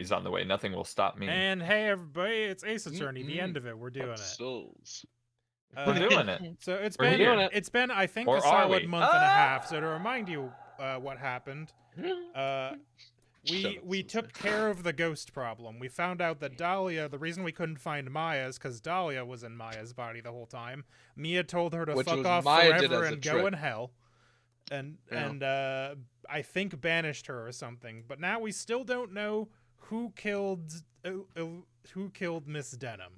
He's on the way. Nothing will stop me. And hey, everybody, it's Ace Attorney. The end of it. We're doing it. Souls. We're doing it. So it's We're been here. it's been I think Or a are solid we? month and a half. So to remind you what happened, Shut up, we took care of the ghost problem. We found out that Dahlia, the reason we couldn't find Maya is because Dahlia was in Maya's body the whole time. Mia told her to Which fuck was off Maya did forever as a and go trick. in hell. And I think banished her or something. But now we still don't know who killed Miss Denham.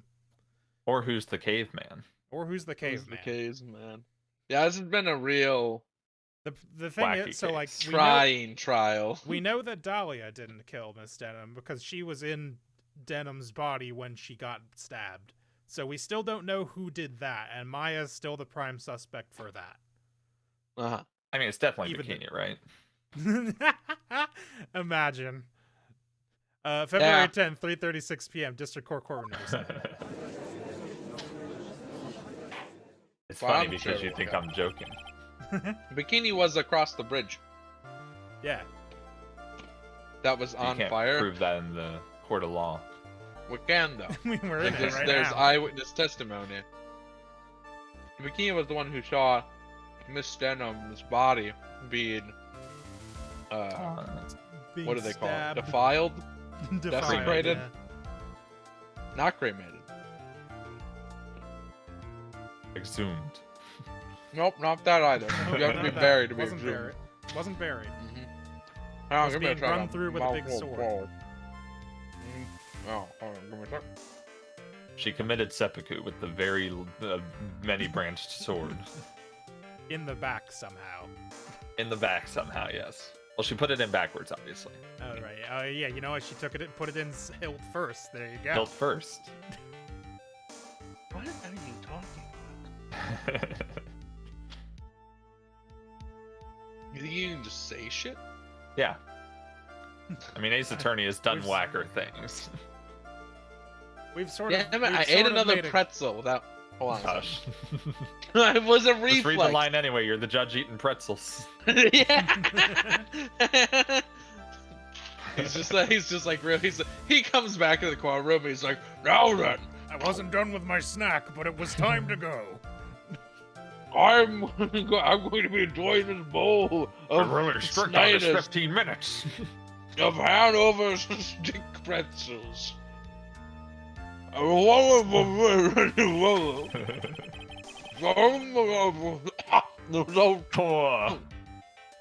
Or who's the caveman? Or who's the caveman? The caveman. Yeah, this has been a real The thing Wacky is, so like case. trying trial. we know that Dahlia didn't kill Miss Denham because she was in Denham's body when she got stabbed. So we still don't know who did that, and Maya's still the prime suspect for that. Uh-huh. I mean, it's definitely Even Bikini, right? Imagine. February 10th, 3:36 p.m. District Court courtroom. It's Well, funny I'm because sure you think we'll I'm joking. Bikini was across the bridge. Yeah. That was You on can't fire. prove that in the court of law. We can though. We're in it right There's now. eyewitness testimony. Bikini was the one who saw Miss Denham's body being Being what do they call it? stabbed. Defiled? Defiled, Desecrated? yeah. Not cremated. Exhumed. Nope, not that either. No, You have to not be that. buried to be Wasn't exhumed. buried. Wasn't buried. Oh, Was give me a being second. run through with a big Mouthful sword. full. Oh, give me a second. She committed seppuku with the very many-branched sword. In the back somehow. In the back somehow, yes. Well, she put it in backwards, obviously. Oh right. Oh yeah. You know what? She took it, put it in hilt first. There you go. Hilt first. What are you talking about? You think you can just say shit? Yeah. I mean, Ace Attorney has done We've- whacker things. We've sort Yeah, of. I we've ate sort of another made a- pretzel without. Hold on. Gosh. It was a Just read the reflex. line anyway. You're the judge eating pretzels. Yeah. he's just like really. He comes back in the courtroom. He's like, now then, I wasn't done with my snack, but it was time to go. I'm going to be enjoying this bowl of Snyder's 15 minutes. of Hanover stick pretzels.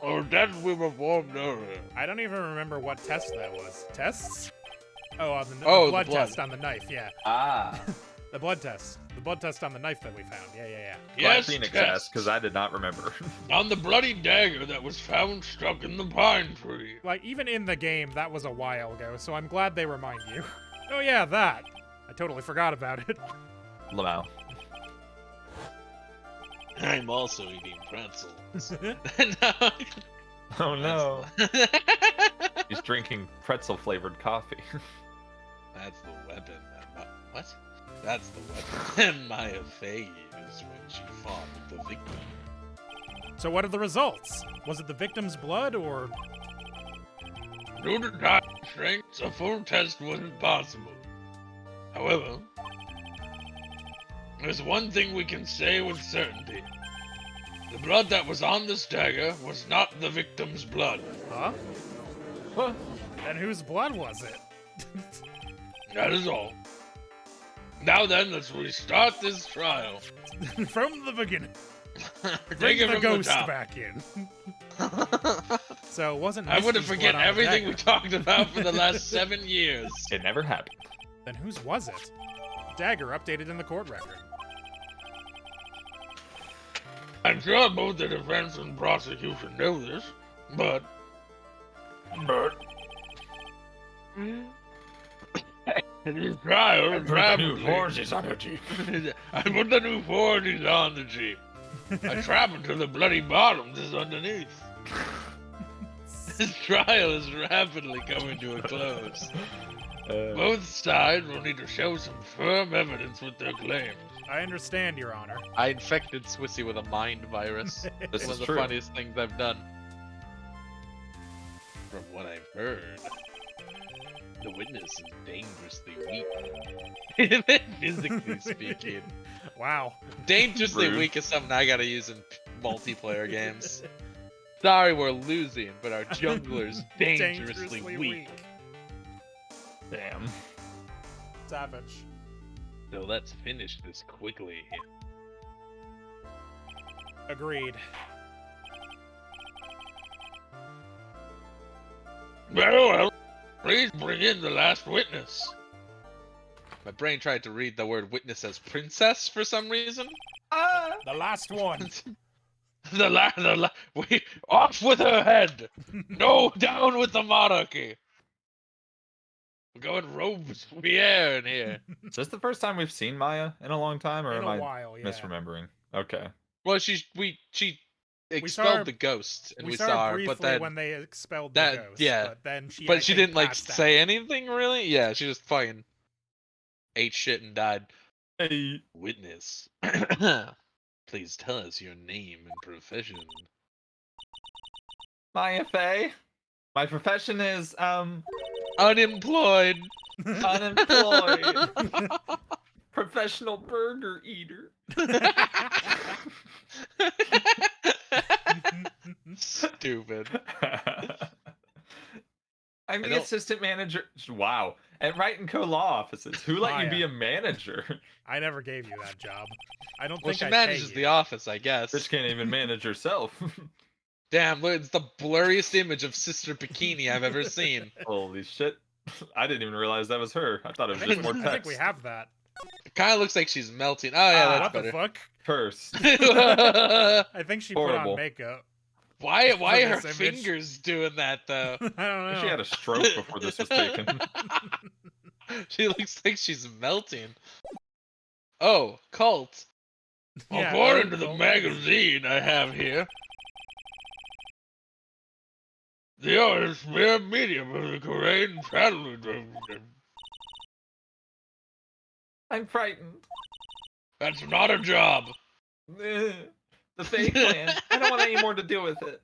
Or that we performed earlier. I don't even remember what test that was. Tests? Oh, the Oh, the blood blood. test on the knife. Yeah, Ah. the blood test. The blood test on the knife that we found. Yeah. Yes, Phoenix yes. asked, because I did not remember. On the bloody dagger that was found stuck in the pine tree. Like even in the game, that was a while ago. So I'm glad they remind you. Oh yeah, that. I totally forgot about it. Lamau. I'm also eating pretzels. Oh no. He's drinking pretzel-flavored coffee. That's the weapon that what? That's the weapon Maya Fey used when she fought with the victim. So what are the results? Was it the victim's blood or? Due to time constraints, a full test wasn't possible. However, there's one thing we can say with certainty. The blood that was on this dagger was not the victim's blood. Huh? Huh? And whose blood was it? That is all. Now then, let's restart this trial. From the beginning. Take Bring it the from ghost the top. back in. So it wasn't. I would have Misty's forget blood on the everything we dagger. talked about for the last 7 years. It never happened. Then whose was it? Dagger updated in the court record. I'm sure both the defense and prosecution know this, but... This trial is rapidly... on the Jeep. I put the new 40s on the Jeep. I trap until the bloody bottoms is underneath. This trial is rapidly coming to a close. Both sides will need to show some firm evidence with their claims. I understand, Your Honor. I infected Swissy with a mind virus. This One is of the true. funniest things I've done. From what I've heard. The witness is dangerously weak. Physically speaking. Wow. Dangerously Rude. weak is something I gotta use in multiplayer games. Sorry we're losing, but our jungler's dangerously weak. Damn. Savage. So let's finish this quickly. Agreed. Very well. Please bring in the last witness. My brain tried to read the word witness as princess for some reason. The last one. We off with her head. No, down with the monarchy. We're going Robespierre in here. Is this the first time we've seen Maya in a long time, or In am a I while, yeah. misremembering? Okay. Well, she saw expelled her- the ghost, and we saw saw her her, briefly but then when they expelled that- the ghost. yeah. But then she. but I she think, didn't like passed say out. anything really. Yeah, she just fucking ate shit and died. Hey. Witness, please tell us your name and profession. Maya Faye. My profession is Unemployed. unemployed. Professional burger eater. Stupid. I'm I the don't- assistant manager. Wow. At Wright and Co. law offices. Who let you be Maya. a manager? I never gave you that job. I don't Well, think she I manages pay the you. office, I guess. Bitch can't even manage herself. Damn, look, it's the blurriest image of Sister Bikini I've ever seen. Holy shit. I didn't even realize that was her. I thought it was just more I text. think we have that. It kind of looks like she's melting. Oh yeah, that's What better. the fuck? Cursed. I think she put Horrible. on makeup. Why For are her this image. fingers doing that though? I don't know. She had a stroke before this was taken. She looks like she's melting. Oh, cult. Yeah, According oh, to the cult. magazine I have here, the artist mere medium of the Korean traveler. I'm frightened. That's not a job. The Faye clan. I don't want any more to do with it.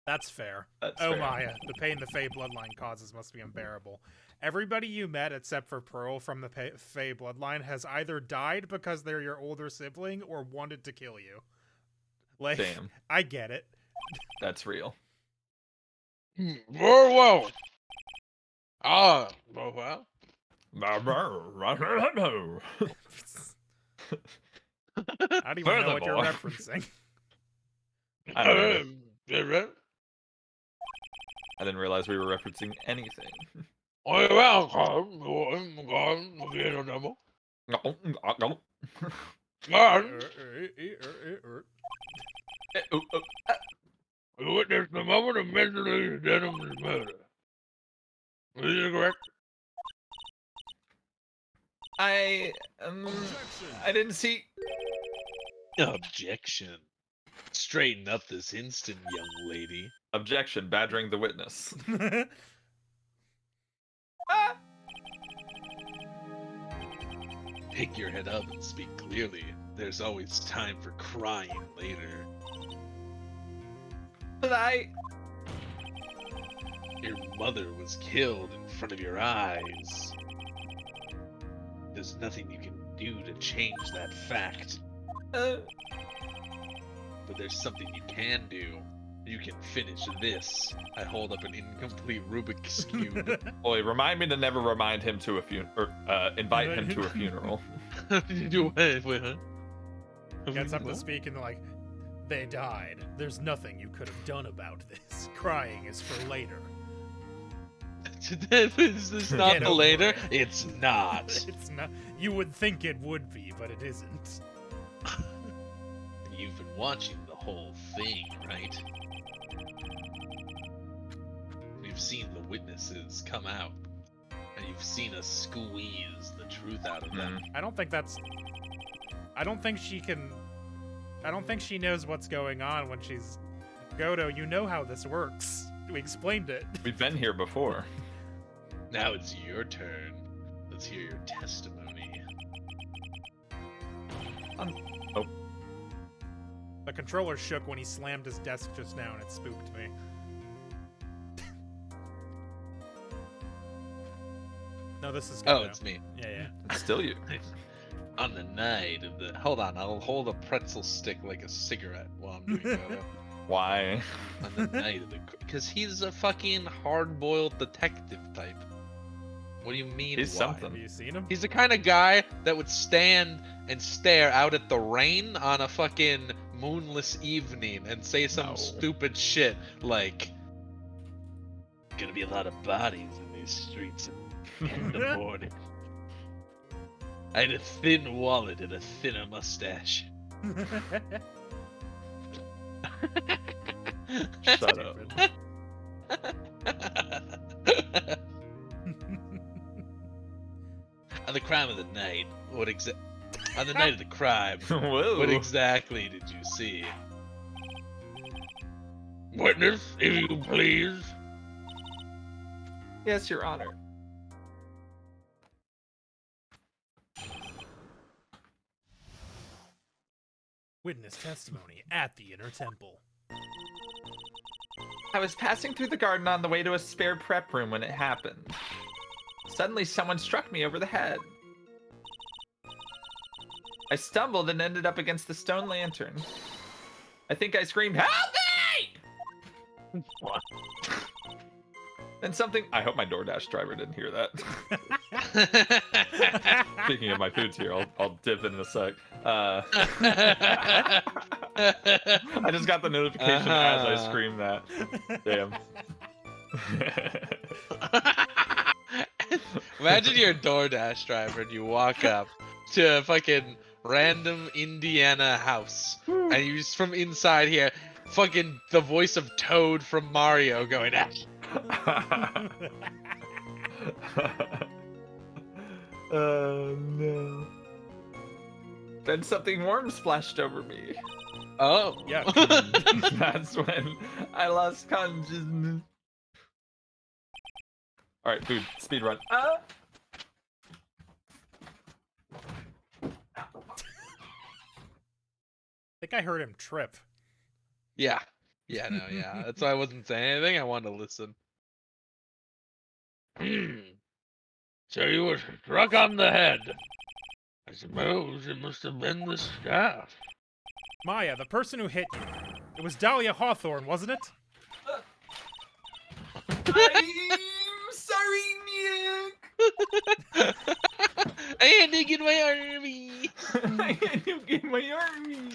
That's fair. That's Oh fair. Maya, the pain the Fae bloodline causes must be unbearable. Everybody you met except for Pearl from the Fae bloodline has either died because they're your older sibling or wanted to kill you. Like, Damn. I get it. That's real. Very well. Ah, very well. I don't even know what you're Furthermore. referencing. I don't know. Very I didn't realize we were referencing anything. welcome. We witnessed the moment of mentally Denham's murder. Is it correct? I didn't see. Objection. Straighten up this instant, young lady. Objection, badgering the witness. Pick your head up and speak clearly. There's always time for crying later. But Your mother was killed in front of your eyes. There's nothing you can do to change that fact. But there's something you can do. You can finish this. I hold up an incomplete Rubik's Cube. Boy, remind me to never remind him to a invite him to a funeral. You do what? Wait, huh? Gets up to speak and like, they died. There's nothing you could have done about this. Crying is for later. Is this not Get the over later? it. It's not. It's not. You would think it would be, but it isn't. You've been watching the whole thing, right? You've seen the witnesses come out, and you've seen us squeeze the truth out of them. I don't think that's. I don't think she can. I don't think she knows what's going on when she's. Godo, you know how this works. We explained it. We've been here before. Now it's your turn. Let's hear your testimony. Oh, The controller shook when he slammed his desk just now, and it spooked me. No, this is. Oh, Godo. it's me. Yeah. It's still you. On the night of the. Hold on, I'll hold a pretzel stick like a cigarette while I'm doing Godo. Why? On the night of the. Because he's a fucking hard-boiled detective type. What do you mean? He's why? something. Have you seen him? He's the kind of guy that would stand and stare out at the rain on a fucking moonless evening and say some No. stupid shit like, "Gonna be a lot of bodies in these streets in the morning." I had a thin wallet and a thinner mustache. Shut up. On the crime of the night, on the night of the crime, Whoa. what exactly did you see? Witness, if you please. Yes, Your Honor. Witness testimony at the Inner Temple. I was passing through the garden on the way to a spare prep room when it happened. Suddenly, someone struck me over the head. I stumbled and ended up against the stone lantern. I think I screamed, "Help me!" What? Then something. I hope my DoorDash driver didn't hear that. Speaking of my foods here, I'll dip in a sec. I just got the notification as I screamed that. Damn. Imagine you're a DoorDash driver and you walk up to a fucking random Indiana house and you just from inside here, fucking the voice of Toad from Mario going, "Ah." Oh no. Then something warm splashed over me. Oh. Yeah. That's when I lost consciousness. Alright, food. Speed run. I think I heard him trip. Yeah. Yeah, no, yeah. That's why I wasn't saying anything. I wanted to listen. So you were struck on the head. I suppose it must have been the staff. Maya, the person who hit you. It was Dahlia Hawthorne, wasn't it? I'm sorry, Nick. I had to get my army. I had to get my armies.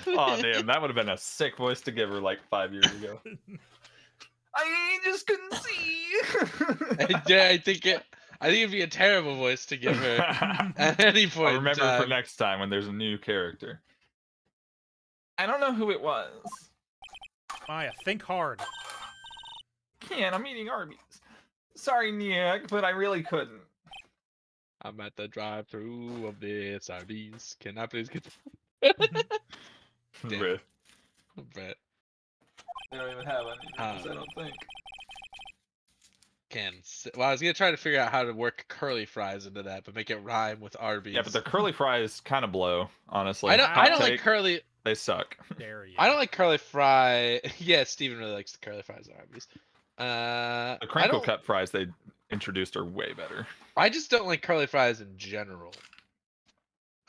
Oh damn, that would have been a sick voice to give her like 5 years ago. I just couldn't see. Yeah, I think it'd be a terrible voice to give her at any point. I'll remember in time. for next time when there's a new character. I don't know who it was. Maya, think hard. Can't, I'm eating Arby's. Sorry, Nick, but I really couldn't. I'm at the drive-through of this Arby's. Can I please get Damn. Riff. Brett? They don't even have onions, I don't think. Well, I was gonna try to figure out how to work curly fries into that, but make it rhyme with Arby's. Yeah, but the curly fries kind of blow, honestly. I don't Hot like take, curly. They suck. Dare you. I don't like curly fry. Yeah, Steven really likes the curly fries at Arby's. The crinkle cut fries they introduced are way better. I just don't like curly fries in general.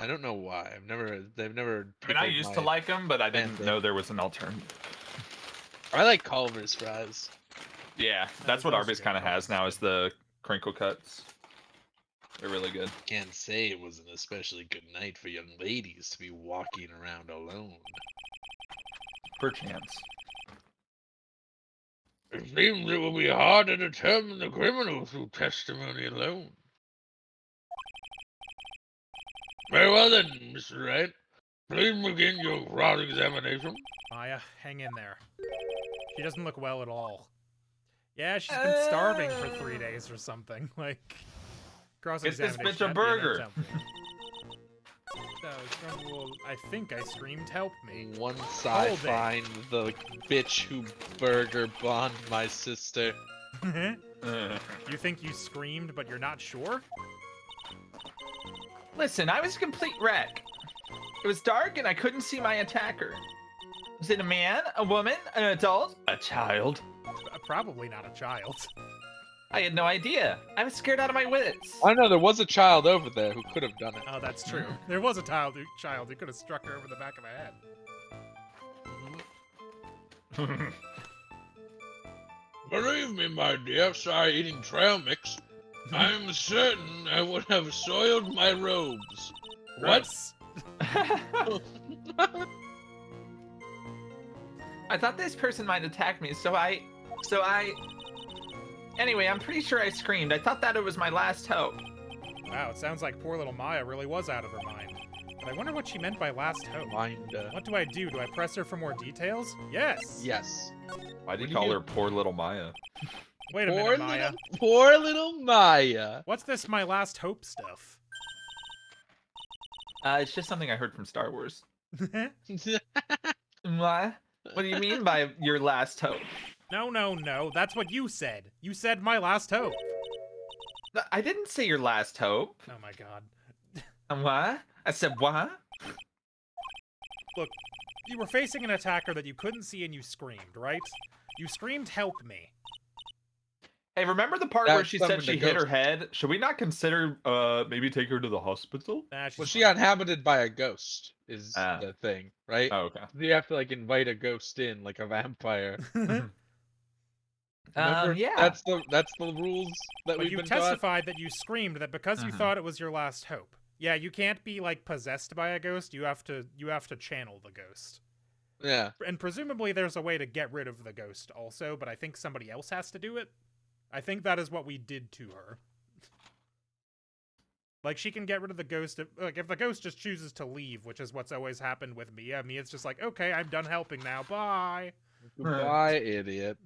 I don't know why. They've never. I mean, I used to like them, but I didn't fancy. know there was an alternative. I like Culver's fries. Yeah, that's what those are Arby's good kind of has fries. now is the crinkle cuts. They're really good. Can't say it was an especially good night for young ladies to be walking around alone. Perchance. It seems it will be hard to determine the criminal through testimony alone. Very well then, Mr. Wright. Please begin your cross-examination. Maya, hang in there. She doesn't look well at all. Yeah, she's been starving for 3 days or something. Like, cross-examination. bitch a at the burger. Inner Temple. So, well, I think I screamed, "Help me." Once I Hold it. find the bitch who burger bombed my sister. You think you screamed, but you're not sure? Listen, I was a complete wreck. It was dark and I couldn't see my attacker. Was it a man, a woman, an adult, a child? Probably not a child. I had no idea. I was scared out of my wits. I know there was a child over there who could have done it. Oh, that's true. There was a child who could have struck her over the back of the head. Believe me, my dear, sorry eating trail mix. I'm certain I would have soiled my robes. What? I thought this person might attack me, so I... Anyway, I'm pretty sure I screamed. I thought that it was my last hope. Wow, it sounds like poor little Maya really was out of her mind. But I wonder what she meant by last hope. What do I do? Do I press her for more details? Yes! Yes. Why do you call her poor little Maya? Wait a minute, Maya. Poor little Maya. What's this my last hope stuff? It's just something I heard from Star Wars. What? What do you mean by your last hope? No. That's what you said. You said my last hope. I didn't say your last hope. Oh my god. What? I said what? Look, you were facing an attacker that you couldn't see and you screamed, right? You screamed, "Help me." Hey, remember the part where she said she hit her head? Should we not consider maybe take her to the hospital? Nah, Well, she got inhabited by a ghost, is Ah. the thing, right? Oh, okay. You have to like invite a ghost in, like a vampire. Remember? Yeah. That's the rules that But we've you been taught. testified that you screamed that because you thought it was your last hope. Yeah, you can't be like possessed by a ghost. You have to channel the ghost. Yeah. And presumably there's a way to get rid of the ghost also, but I think somebody else has to do it. I think that is what we did to her. Like, she can get rid of the ghost if the ghost just chooses to leave, which is what's always happened with Mia. Mia's just like, okay, I'm done helping now. Bye. Goodbye, idiot.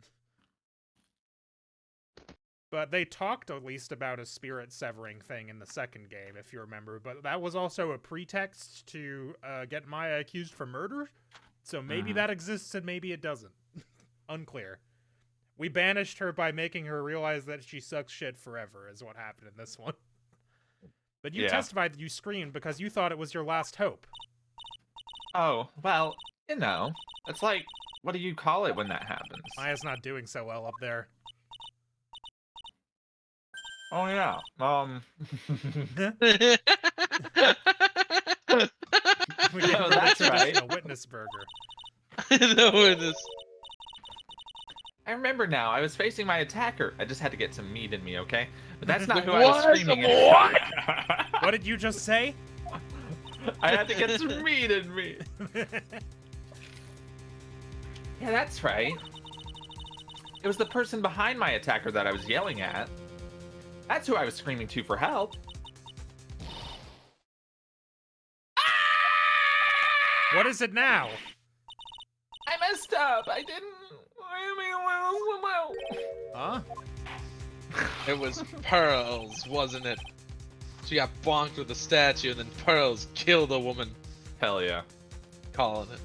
But they talked at least about a spirit severing thing in the second game, if you remember. But that was also a pretext to get Maya accused for murder. So maybe that exists and maybe it doesn't. Unclear. We banished her by making her realize that she sucks shit forever, is what happened in this one. But you testified that you screamed because you thought it was your last hope. Oh, well, you know. It's like, what do you call it when that happens? Maya's not doing so well up there. Oh, yeah. We gave her that's the right. traditional witness burger. The witness. I remember now. I was facing my attacker. I just had to get some meat in me, okay? But that's not who I What? was screaming at. What did you just say? I had to get some meat in me. Yeah, that's right. It was the person behind my attacker that I was yelling at. That's who I was screaming to for help. What is it now? I messed up. I didn't. Huh? It was Pearls, wasn't it? She got bonked with a statue and then Pearls killed a woman. Hell yeah. Calling it.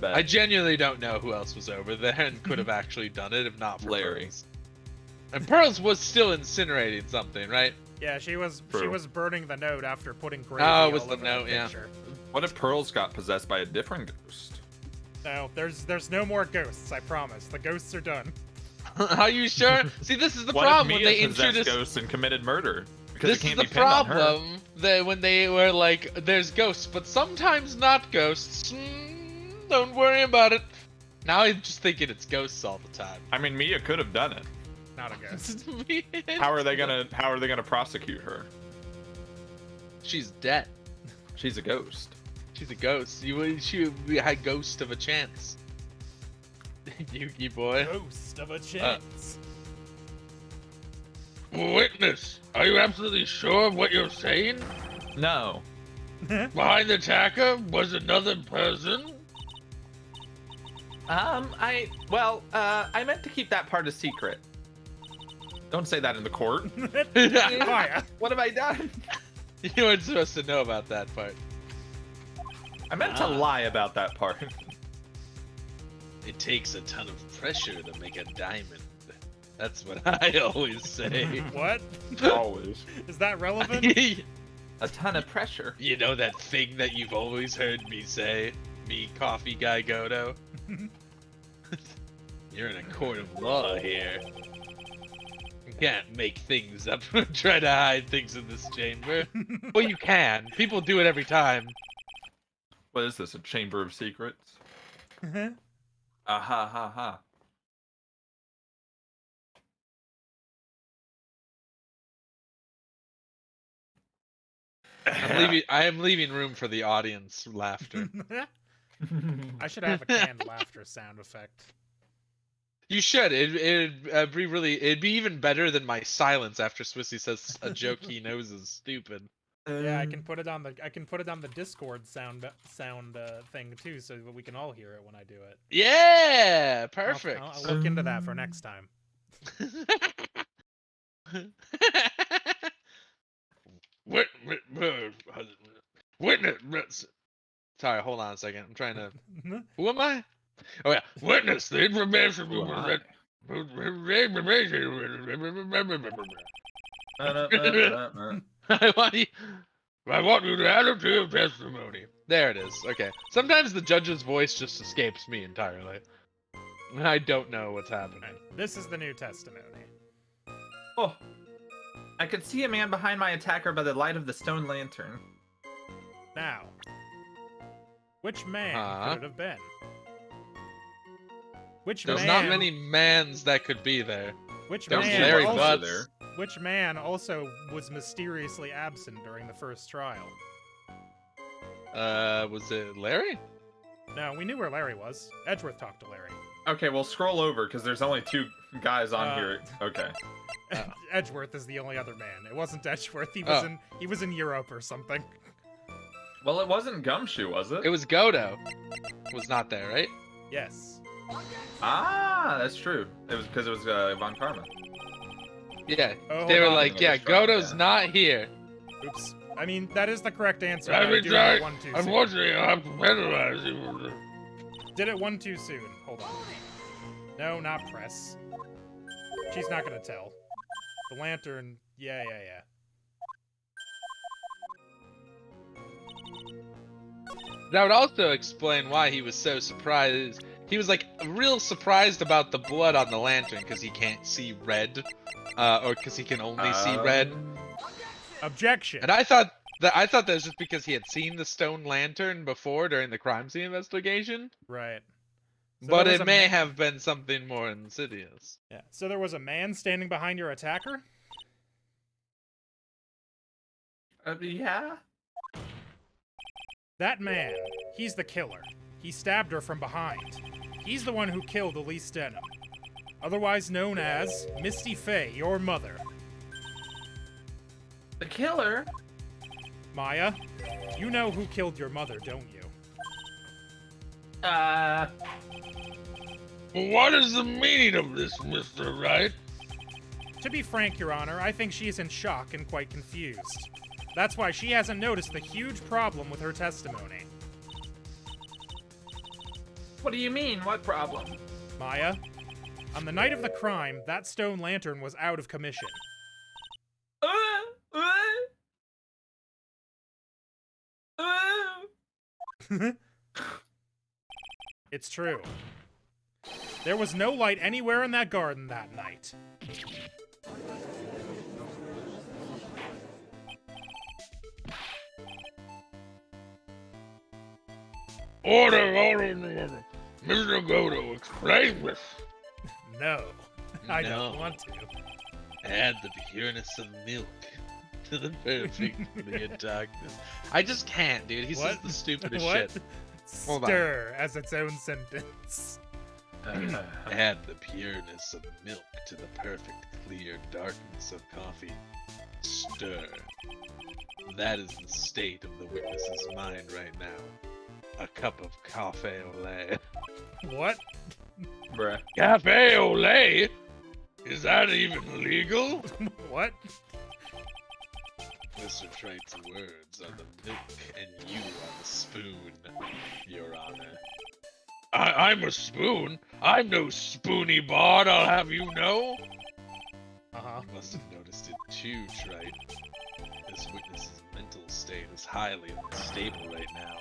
Bet. I genuinely don't know who else was over there and could have actually done it if not for Larry. Pearls. And Pearls was still incinerating something, right? Yeah, she was burning the note after putting gravy Oh, it was all the over note, the yeah. picture. What if Pearls got possessed by a different ghost? No, there's no more ghosts, I promise. The ghosts are done. Are you sure? See, this is the What problem if when Mia they possessed introduced. ghosts and committed murder? Because This it can't is the be pinned on her. problem that when they were like, "There's ghosts, but sometimes not ghosts." Don't worry about it. Now I'm just thinking it's ghosts all the time. I mean, Mia could have done it. Not a ghost. How are they gonna prosecute her? She's dead. She's a ghost. She's a ghost. She would be a ghost of a chance. Yuki boy. Ghost of a chance. Witness, are you absolutely sure of what you're saying? No. Behind the attacker was another person? I meant to keep that part a secret. Don't say that in the court. Maya. What have I done? You weren't supposed to know about that part. I meant to lie about that part. It takes a ton of pressure to make a diamond. That's what I always say. What? Always. Is that relevant? A ton of pressure. You know that thing that you've always heard me say? Me, coffee guy Godo? You're in a court of law here. You can't make things up and try to hide things in this chamber. Well, you can. People do it every time. What is this? A chamber of secrets? Ah ha ha ha. I am leaving room for the audience laughter. I should have a canned laughter sound effect. You should. It'd be really. It'd be even better than my silence after Swissy says a joke he knows is stupid. Yeah, I can put it on the Discord sound thing too, so that we can all hear it when I do it. Yeah, perfect. I'll look into that for next time. Witness. Sorry, hold on a second. I'm trying to. Who am I? Oh yeah, witness the information. Who am I? I want you to add it to your testimony. There it is. Okay. Sometimes the judge's voice just escapes me entirely. I don't know what's happening. Right, this is the new testimony. Oh, I could see a man behind my attacker by the light of the stone lantern. Now, which man could it have been? There's not many mans that could be there. Which Don't man? Larry also Butts. there. Which man also was mysteriously absent during the first trial? Was it Larry? No, we knew where Larry was. Edgeworth talked to Larry. Okay, well scroll over because there's only 2 guys on here. Okay. Edgeworth is the only other man. It wasn't Edgeworth. He was in Europe or something. Well, it wasn't Gumshoe, was it? It was Godo. Was not there, right? Yes. Ah, that's true. It was because it was Von Karma. Yeah. Oh, They hold were on. like, yeah, Godo's not here. Oops. I mean, that is the correct answer. I'm but I did sorry. it one too soon. Unfortunately, I have to penalize you. Did it one too soon. Hold on. No, not press. She's not gonna tell. The lantern. Yeah. That would also explain why he was so surprised. He was like real surprised about the blood on the lantern because he can't see red, or because he can only see red. Objection. And I thought that was just because he had seen the stone lantern before during the crime scene investigation. Right. So But there was it a may man- have been something more insidious. Yeah. So there was a man standing behind your attacker? Yeah. That man, he's the killer. He stabbed her from behind. He's the one who killed Elise Denham, otherwise known as Misty Fey, your mother. The killer? Maya, you know who killed your mother, don't you? What is the meaning of this, Mr. Wright? To be frank, Your Honor, I think she is in shock and quite confused. That's why she hasn't noticed the huge problem with her testimony. What do you mean? What problem? Maya, on the night of the crime, that stone lantern was out of commission. It's true. There was no light anywhere in that garden that night. Order. Mr. Godo, explain this. No, I No. don't want to. Add the pureness of milk to the perfectly of darkness. I just can't, dude. He says What? the stupidest What? shit. Hold on. Stir as its own sentence. Add the pureness of milk to the perfect clear darkness of coffee. Stir. That is the state of the witness's mind right now. A cup of cafe au lait. What? Bruh. Cafe au lait? Is that even legal? What? Mr. Tright's words are the milk and you are the spoon, Your Honor. I'm a spoon. I'm no spoony bard, I'll have you know. Uh-huh. You must have noticed it too, Trite. This witness's mental state is highly unstable right now.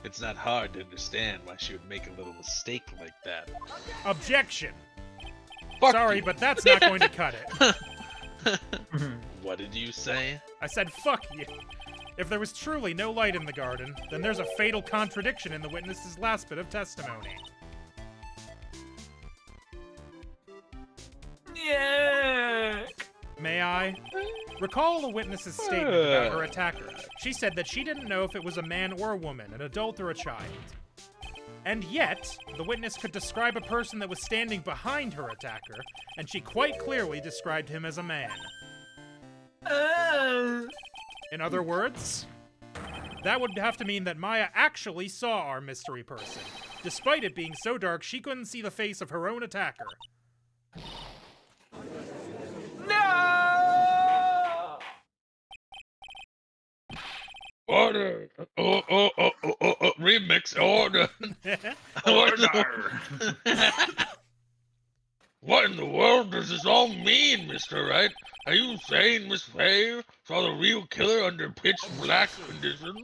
It's not hard to understand why she would make a little mistake like that. Objection! Fuck Sorry, you. but that's not going to cut it. What did you say? I said, fuck you. If there was truly no light in the garden, then there's a fatal contradiction in the witness's last bit of testimony. Yeah. May I? Recall the witness's statement about her attacker. She said that she didn't know if it was a man or a woman, an adult or a child. And yet, the witness could describe a person that was standing behind her attacker, and she quite clearly described him as a man. In other words, that would have to mean that Maya actually saw our mystery person, despite it being so dark she couldn't see the face of her own attacker. No! Order! Remix order! Order! What in the world does this all mean, Mr. Wright? Are you saying Miss Faye saw the real killer under pitch black conditions?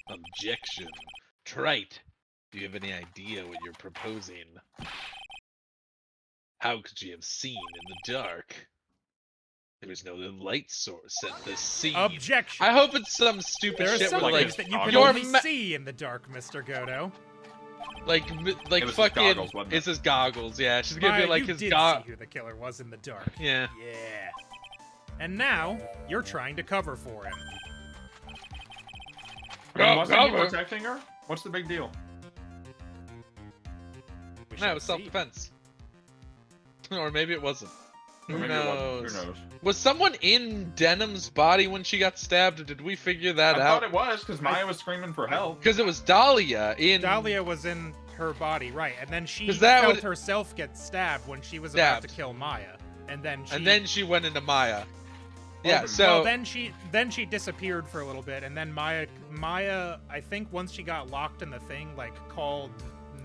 Objection. Trite. Do you have any idea what you're proposing? How could she have seen in the dark? There was no light source at the scene. Objection! I hope it's some stupid There are shit some with things like that you can your only see in the dark, Mr. Godo. like It was his fucking goggles, wasn't it? it's his goggles. Yeah, she's gonna Maya, be like you his did goggles. see who the killer was in the dark. Yeah. Yeah. And now, you're trying to cover for him. I mean, wasn't he Cover. protecting her? What's the big deal? We No, shall it was see. self-defense. Or maybe it wasn't. Who Maybe it wasn't. knows? Who knows? Was someone in Denham's body when she got stabbed, or did we figure that I out? thought it was because Maya was screaming for help. Because it was Dahlia in. Dahlia was in her body, right, and then she 'Cause that felt would- herself get stabbed when she was about to Stabbed. kill Maya. And And then she went into Maya. Yeah, Well, so well, then she disappeared for a little bit, and then Maya, I think once she got locked in the thing, like called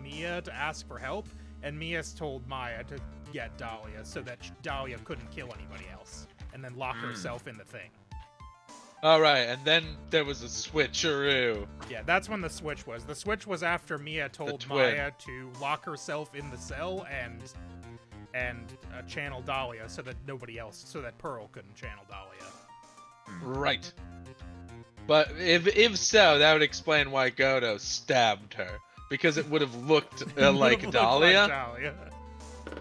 Mia to ask for help, and Mia's told Maya to get Dahlia so that Dahlia couldn't kill anybody else, and then lock herself in the thing. alright, and then there was a switcheroo. Yeah, that's when the switch was. The switch was after Mia told twin. Maya to lock herself in the cell and channel Dahlia so that nobody else, so that Pearl couldn't channel Dahlia. Right. But if so, that would explain why Godo stabbed her. Because it would have looked like Looked Dahlia, Dahlia.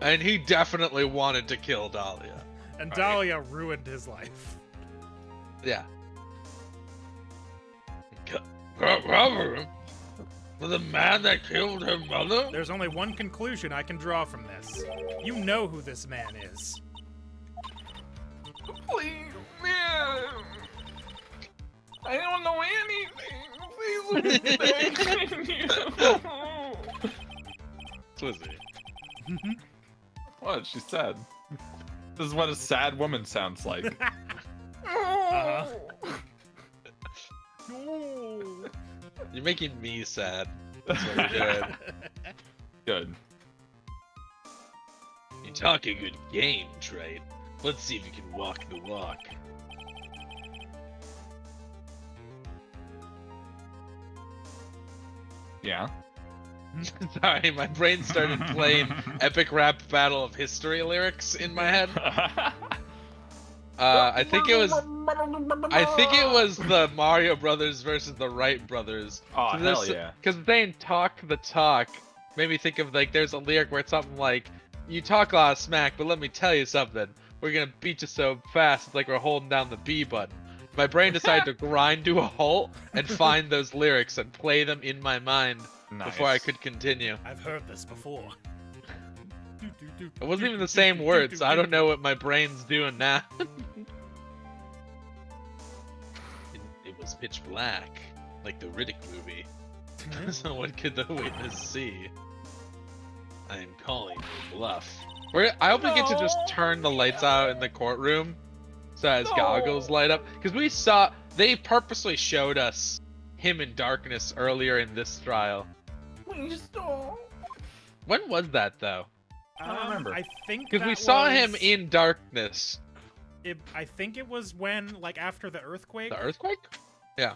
and he definitely wanted to kill Dahlia. And Right. Dahlia ruined his life. Yeah. Cover? For the man that killed her mother? There's only one conclusion I can draw from this. You know who this man is. Please, man. I don't know anything. Please, let me thank you. Swizzy. What? She said. This is what a sad woman sounds like. Uh-huh. You're making me sad. That's what you're doing. Good. You talk a good game, Trade. Let's see if you can walk the walk. Yeah. Sorry, my brain started playing Epic Rap Battle of History lyrics in my head. I think it was the Mario Brothers versus the Wright Brothers. Oh, hell yeah. Because saying "talk the talk" made me think of like there's a lyric where it's something like, "You talk a lot of smack, but let me tell you something. We're gonna beat you so fast, it's like we're holding down the B button." My brain decided to grind to a halt and find those lyrics and play them in my mind before I could continue. I've heard this before. It wasn't even the same words. So I don't know what my brain's doing now. It was pitch black, like the Riddick movie. So what could the witness see? I am calling your bluff. I hope we get to just turn the lights out in the courtroom so as goggles light up. Because they purposely showed us him in darkness earlier in this trial. Please don't. When was that though? I don't remember. I think Because we that saw him was- in darkness. I think it was when, like, after the earthquake. The earthquake? I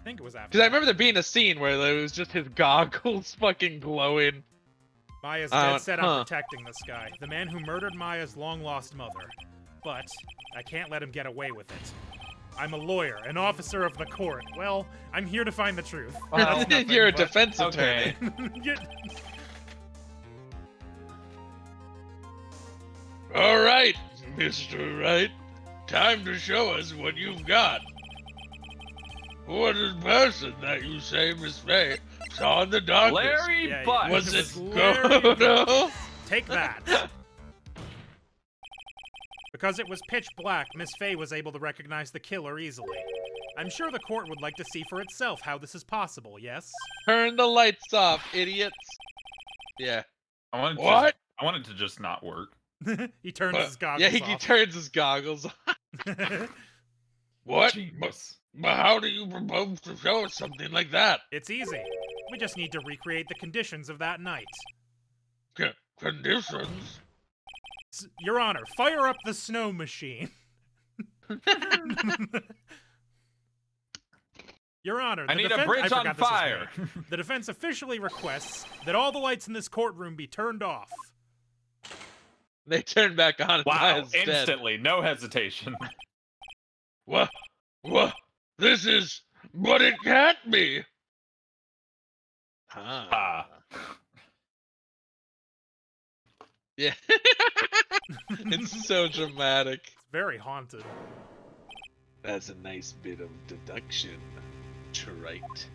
think it was after. Because I remember there being a scene where it was just his goggles fucking glowing. Maya's dead set on protecting this guy, the man who murdered Maya's long-lost mother. But I can't let him get away with it. I'm a lawyer, an officer of the court. Well, I'm here to find the truth. You're a defense attorney. All right, Mr. Wright. Time to show us what you've got. What is the person that you say Miss Faye saw in the darkness? Larry Butt. Was it Larry Godo? Take that. Because it was pitch black, Miss Faye was able to recognize the killer easily. I'm sure the court would like to see for itself how this is possible, yes? Turn the lights off, idiots. Yeah. I wanted What? I wanted to just not work. He turns his goggles Yeah, he off. turns his goggles off. What? Genius. But how do you propose to show us something like that? It's easy. We just need to recreate the conditions of that night. Conditions? Your Honor, fire up the snow machine. Your Honor, I need a bridge on fire. The defense officially requests that all the lights in this courtroom be turned off. They turn back on. And Wow! Maya's dead. Instantly, no hesitation. What? This is... But it can't be! Ah. Yeah. It's so dramatic. It's very haunted. That's a nice bit of deduction, Trite.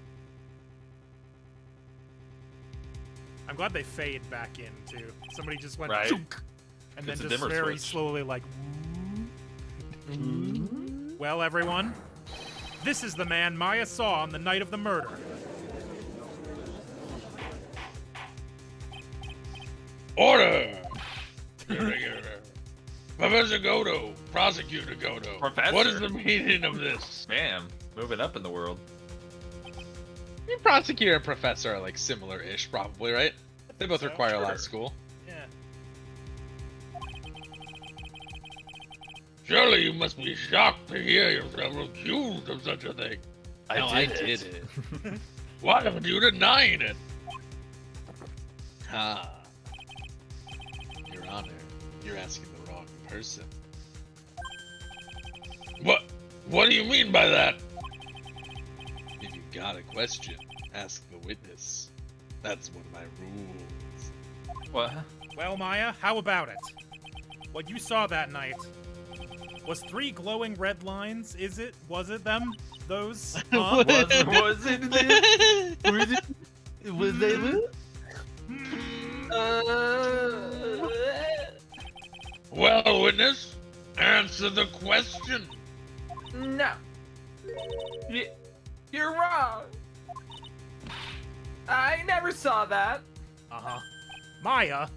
I'm glad they fade back in, too. Somebody just went... Right. Chunk, and It's then a just dimmer very switch. slowly, like... Well, everyone, this is the man Maya saw on the night of the murder. Order! Professor Godo, Prosecutor Godo. Professor? What is the meaning of this? Man, moving up in the world. I mean, prosecutor and professor are like similar-ish, probably, right? They both so. require a lot Sure. of school. Yeah. Surely you must be shocked to hear yourself accused of such a thing. I did it. Why haven't you denying it? Ah. Your Honor, you're asking the wrong person. What do you mean by that? If you've got a question, ask the witness. That's one of my rules. What? Well, Maya, how about it? What you saw that night was 3 glowing red lines. Was it them? Those? Huh? Was it this? Was it? Well, witness, answer the question. No. You're wrong. I never saw that. Uh-huh. Maya?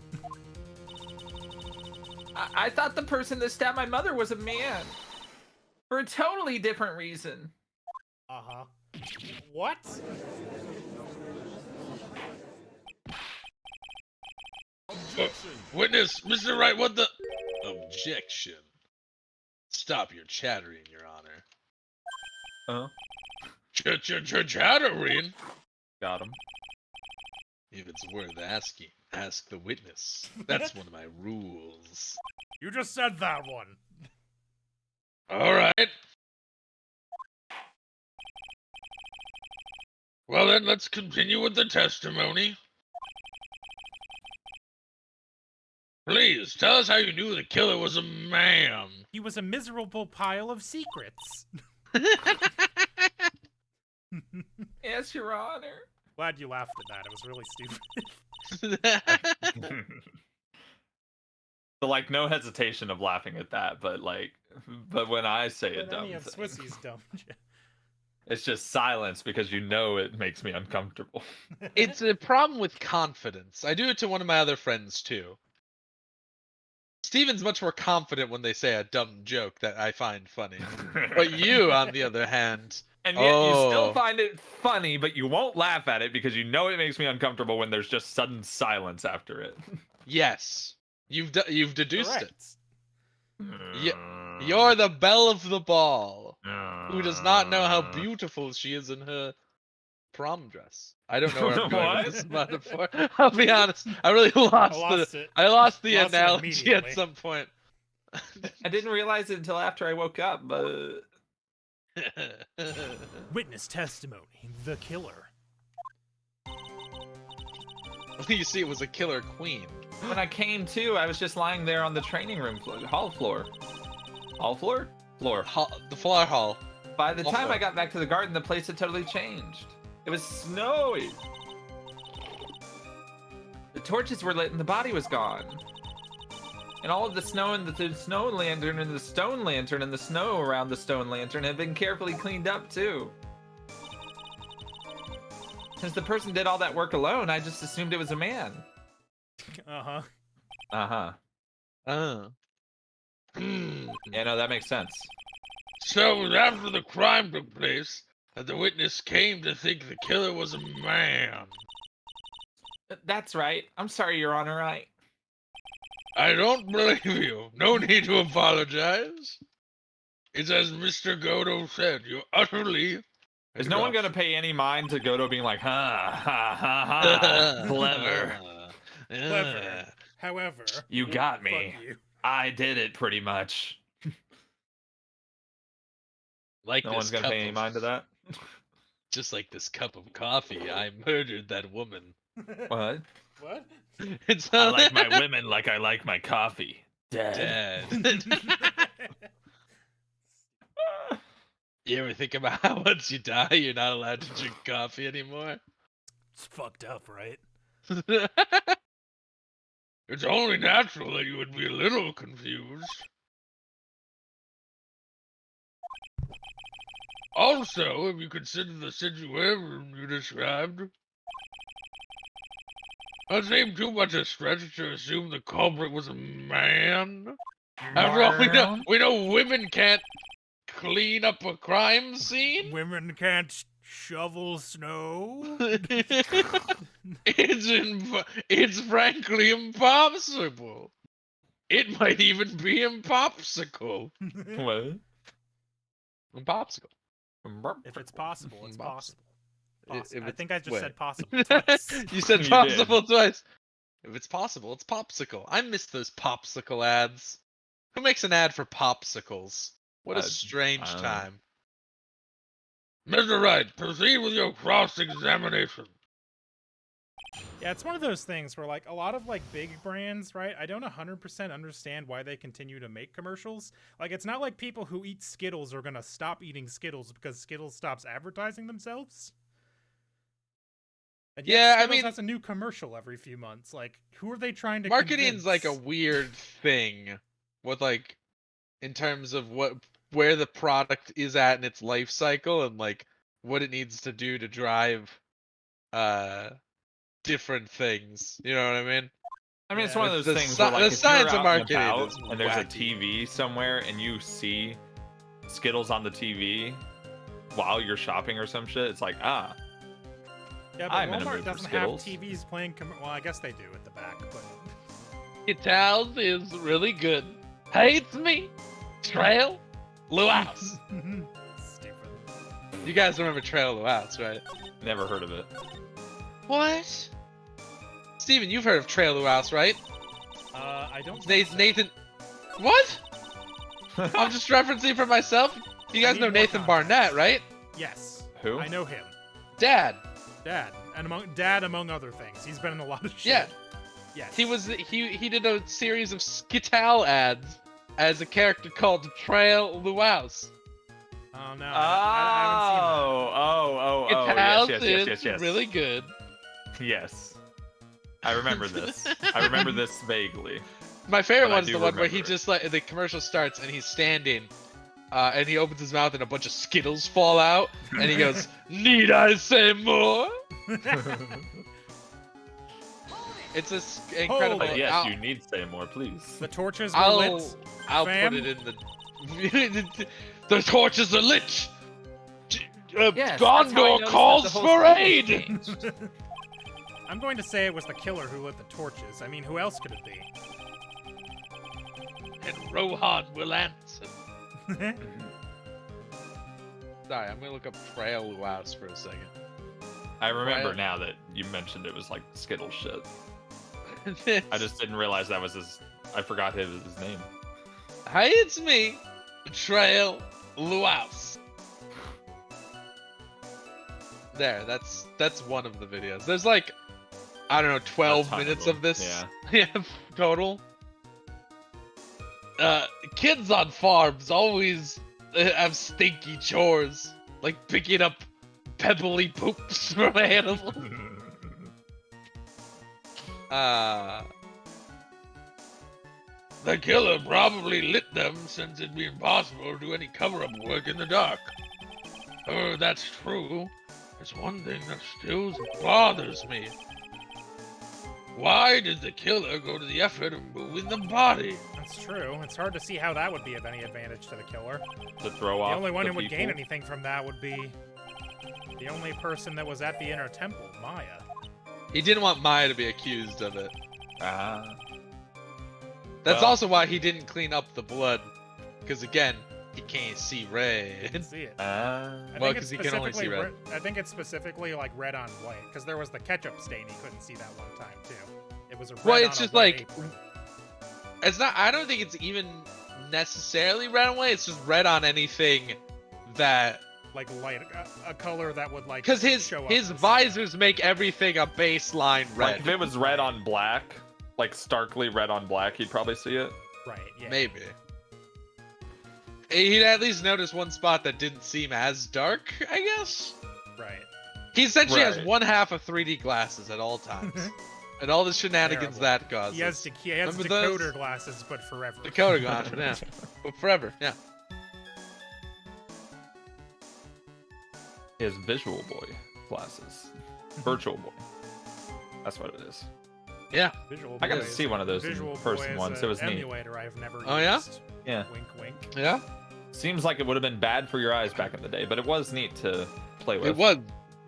I thought the person that stabbed my mother was a man. For a totally different reason. Uh-huh. What? Witness, Mr. Wright, what the... Objection. Stop your chattering, Your Honor. Chattering? Got him. If it's worth asking, ask the witness. That's one of my rules. You just said that one. All right. Well then, let's continue with the testimony. Please, tell us how you knew the killer was a man. He was a miserable pile of secrets. Yes, Your Honor. Glad you laughed at that. It was really stupid. So, like, no hesitation of laughing at that, but when I say a But dumb any of thing, Swissy's dumb. it's just silence because you know it makes me uncomfortable. It's a problem with confidence. I do it to one of my other friends, too. Steven's much more confident when they say a dumb joke that I find funny. But you, on the other hand... And yet you still find it funny, but you won't laugh at it because you know it makes me uncomfortable when there's just sudden silence after it. Yes. You've deduced Correct. it. You're the belle of the ball, who does not know how beautiful she is in her prom dress. I don't know where I'm going What? with this metaphor. I'll be honest. I really lost it. I lost the Lost it analogy at immediately. some point. I didn't realize it until after I woke up, but Witness testimony: the killer. You see, it was a killer queen. when I came to, I was just lying there on the training room hall floor. Hall floor? Floor. The floor hall. By the time Also- I got back to the garden, the place had totally changed. It was snowy. The torches were lit and the body was gone. And all of the snow and the snow lantern and the stone lantern and the snow around the stone lantern had been carefully cleaned up too. Since the person did all that work alone, I just assumed it was a man. Uh-huh. Uh-huh. Oh. Yeah, no, that makes sense. So it was after the crime took place that the witness came to think the killer was a man. That's right. I'm sorry, Your Honor. I don't believe you. No need to apologize. It's as Mr. Godo said, you're utterly Is no one gonna pay any mind to Godo being like, ha, ha, ha, ha, clever. Clever. However, You got me. fuck you. I did it pretty much. Like No this one's gonna cup pay any of- mind to that. Just like this cup of coffee, I murdered that woman. What? What? It's I like my women like I like my coffee. Dead. dead. You ever think about how once you die, you're not allowed to drink coffee anymore? It's fucked up, right? It's only natural that you would be a little confused. Also, if you consider the situation you described, it seemed too much a stretch to assume the culprit was a man. After all, we know women can't clean up a crime scene. Women can't shovel snow. It's frankly impossible. It might even be impopsicle. What? Impopsicle. If it's possible, it's possible. If I it's- think I just wait. said possible twice. You said You possible twice. If it's possible, it's popsicle. I miss those popsicle ads. Who makes an ad for popsicles? What a strange I don't know. time. Mr. Wright, proceed with your cross-examination. Yeah, it's one of those things where, like, a lot of, like, big brands, right? I don't 100% understand why they continue to make commercials. Like, it's not like people who eat Skittles are gonna stop eating Skittles because Skittles stops advertising themselves. And yet Yeah, I Skittles mean- has a new commercial every few months. Like, who are they trying to Marketing's like a convince? weird thing with like in terms of where the product is at in its life cycle and like what it needs to do to drive different things. You know what I mean? I mean, it's Yeah. one of The those things sci- where, like, the if you're science of out and marketing about is and there's a wacky. TV somewhere and you see Skittles on the TV while you're shopping or some shit, it's like, ah, Yeah, but I'm in a Walmart mood for doesn't have Skittles. TVs playing. Well, I guess they do at the back, but Itals is really good. Hates me. Trail Luau. stupid. You guys remember Trail Luau, right? never heard of it. What? Steven, you've heard of Trail Luau, right? I don't. think so. Nathan. What? I'm just referencing for myself. You guys need know more Nathan context. Barnett, right? Yes. Who? I know him. Dad. Dad, and among other things, he's been in a lot of shit. Yeah. Yes. He did a series of Skital ads as a character called Trail Luau. Oh no. I Itals yes. is really good. Yes. I remember this. I remember this vaguely. My favorite But I one is do the one where he remember it. just like the commercial starts and he's standing, and he opens his mouth and a bunch of Skittles fall out, and he goes, "Need I say more?" haven't seen him. It's incredible. But yes, I'll, you need to say more, please. The torches were I'll, lit. I'll fam. put it in the. The torches are lit. Yes, that's how I Gondor noticed that calls the whole for scene aid. changed. I'm going to say it was the killer who lit the torches. I mean, who else could it be? And Rohan will answer. Sorry, I'm gonna look up Trail Luau for a second. I remember Right. now that you mentioned it was like Skittle shit. I It's- just didn't realize that was his. I forgot his name. Hi, it's me, Trail Luaus. There, that's one of the videos. There's like, I don't know, 12 ton of minutes them, of this. yeah. Yeah, total. Kids on farms always have stinky chores, like picking up pebbly poops from animals. The killer probably lit them since it'd be impossible to do any cover-up work in the dark. Oh, that's true. There's one thing that still bothers me. Why did the killer go to the effort of moving the body? That's true. It's hard to see how that would be of any advantage to the killer. To throw The off. only one the who would gain people. anything from that would be the only person that was at the inner temple, Maya. He didn't want Maya to be accused of it. Ah. That's Well- also why he didn't clean up the blood. Because again, he can't see You red. can see it. Ah. I Well, think 'cause it's he can only see specifically red. I think it's specifically like red on white, because there was the ketchup stain he couldn't see that one time too. It was a red Well, on it's a just white like- apron. It's not. I don't think it's even necessarily red on white. It's just red on anything that. Like light, a color that would like Because his show up his the same. visors make everything a baseline Like red. if it was red on black, like starkly red on black, you'd probably see it. Right. Yeah. Maybe. He'd at least notice one spot that didn't seem as dark, I guess. Right. He essentially has Right. one half of 3D glasses at all times. And all the shenanigans Terrible. that causes. He has Remember decoder those? glasses, but forever. Decoder glasses, yeah. But forever, yeah. He has Visual Boy glasses. Virtual Boy. That's what it is. Yeah. Visual I got Boy to is- see one of those in Visual person Boy is once. a It was neat. emulator I've never Oh, yeah? used. Yeah. Wink, wink. Yeah. Seems like it would have been bad for your eyes back in the day, but it was neat to play with. It was.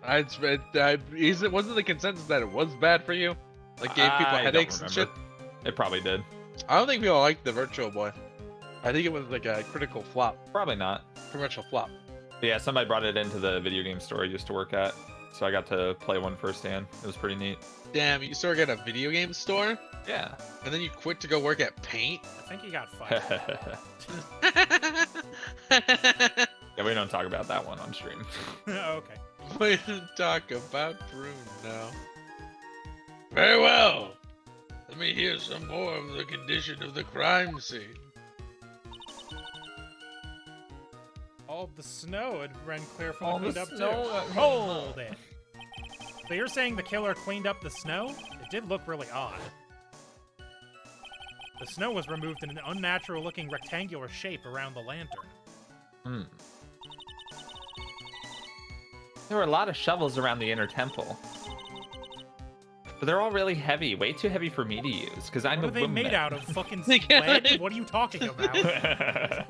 Wasn't the consensus that it was bad for you? Like gave people I don't headaches and shit? remember. It probably did. I don't think people liked the Virtual Boy. I think it was like a critical flop. Probably not. Commercial flop. But yeah, somebody brought it into the video game store I used to work at, so I got to play one firsthand. It was pretty neat. Damn, you started at a video game store? Yeah. And then you quit to go work at Paint? I think he got fired. Yeah, we don't talk about that one on stream. Oh, okay. We didn't talk about Bruno. Very well. Let me hear some more of the condition of the crime scene. All the snow had run clear from All the the cleaned up snow too. had- Hold it. So you're saying the killer cleaned up the snow? It did look really odd. The snow was removed in an unnatural-looking rectangular shape around the lantern. Hmm. There were a lot of shovels around the inner temple. But they're all really heavy, way too heavy for me to use, because I'm What a are they woman. made out of? Fucking They can't- lead? What are you talking about?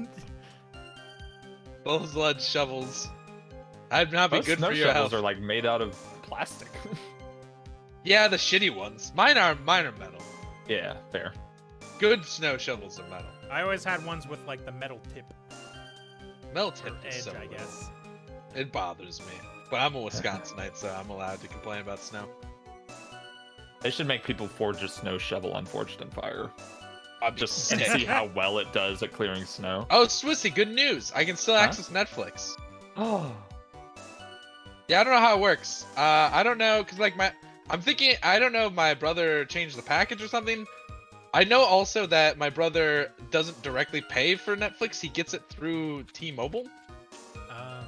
Those lead shovels. I'd not be Most good snow for your shovels health. are like made out of plastic. Yeah, the shitty ones. Mine are metal. Yeah, fair. Good snow shovels are metal. I always had ones with like the metal tip Metal or tip is edge, so I weird. guess. It bothers me. But I'm a Wisconsinite, so I'm allowed to complain about snow. They should make people forge a snow shovel on Forged in Fire. I'd be Just and sick. see how well it does at clearing snow. Oh, Swissy, good news. I can still Huh? access Netflix. Oh. Yeah, I don't know how it works. I don't know, cause like I'm thinking, I don't know if my brother changed the package or something. I know also that my brother doesn't directly pay for Netflix. He gets it through T-Mobile.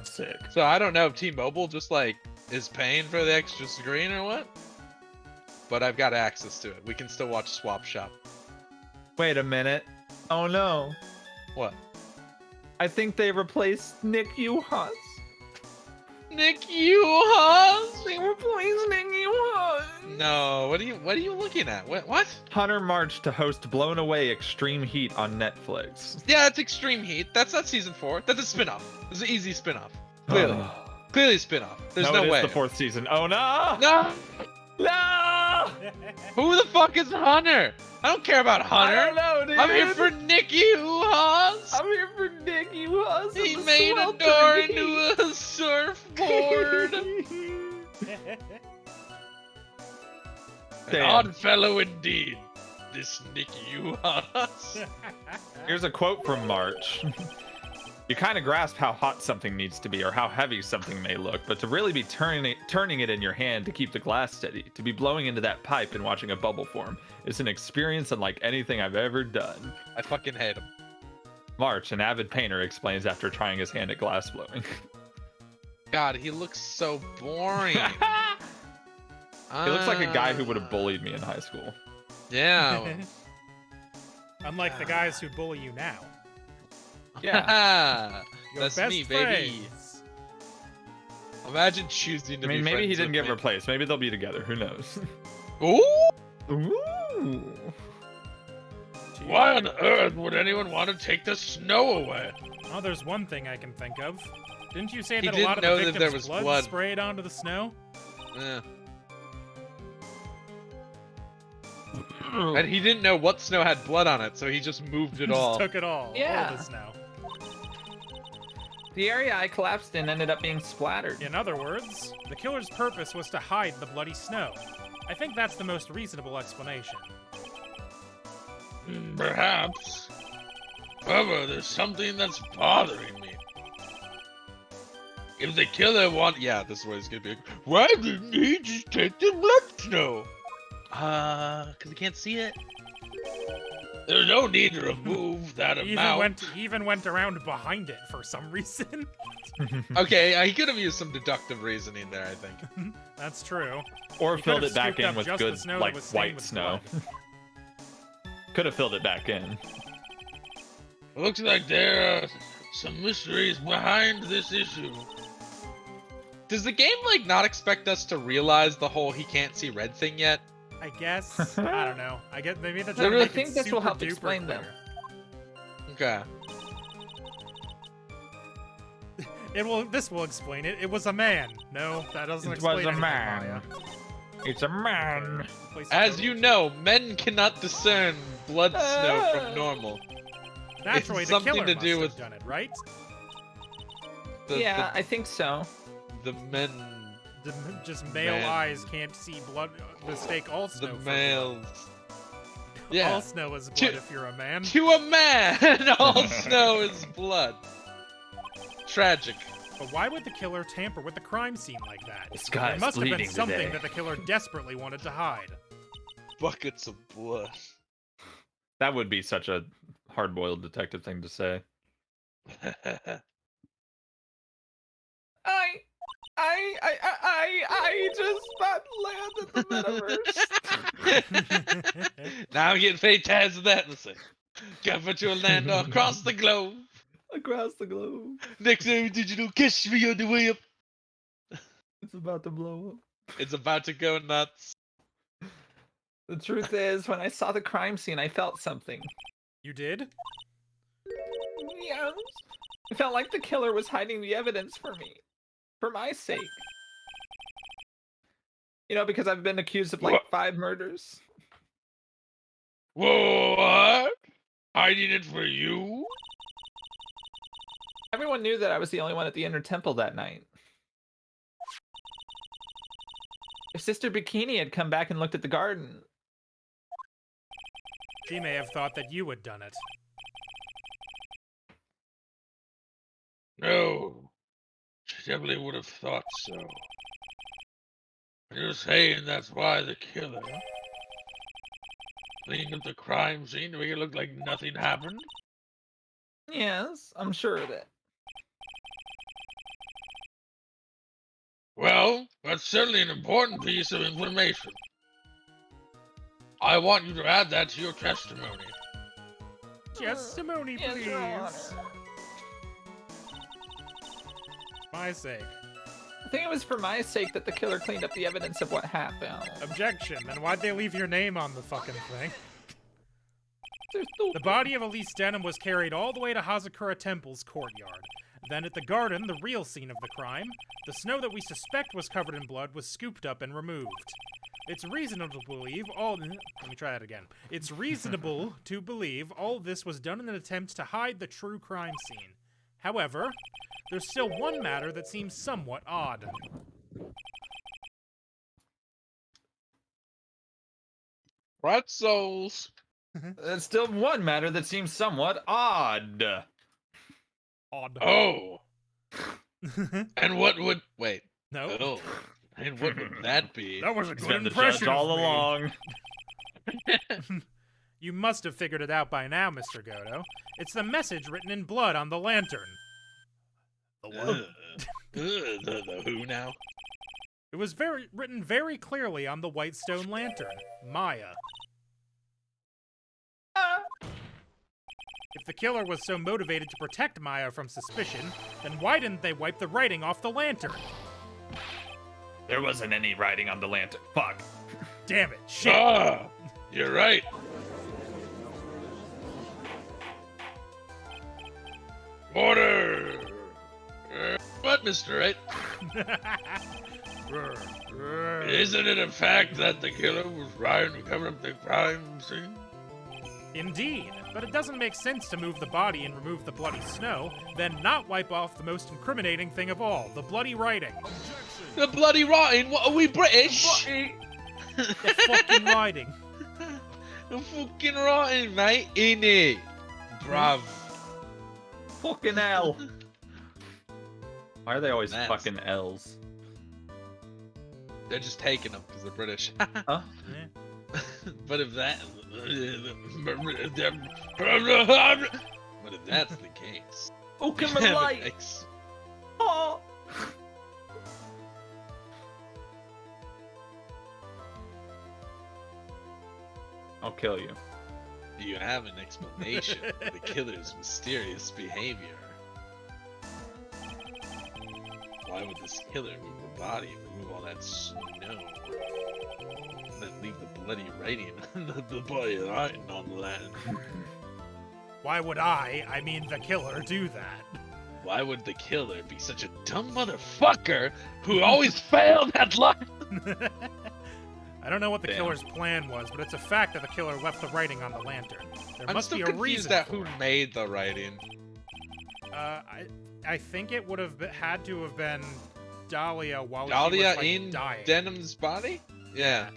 Sick. So I don't know if T-Mobile just like is paying for the extra screen or what. But I've got access to it. We can still watch Swap Shop. Wait a minute. Oh no. What? I think they replaced Nick Uhas. Nick Uhas? They replaced Nick Uhas. No. What are you looking at? What? Hunter March to host Blown Away Extreme Heat on Netflix. Yeah, it's Extreme Heat. That's not season 4. That's a spin-off. It's an easy spin-off. Clearly. Clearly spin-off. There's no it is way. the 4th season. Oh no! No! No! Who the fuck is Hunter? I don't care about Hunter. I don't know, dude. I'm here for Nicky Uhas. I'm here for Nick Uhas. He made a door into a surfboard. An Damn. odd fellow indeed, this Nicky Uhas. Here's a quote from March. You kind of grasp how hot something needs to be or how heavy something may look, but to really be turning it in your hand to keep the glass steady, to be blowing into that pipe and watching a bubble form, is an experience unlike anything I've ever done. I fucking hate him. March, an avid painter, explains after trying his hand at glass blowing. God, he looks so boring. He looks like a guy who would have bullied me in high school. Yeah. Unlike the guys who bully you now. Yeah. Your That's best me, baby. friends. Imagine choosing to I mean, be maybe he friends didn't with get me. replaced. Maybe they'll be together. Who knows? Ooh! Ooh. Why on earth would anyone want to take the snow away? Oh, there's one thing I can think of. Didn't you say He that a lot of didn't know the that there victims' was blood blood. sprayed onto the snow? Yeah. And he didn't know what snow had blood on it, so he just moved it Just all. took it all. Yeah. All the snow. The area I collapsed in ended up being splattered. In other words, the killer's purpose was to hide the bloody snow. I think that's the most reasonable explanation. Perhaps. However, there's something that's bothering me. If the killer Yeah, this is what he's gonna be. why didn't he just take the blood snow? Cause he can't see it. There's no need to remove that He amount. even went around behind it for some reason. Okay, he could have used some deductive reasoning there, I think. That's true. Or You filled could've it back scooped in up with just the good, snow that like, was stained white with snow. blood. Could have filled it back in. Looks like there are some mysteries behind this issue. Does the game, like, not expect us to realize the whole he can't see red thing yet? I guess. I don't know. I guess maybe they're I trying to really make think it this will super help duper explain them. clear. Okay. This will explain it. It was a man. No, that doesn't It explain was a anything, man. Maya. It's a man. Place the As code. you know, men cannot discern blood snow from normal. Naturally, it's the something killer to must do have with- done it, right? Yeah, I think so. The men... Just male Man. eyes can't see blood. Mistake all The snow. for males... blood. Yeah. All snow is blood To- if you're a man. To a man, all snow is blood. Tragic. But why would the killer tamper with the crime scene like that? The sky's There must have been bleeding something today. that the killer desperately wanted to hide. Buckets of blood. That would be such a hard-boiled detective thing to say. I just about landed the metaverse. Now I'm getting paid tags of that. Let's see. Got put you a land across the globe. Across the globe. Next time digital catch me on the way up. It's about to blow up. It's about to go nuts. The truth is, when I saw the crime scene, I felt something. You did? Yes. I felt like the killer was hiding the evidence for me. For my sake. You know, because I've been accused of like What? 5 murders. What? Hiding it for you? Everyone knew that I was the only one at the Inner Temple that night. If Sister Bikini had come back and looked at the garden, She may have thought that you had done it. No. She definitely would have thought so. You're saying that's why the killer cleaned up the crime scene to make it look like nothing happened? yes, I'm sure of it. Well, that's certainly an important piece of information. I want you to add that to your testimony. Testimony, Yes, Your Honor. please. My sake. I think it was for my sake that the killer cleaned up the evidence of what happened. Objection. Then why'd they leave your name on the fucking thing? They're The stupid. body of Elise Denham was carried all the way to Hazakura Temple's courtyard. Then at the garden, the real scene of the crime, the snow that we suspect was covered in blood was scooped up and removed. It's reasonable to believe all... Let me try that again. It's reasonable to believe all this was done in an attempt to hide the true crime scene. However, there's still one matter that seems somewhat odd. Pretzels. It's still one matter that seems somewhat odd. Odd. Oh, and what would wait? No. Oh, and what would that be? That was a He's good been the impression judge all of me. along. You must have figured it out by now, Mr. Godo. It's the message written in blood on the lantern. The what? The who now? It was written very clearly on the white stone lantern. Maya. If the killer was so motivated to protect Maya from suspicion, then why didn't they wipe the writing off the lantern? There wasn't any writing on the lantern. Fuck. Damn it, shit. Ah, you're right. Order. What, Mr. Right? Isn't it a fact that the killer was trying to cover up the crime scene? Indeed, but it doesn't make sense to move the body and remove the bloody snow, then not wipe off the most incriminating thing of all, the bloody writing. The bloody writing? What are we, British? The fucking writing. The fucking writing, mate. In it. Bruv. Fucking hell. Why are they always That's- fucking L's? They're just taking them because they're British. Huh? Eh. But if that... But if that's the case... Fucking we have an light. ex- Oh. I'll kill you. Do you have an explanation for the killer's mysterious behavior? Why would this killer move the body and remove all that snow? And then leave the bloody writing on the bloody writing on the land? Why would I mean the killer, do that? Why would the killer be such a dumb motherfucker who always failed at life? I don't know what the Damn. killer's plan was, but it's a fact that the killer left the writing on the lantern. There I'm must still be a confused reason at for who it. made the writing. I think it would have had to have been Dahlia while Dahlia she was, like, in dying. Denham's body? Yeah.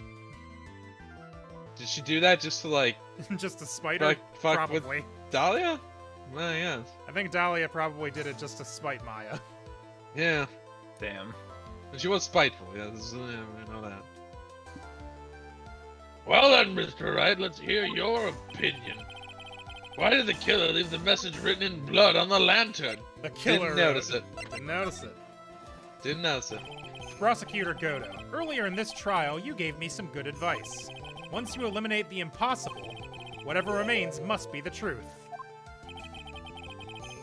Did she do that just to like Just to spite her? Like, fuck with- Probably. Dahlia? Well, yeah. I think Dahlia probably did it just to spite Maya. Yeah. Damn. And she was spiteful. Yeah, I know that. Well then, Mr. Wright, let's hear your opinion. Why did the killer leave the message written in blood on the lantern? The killer Didn't notice it. Didn't notice it. Didn't notice it. Prosecutor Godo, earlier in this trial, you gave me some good advice. Once you eliminate the impossible, whatever remains must be the truth.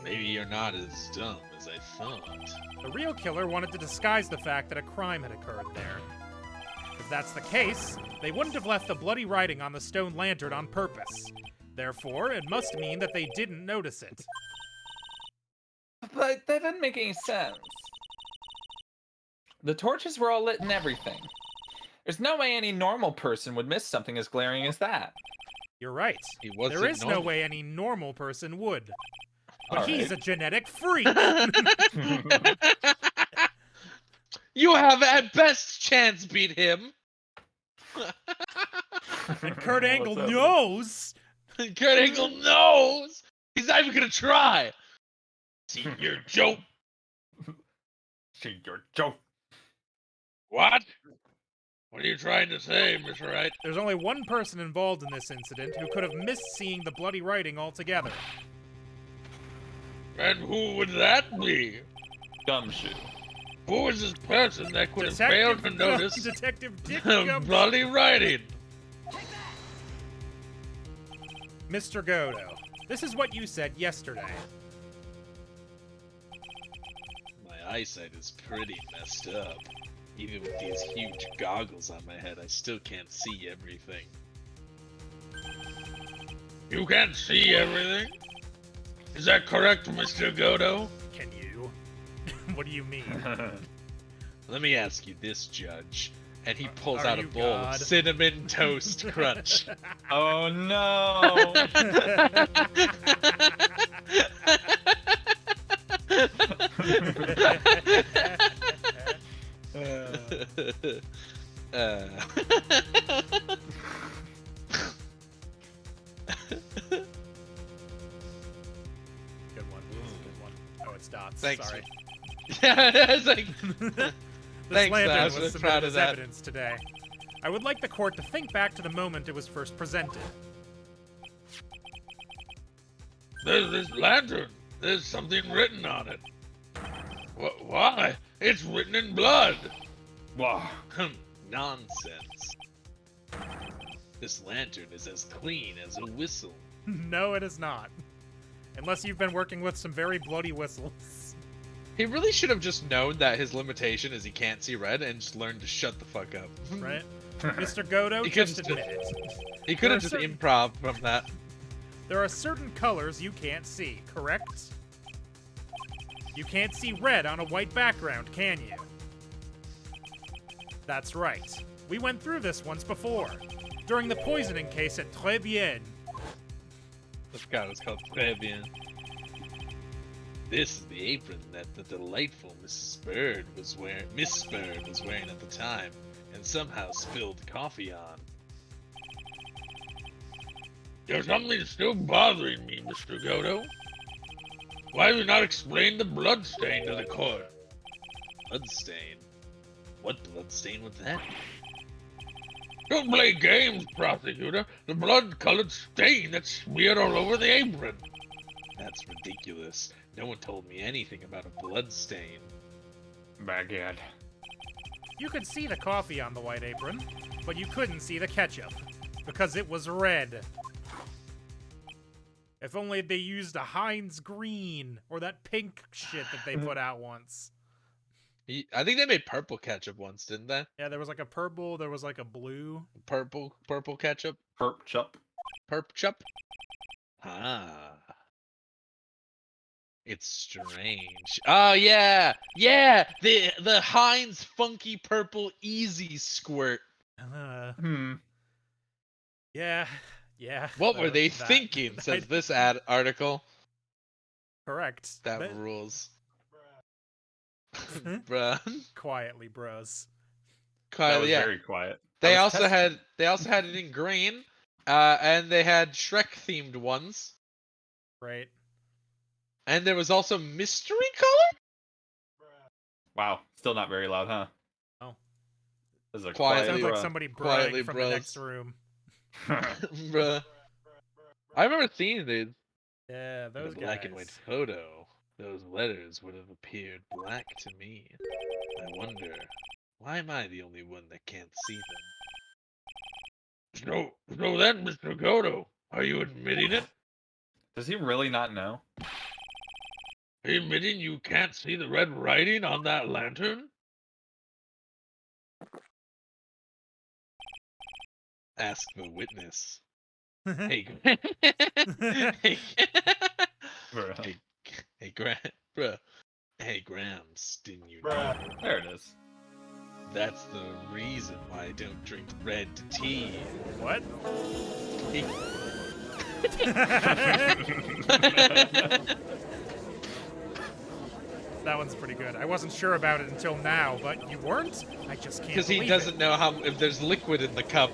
Maybe you're not as dumb as I thought. The real killer wanted to disguise the fact that a crime had occurred there. If that's the case, they wouldn't have left the bloody writing on the stone lantern on purpose. Therefore, it must mean that they didn't notice it. But that doesn't make any sense. The torches were all lit and everything. There's no way any normal person would miss something as glaring as that. You're right. He wasn't There is no normal. way any normal person would. But All he's right. a genetic freak. You have at best chance beat him. And Kurt Angle What's up? knows. Kurt Angle knows. He's not even gonna try. See your joke. See your joke. What? What are you trying to say, Mr. Wright? There's only one person involved in this incident who could have missed seeing the bloody writing altogether. And who would that be? Gumshoe. Who is this person that could have failed to notice Detective Dick the Gumshoe. bloody writing? Mr. Godo, this is what you said yesterday. My eyesight is pretty messed up. Even with these huge goggles on my head, I still can't see everything. You can't see everything? Is that correct, Mr. Godo? Can you? What do you mean? Let me ask you this, Judge. And he pulls Are out a you bowl God? of cinnamon toast crunch. Oh no! Uh, It's like, This Thanks, lantern Laz, was I'm proud submitted of as that. evidence today. I would like the court to think back to the moment it was first presented. there's this lantern. There's something written on it. Why? It's written in blood. Wow. Nonsense. This lantern is as clean as a whistle. No, it is not. Unless you've been working with some very bloody whistles. He really should have just known that his limitation is he can't see red and just learned to shut the fuck up. Right? Mr. Godo, He just could've admit it. He could have There just are certain- improv from that. There are certain colors you can't see, correct? You can't see red on a white background, can you? That's right. We went through this once before. During the poisoning case at Tribulations. I forgot it was called Très bien. This is the apron that the delightful Miss Bird was wearing at the time, and somehow spilled coffee on. There's something still bothering me, Mr. Godo. Why have you not explained the blood stain to the court? Bloodstain? What bloodstain was that? Don't play games, prosecutor. The blood-colored stain that's smeared all over the apron. That's ridiculous. No one told me anything about a bloodstain. Baguette. You could see the coffee on the white apron, but you couldn't see the ketchup, because it was red. If only they used a Heinz green, or that pink shit that they put out once. I think they made purple ketchup once, didn't they? Yeah, there was like a purple, there was like a blue. Purple ketchup? Perp chup. Perp chup? Ah. It's strange. Oh yeah! Yeah! The Heinz funky purple easy squirt. Yeah. What were they that- thinking? that- Says this ad article. Correct. That rules. Bruh. Quietly, bros. That Kyle, was yeah. very quiet. They I was also testing- had it in green, and they had Shrek themed ones, Right. and there was also mystery color. Wow, still not very loud, huh? Oh. This is a Quietly, Sounds like quiet. somebody quietly, braying from bros. the next room. Bruh. I remember seeing these. Yeah, In those a black and white guys. photo, those letters would have appeared black to me. I wonder, why am I the only one that can't see them? So then, Mr. Godo, are you admitting it? Does he really not know? Are you admitting you can't see the red writing on that lantern? Ask the witness. Hey, Hey, Bruh. Bruh. Hey, Grams, didn't you know? There it is. That's the reason why I don't drink red tea. What? That one's pretty good. I wasn't sure about it until now, but you weren't? I just can't because he believe doesn't it. know how if there's liquid in the cup.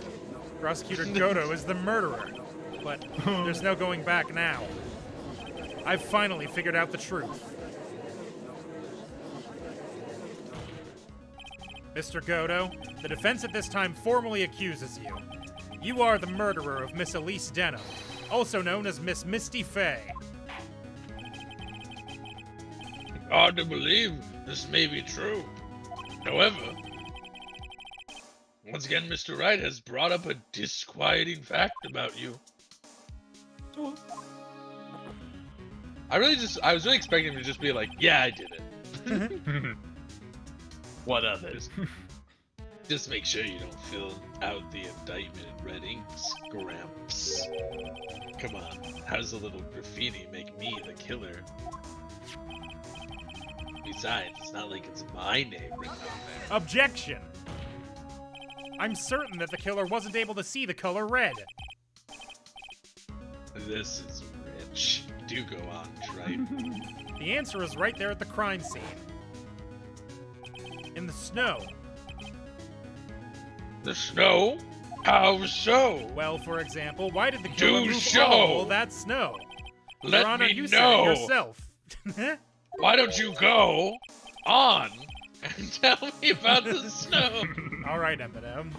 Prosecutor Godo is the murderer, but there's no going back now. I've finally figured out the truth. Mr. Godo, the defense at this time formally accuses you. You are the murderer of Miss Elise Denham, also known as Miss Misty Fey. Hard to believe this may be true. However, once again, Mr. Wright has brought up a disquieting fact about you. I was really expecting him to just be like, yeah, I did it. What of it? Just make sure you don't fill out the indictment in red ink, Gramps. Come on, how does a little graffiti make me the killer? Besides, it's not like it's my name written on there. Objection! I'm certain that the killer wasn't able to see the color red. This is rich. Do go on, Tripe. The answer is right there at the crime scene. In the snow. The snow? How so? Well, for example, why did the killer Do move show. all that snow? Your Let Honor, me you said it know. yourself. Why don't you go on and tell me about the snow. All right, Eminem.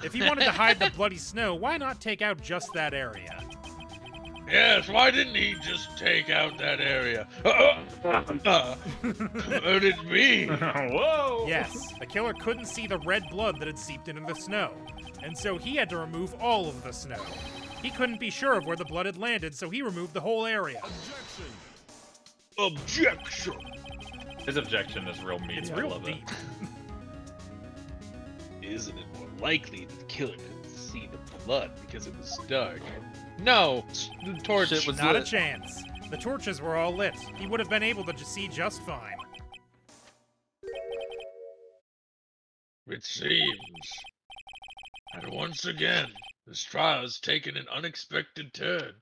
If he wanted to hide the bloody snow, why not take out just that area? Yes, why didn't he just take out that area? Could it be? Whoa! Yes, the killer couldn't see the red blood that had seeped into the snow, and so he had to remove all of the snow. He couldn't be sure of where the blood had landed, so he removed the whole area. Objection. His objection is real meaty. It's I real love it. deep. Isn't it more likely that the killer couldn't see the blood because it was dark? No, the torch. Shit was Not a lit. chance. The torches were all lit. He would have been able to see just fine. It seems. And once again, this trial has taken an unexpected turn,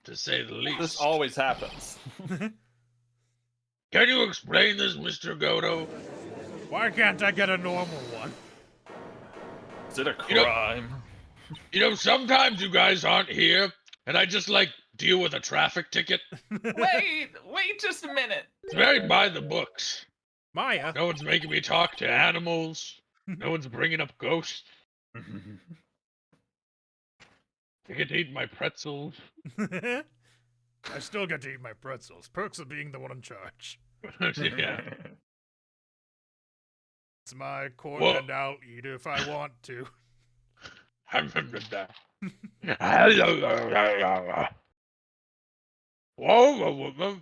to say the least. This always happens. Can you explain this, Mr. Godo? Why can't I get a normal one? Is it a You know- crime? You know, sometimes you guys aren't here, and I just, deal with a traffic ticket. Wait just a minute. It's very by the books. Maya. No one's making me talk to animals. No one's bringing up ghosts. I get to eat my pretzels. I still get to eat my pretzels. Perks of being the one in charge. Yeah. It's my corn Whoa. and I'll eat if I want to. Whoa.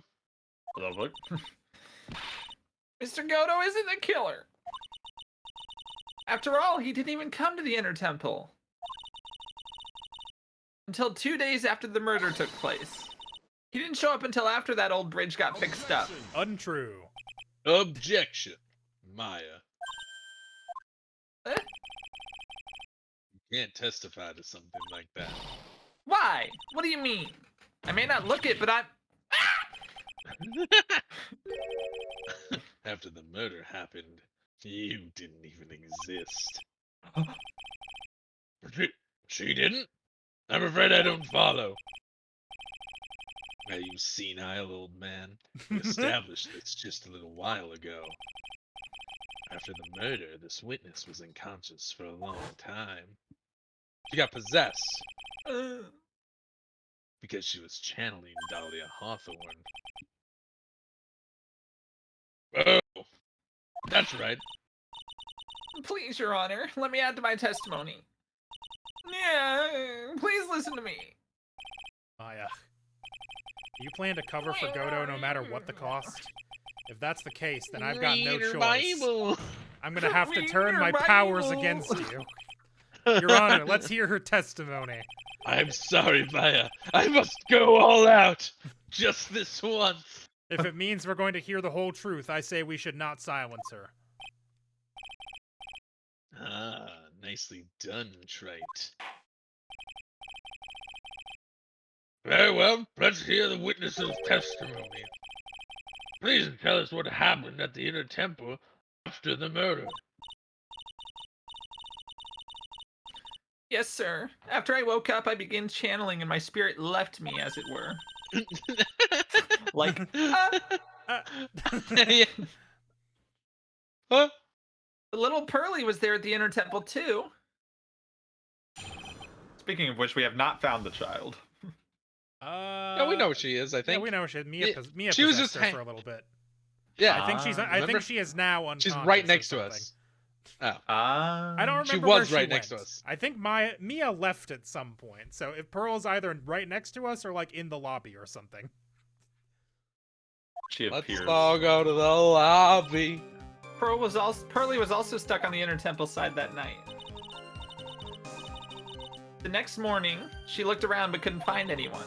Mr. Godo isn't the killer. After all, he didn't even come to the Inner Temple. Until 2 days after the murder took place. He didn't show up until after that old bridge got fixed up. Untrue. Objection, Maya. Eh? You can't testify to something like that. Why? What do you mean? I may not look it, but I'm... After the murder happened, you didn't even exist. She didn't? I'm afraid I don't follow. Are you senile, old man? We established this just a little while ago. After the murder, this witness was unconscious for a long time. She got possessed because she was channeling Dahlia Hawthorne. Oh, that's right. Please, Your Honor, let me add to my testimony. Yeah, please listen to me. Maya. Do you plan to cover for Godo no matter what the cost? If that's the case, then I've got no Read your choice. Bible. I'm gonna have to Read turn your my powers Bible. against you. Your Honor, let's hear her testimony. I'm sorry, Maya. I must go all out. Just this once. If it means we're going to hear the whole truth, I say we should not silence her. Ah, nicely done, Trite. Very well, let's hear the witness's testimony. Please tell us what happened at the Inner Temple after the murder. Yes, sir. After I woke up, I began channeling and my spirit left me, as it were. Like, Yeah. Huh? the little Pearly was there at the Inner Temple, too. Speaking of which, we have not found the child. No, we know who she is, I Yeah, think. we know she. Mia, Yeah, Mia she was possessed just her for a little bit. Yeah. I think she's. I remember? think she is now unconscious. She's right or next to something. us. Oh. Ah. I don't remember She where was right next to went. us. I think Mia left at some point. So if Pearl's either right next to us or like in the lobby or something. She Let's appears. all go to the lobby. Pearly was also stuck on the Inner Temple side that night. The next morning, she looked around but couldn't find anyone.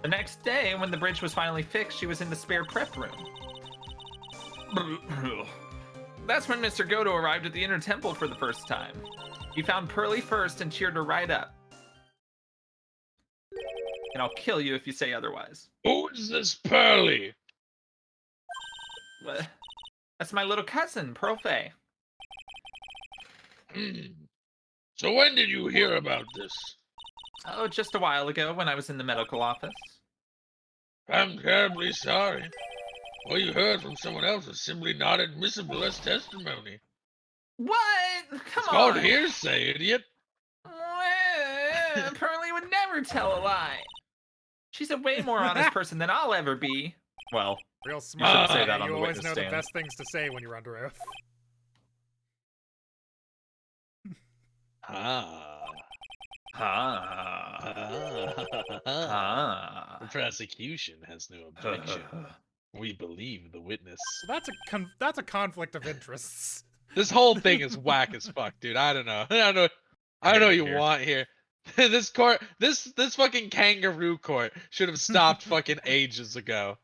The next day, when the bridge was finally fixed, she was in the spare prep room. That's when Mr. Godo arrived at the Inner Temple for the first time. He found Pearly first and cheered her right up. And I'll kill you if you say otherwise. Who is this Pearly? What? That's my little cousin, Profe. So when did you hear about this? Oh, just a while ago when I was in the medical office. I'm terribly sorry. What you heard from someone else is simply not admissible as testimony. What? Come It's called on. hearsay, idiot. Pearlie would never tell a lie. She's a way more honest person than I'll ever be. Well, Real you smart. shouldn't say Hey, that on you the always witness know stand. the best things to say when you're under oath. Ah. Ah. The prosecution has no objection. We believe the witness. That's a conflict of interests. This whole thing is whack as fuck, dude. I don't know. I don't know what you want here. This court, this fucking kangaroo court should have stopped fucking ages ago.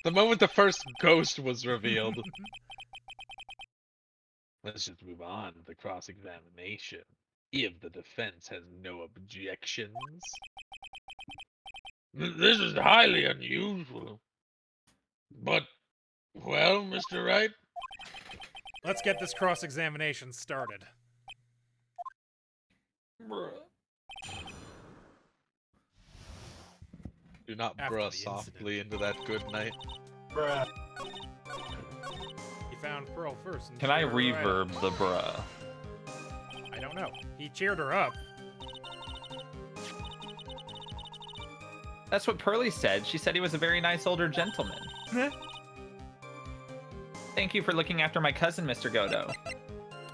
The moment the first ghost was revealed. Let's just move on to the cross-examination. If the defense has no objections. This is highly unusual. But, well, Mr. Wright, Let's get this cross-examination started. Do not After bruh the softly into that good night. He found Pearl first. And Can I cheered her right up. reverb the bruh? I don't know. He cheered her up. That's what Pearlie said. She said he was a very nice older gentleman. Thank you for looking after my cousin, Mr. Godo.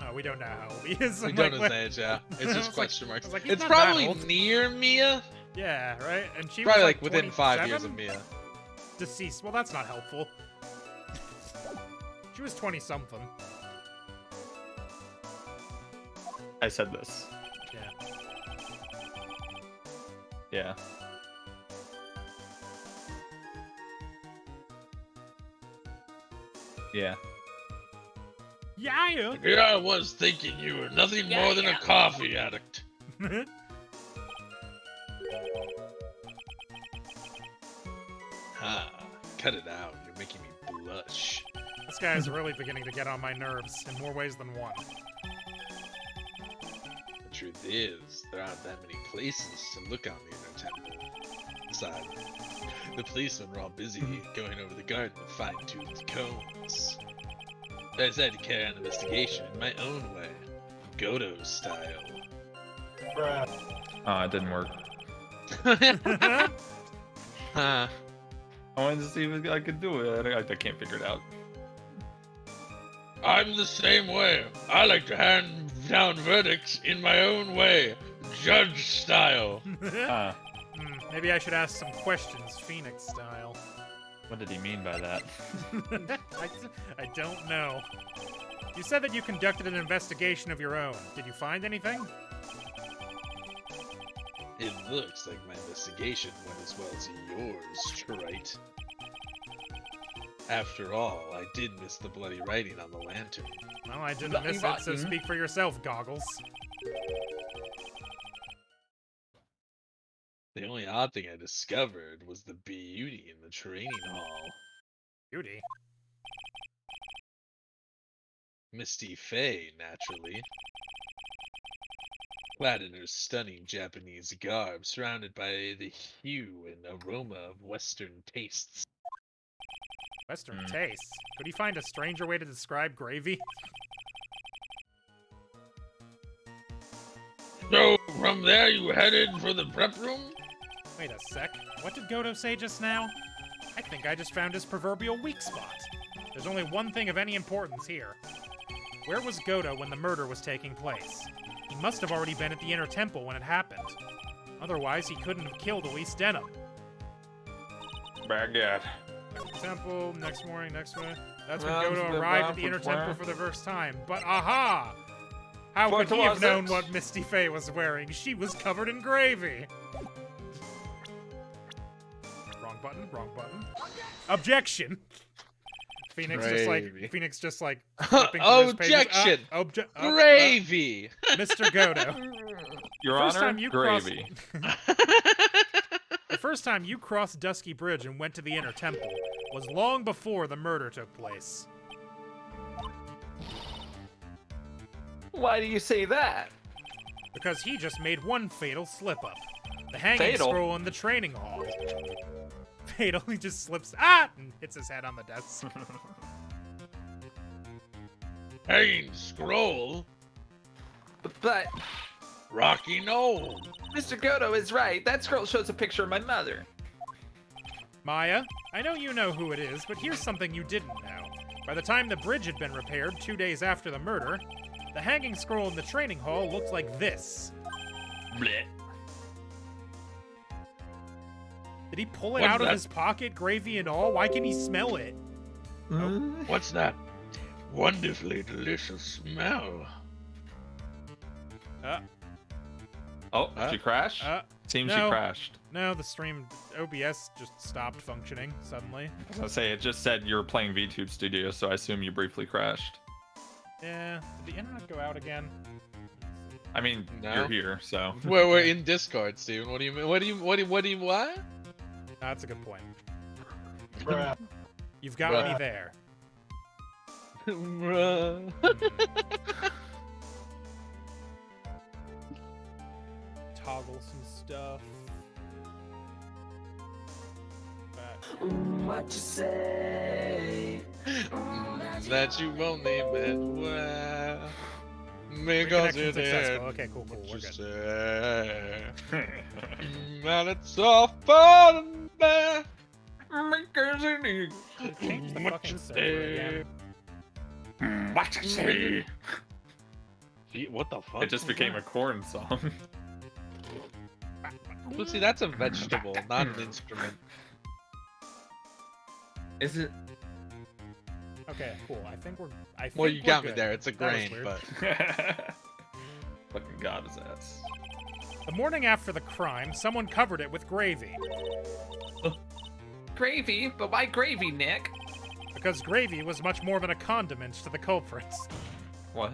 Oh, we don't know how old he is. We I'm don't like, know his age, yeah. It's I was just like- question I marks. was like, he's It's not that probably old. near Mia. Yeah, right? And she Probably was like within 5 years 27? of Mia. Deceased. Well, that's not helpful. She was 20-something. I said this. Yeah. Yeah. Yeah. Yeah. here I was thinking you were nothing more than a coffee addict. Ah, cut it out. You're making me blush. This guy is really beginning to get on my nerves in more ways than one. The truth is, there aren't that many places to look on the inner temple. Besides, the policemen were all busy going over the garden with fine-toothed combs. I decided to carry on the investigation in my own way, Godo style. Oh, it didn't work. Huh. I wanted to see if I could do it. I can't figure it out. I'm the same way. I like to hand down verdicts in my own way, judge style. Maybe I should ask some questions, Phoenix style. What did he mean by that? I don't know. You said that you conducted an investigation of your own. Did you find anything? It looks like my investigation went as well as yours, Trite. After all, I did miss the bloody writing on the lantern. Well, I didn't miss it, so speak for yourself, Goggles. The only odd thing I discovered was the beauty in the training hall. Beauty. Misty Faye, naturally. Clad in her stunning Japanese garb, surrounded by the hue and aroma of Western tastes. Western tastes. Could he find a stranger way to describe gravy? So, from there you headed for the prep room? Wait a sec. What did Godo say just now? I think I just found his proverbial weak spot. There's only one thing of any importance here. Where was Godo when the murder was taking place? He must have already been at the Inner Temple when it happened. Otherwise, he couldn't have killed Elise Denham. Baguette. Temple, next morning, next one. That's when Rounds Godo the arrived at map the Inner with Temple where? for the first time. But aha! How What could he have was known it? what Misty Faye was wearing? She was covered in gravy. Wrong button, wrong button. Objection! Phoenix Gravy. just like flipping through his pages. Objection! Gravy! Mr. Godo. Your First Honor, time you crossed- gravy. The first time you crossed Dusky Bridge and went to the Inner Temple was long before the murder took place. Why do you say that? Because he just made one fatal slip-up. The hanging Fatal? scroll in the training hall. it only just slips and hits his head on the desk. Hanging scroll. But Rocky Knoll. Mr. Godo is right. That scroll shows a picture of my mother. Maya, I know you know who it is, but here's something you didn't know. By the time the bridge had been repaired 2 days after the murder, the hanging scroll in the training hall looked like this. Blech. Did he pull it What's out of that? his pocket, gravy and all? Why can he smell it? What's that wonderfully delicious smell? Oh, she crashed? Seems she no. crashed. No, the stream OBS just stopped functioning suddenly. I was gonna say, it just said you were playing VTube Studio, so I assume you briefly crashed. Yeah, did the internet go out again? I mean, No. you're here, so. We're in Discord, Steven. What do you mean? What? That's a good point. Bruh. You've got Bruh. me there. Bruh. Toggle some stuff. Back. What you say? That you only met well. Because you Reconnection successful. did. Okay, cool, we're What you good. say. And it's all fun there. Change the What fucking you server again. What you say? Gee, what the fuck? It just became a corn song. Well, see, that's a vegetable, not an instrument. Is it? Okay, cool. I think Well, we're you got me good. there. It's a That was grain, weird. but Fucking god his ass. The morning after the crime, someone covered it with gravy. Gravy? But why gravy, Nick? Because gravy was much more than a condiment to the culprits. What?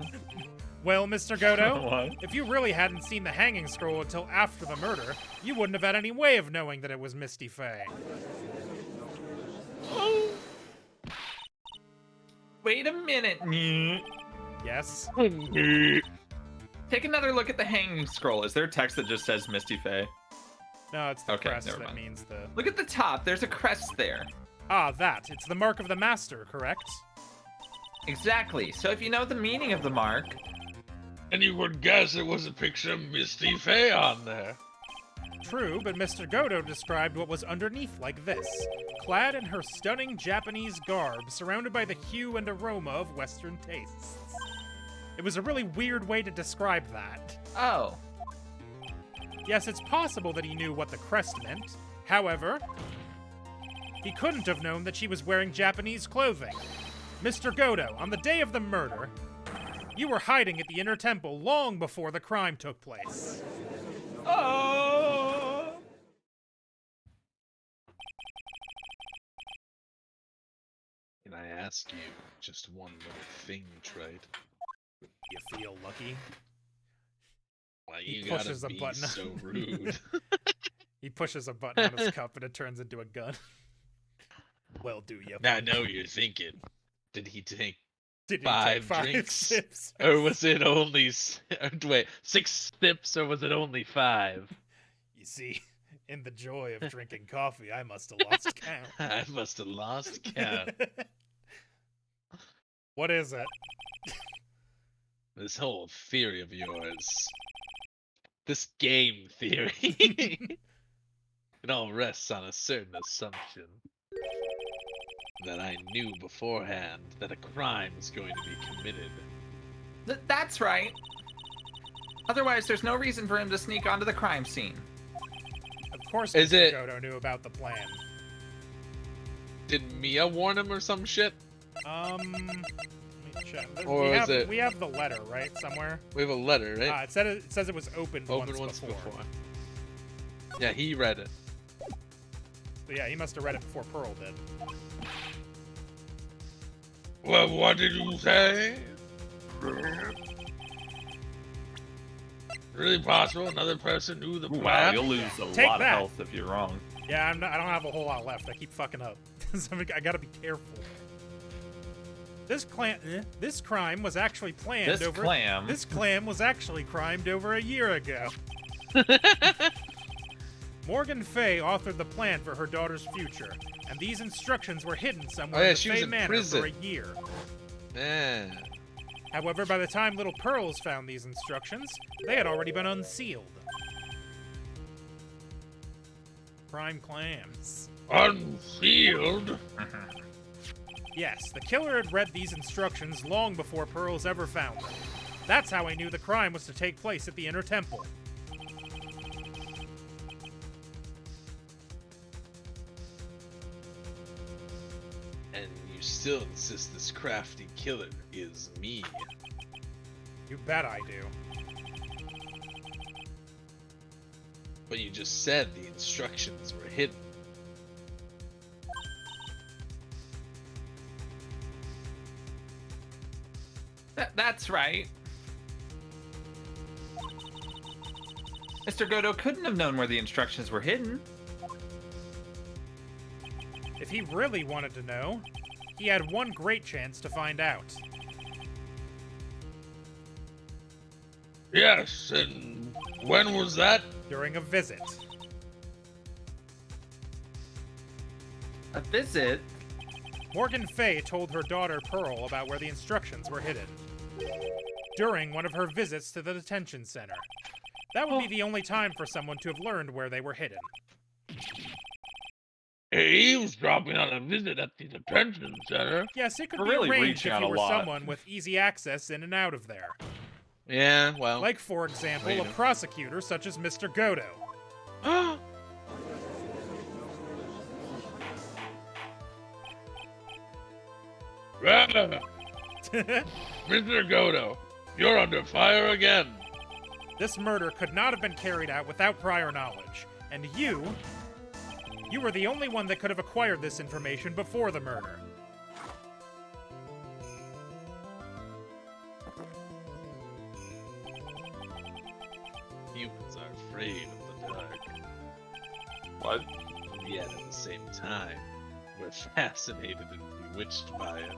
Well, Mr. Godo, What? if you really hadn't seen the hanging scroll until after the murder, you wouldn't have had any way of knowing that it was Misty Faye. Wait a minute. Yes? Take another look at the hanging scroll. Is there text that just says Misty Faye? No, it's the Okay, crest never that mind. means the... Look at the top. There's a crest there. Ah, that. It's the mark of the master, correct? Exactly. So if you know the meaning of the mark, And you would guess it was a picture of Misty Faye on there. True, but Mr. Godo described what was underneath like this. Clad in her stunning Japanese garb, surrounded by the hue and aroma of Western tastes. It was a really weird way to describe that. oh, Yes, it's possible that he knew what the crest meant. However, he couldn't have known that she was wearing Japanese clothing. Mr. Godo, on the day of the murder, you were hiding at the Inner Temple long before the crime took place. oh. Can I ask you just one little thing, Trade? You feel lucky? Why He you gotta pushes a be button. so rude? He pushes a button on his cup and it turns into a gun. Well, do you? I know what you're thinking. Did he take, Did he five take 5 drinks? sips? or was it only wait 6 sips, or was it only 5? You see, in the joy of drinking coffee, I must have lost count. I must have lost count. What is it? This whole theory of yours, this game theory, it all rests on a certain assumption that I knew beforehand that a crime was going to be committed. That's right. Otherwise, there's no reason for him to sneak onto the crime scene. Of course, Is Mr. it- Godo knew about the plan. Did Mia warn him or some shit? Let me check. Or we is have, it- we have the letter, right, somewhere? We have a letter, right? It says it was opened Open once before. Yeah, he read it. So yeah, he must have read it before Pearl did. Well, what did you say? Really possible another person knew the Wow, plan? you'll lose a Take lot that. of health if you're wrong. Yeah, I don't have a whole lot left. I keep fucking up. So I gotta be careful. This crime was actually planned This over. clam. This clam was actually crimed over a year ago. Morgan Fay authored the plan for her daughter's future, and these instructions were hidden Oh, somewhere yeah, in the she was Fay in Manor prison. for a year. Yeah. However, by the time Little Pearls found these instructions, they had already been unsealed. Prime clams. Unsealed? Yes, the killer had read these instructions long before Pearls ever found them. That's how he knew the crime was to take place at the Inner Temple. And you still insist this crafty killer is me. You bet I do. But you just said the instructions were hidden. That's right. Mr. Godo couldn't have known where the instructions were hidden. If he really wanted to know, he had one great chance to find out. Yes, and when was that? During a visit. A visit? Morgan Fay told her daughter Pearl about where the instructions were hidden. During one of her visits to the detention center. That would be the only time for someone to have learned where they were hidden. Eavesdropping on a visit at the detention center. Yes, it could We're be really arranged reaching if out you a were lot. someone with easy access in and out of there. Yeah, well. Like, for example, Wait a a- prosecutor such as Mr. Godo. Mr. Godo, you're under fire again. This murder could not have been carried out without prior knowledge, and you were the only one that could have acquired this information before the murder. Humans are afraid of the dark. What? Yet at the same time, we're fascinated and bewitched by it.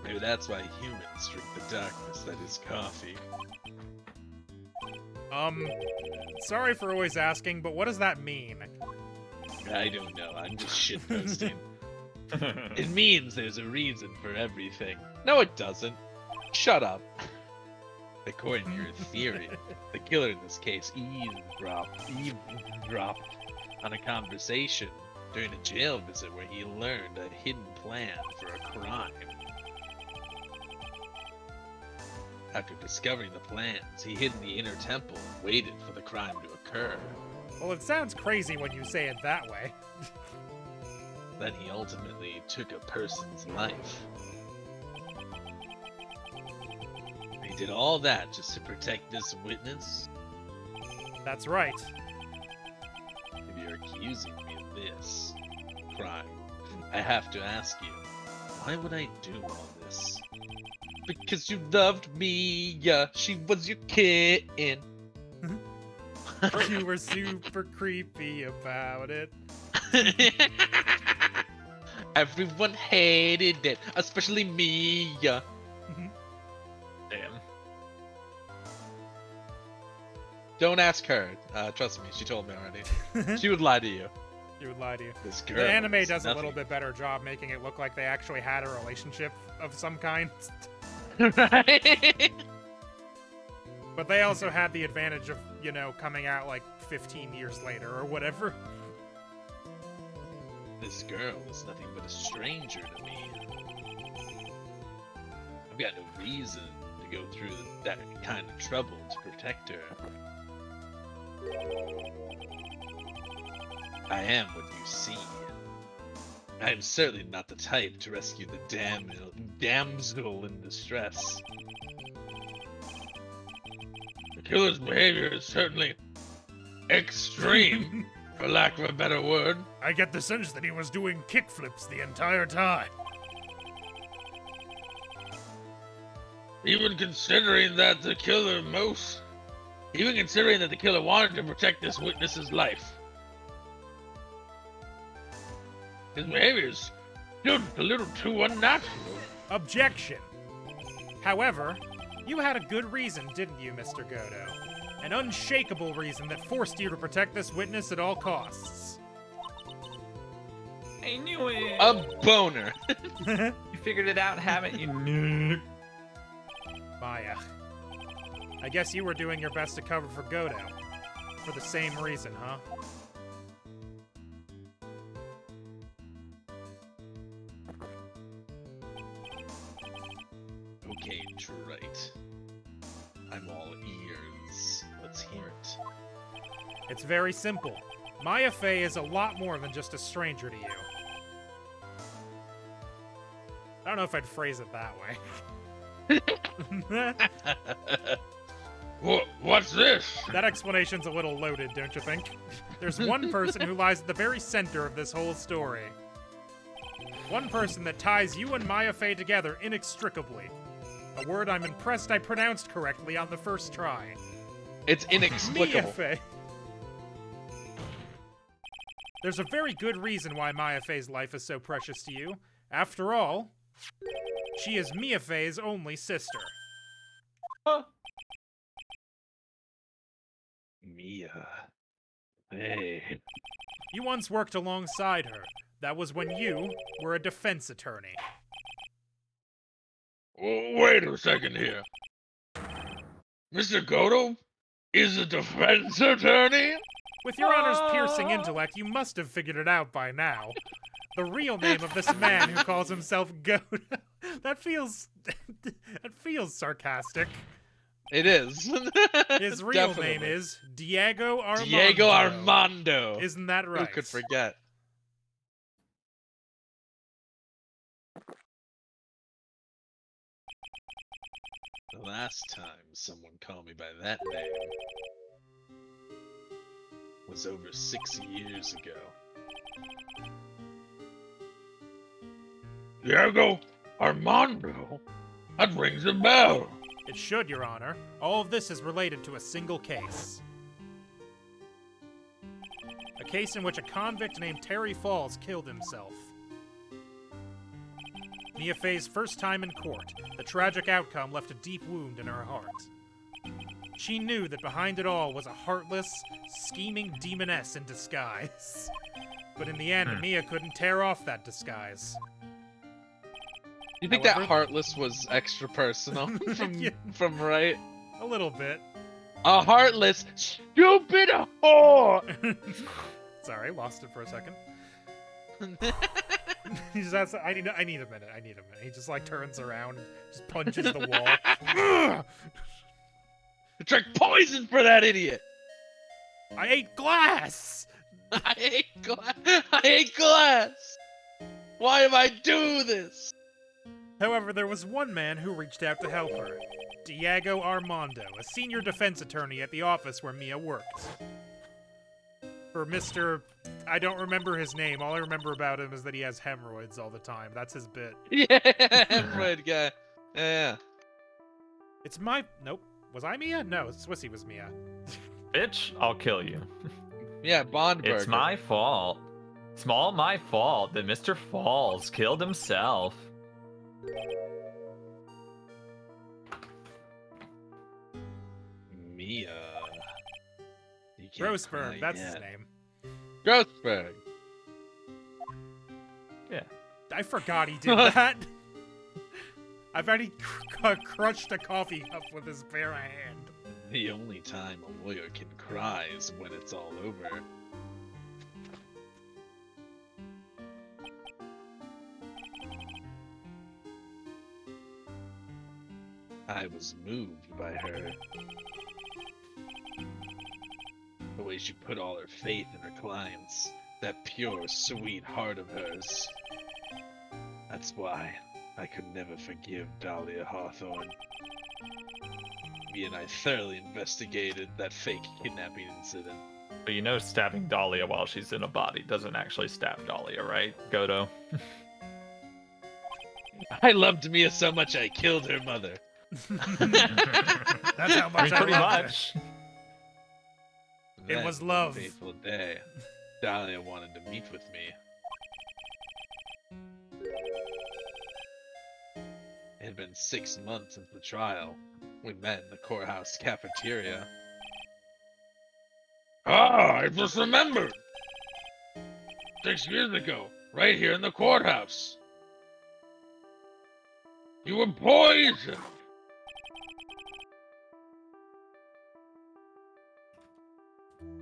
Maybe that's why humans drink the darkness that is coffee. Sorry for always asking, but what does that mean? I don't know, I'm just shitposting. It means there's a reason for everything. No, it doesn't. Shut up. According to your theory, the killer in this case eavesdropped on a conversation during a jail visit where he learned a hidden plan for a crime. After discovering the plans, he hid in the inner temple and waited for the crime to occur. Well, it sounds crazy when you say it that way. Then he ultimately took a person's life. He did all that just to protect this witness? That's right. If you're accusing me of this crime, I have to ask you, why would I do all this? Because you loved me, yeah, she was your kitten. You were super creepy about it. Everyone hated it, especially me, yeah. Damn. Don't ask her. Trust me, she told me already. She would lie to you. She would lie to you. This girl The anime is does a little nothing. bit better job making it look like they actually had a relationship of some kind. Right? But they also had the advantage of, you know, coming out like 15 years later or whatever. This girl is nothing but a stranger to me. I've got no reason to go through that kind of trouble to protect her. I am what you see. I am certainly not the type to rescue the damsel in distress. The killer's behavior is certainly extreme, for lack of a better word. I get the sense that he was doing kickflips the entire time. Even considering that the killer wanted to protect this witness's life. His behavior is still a little too unnatural. Objection. However, you had a good reason, didn't you, Mr. Godo? An unshakable reason that forced you to protect this witness at all costs. I knew it. A boner. You figured it out, haven't you? Maya. I guess you were doing your best to cover for Godo. For the same reason, huh? Okay, right. I'm all ears. Let's hear it. It's very simple. Maya Fey is a lot more than just a stranger to you. I don't know if I'd phrase it that way. What's this? That explanation's a little loaded, don't you think? There's one person who lies at the very center of this whole story. One person that ties you and Maya Fey together inextricably. A word I'm impressed I pronounced correctly on the first try. It's Mia inexplicable. Fey. There's a very good reason why Maya Fey's life is so precious to you. After all, she is Mia Fey's only sister. Huh. Mia. Hey. You once worked alongside her. That was when you were a defense attorney. Wait a second here. Mr. Goto is a defense attorney? With your honor's piercing intellect, you must have figured it out by now. The real name of this man who calls himself Goto. That feels sarcastic. It is. His real name Definitely. is Diego Armando. Diego Armando. Isn't that right? Who could forget? The last time someone called me by that name was over 6 years ago. Diego Armando? That rings a bell. It should, Your Honor. All of this is related to a single case. A case in which a convict named Terry Falls killed himself. Mia Fey's first time in court, the tragic outcome left a deep wound in her heart. She knew that behind it all was a heartless, scheming demoness in disguise. But in the end, Mia couldn't tear off that disguise. You think However- that Heartless was extra personal Yeah. from right? A little bit. A heartless, stupid whore! Sorry, lost it for a second. He just has, I need a minute. He just like turns around, just punches the wall. Ugh! I drank poison for that idiot! I ate glass! I hate glass! I hate glass! Why do I do this? However, there was one man who reached out to help her. Diego Armando, a senior defense attorney at the office where Mia worked. For Mr. I don't remember his name. All I remember about him is that he has hemorrhoids all the time. That's his bit. Yeah, hemorrhoid guy. Yeah. It's my... Nope. Was I Mia? No, Swissy was Mia. Bitch, I'll kill you. Yeah, Bond It's burger. my fault. It's all my fault that Mr. Falls killed himself. Mia. You can't Grossberg, cry that's yet. his name. Grossberg. Yeah. I forgot he did that. I've already crushed a coffee cup with his bare hand. The only time a lawyer can cry is when it's all over. I was moved by her. The way she put all her faith in her clients. That pure, sweet heart of hers. That's why I could never forgive Dahlia Hawthorne. Me and I thoroughly investigated that fake kidnapping incident. But you know stabbing Dahlia while she's in a body doesn't actually stab Dahlia, right, Godo? I loved Mia so much I killed her mother. That's how much I Pretty loved her. much. It Then, was one love. fateful day, Dahlia wanted to meet with me. It had been 6 months since the trial. We met in the courthouse cafeteria. Ah, I just remembered. 6 years ago, right here in the courthouse. You were poisoned.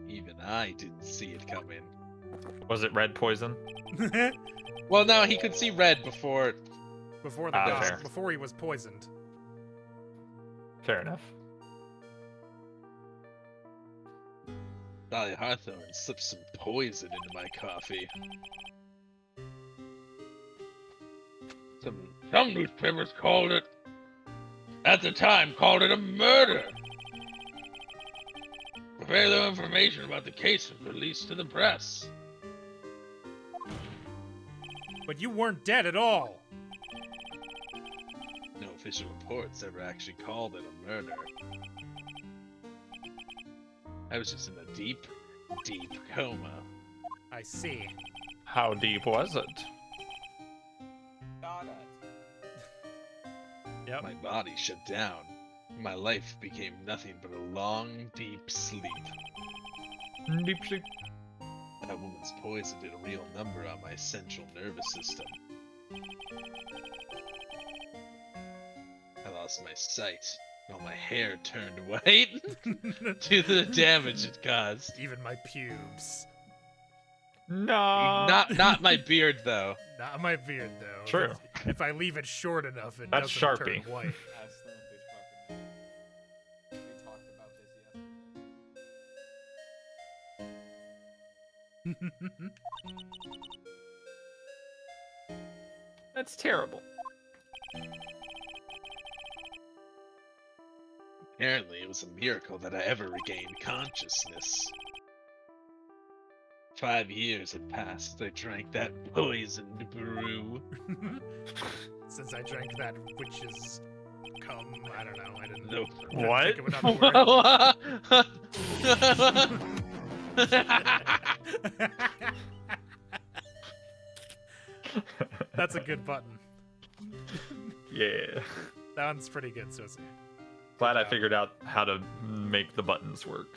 Even I didn't see it coming. Was it red poison? Well, no, he could see red before. Before fair. before he was poisoned. Fair enough. Dolly Hawthorne slipped some poison into my coffee. Some newspapers called it, at the time, called it a murder. Very little information about the case was released to the press. But you weren't dead at all. No official reports ever actually called it a murder. I was just in a deep, deep coma. I see. How deep was it? Yep. My body shut down. My life became nothing but a long, deep sleep. Deep sleep. That woman's poison did a real number on my central nervous system. I lost my sight. All my hair turned white due to the damage it caused. Even my pubes. No. Not my beard though. Not my beard, though. True. If I leave it short enough, it That's doesn't Sharpie. turn white. Absolutely fucking. We talked about this yesterday. That's terrible. Apparently, it was a miracle that I ever regained consciousness. 5 years had passed since I drank that poisoned brew. Since I drank that witch's cum, I don't know. I didn't. Nope. couldn't What? Think of another word. That's a good button. Yeah. That one's pretty good, Susie. Glad I figured out how to make the buttons work.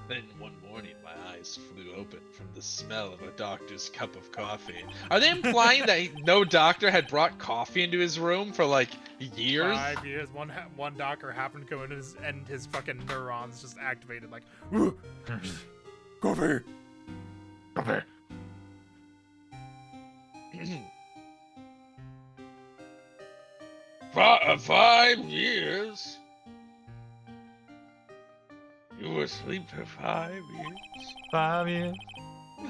Then one morning, my eyes flew open from the smell of a doctor's cup of coffee. Are they implying that no doctor had brought coffee into his room for like years? 5 years. One doctor happened to go in and his fucking neurons just activated like, coffee. Okay. 5 years? You were asleep for 5 years? 5 years.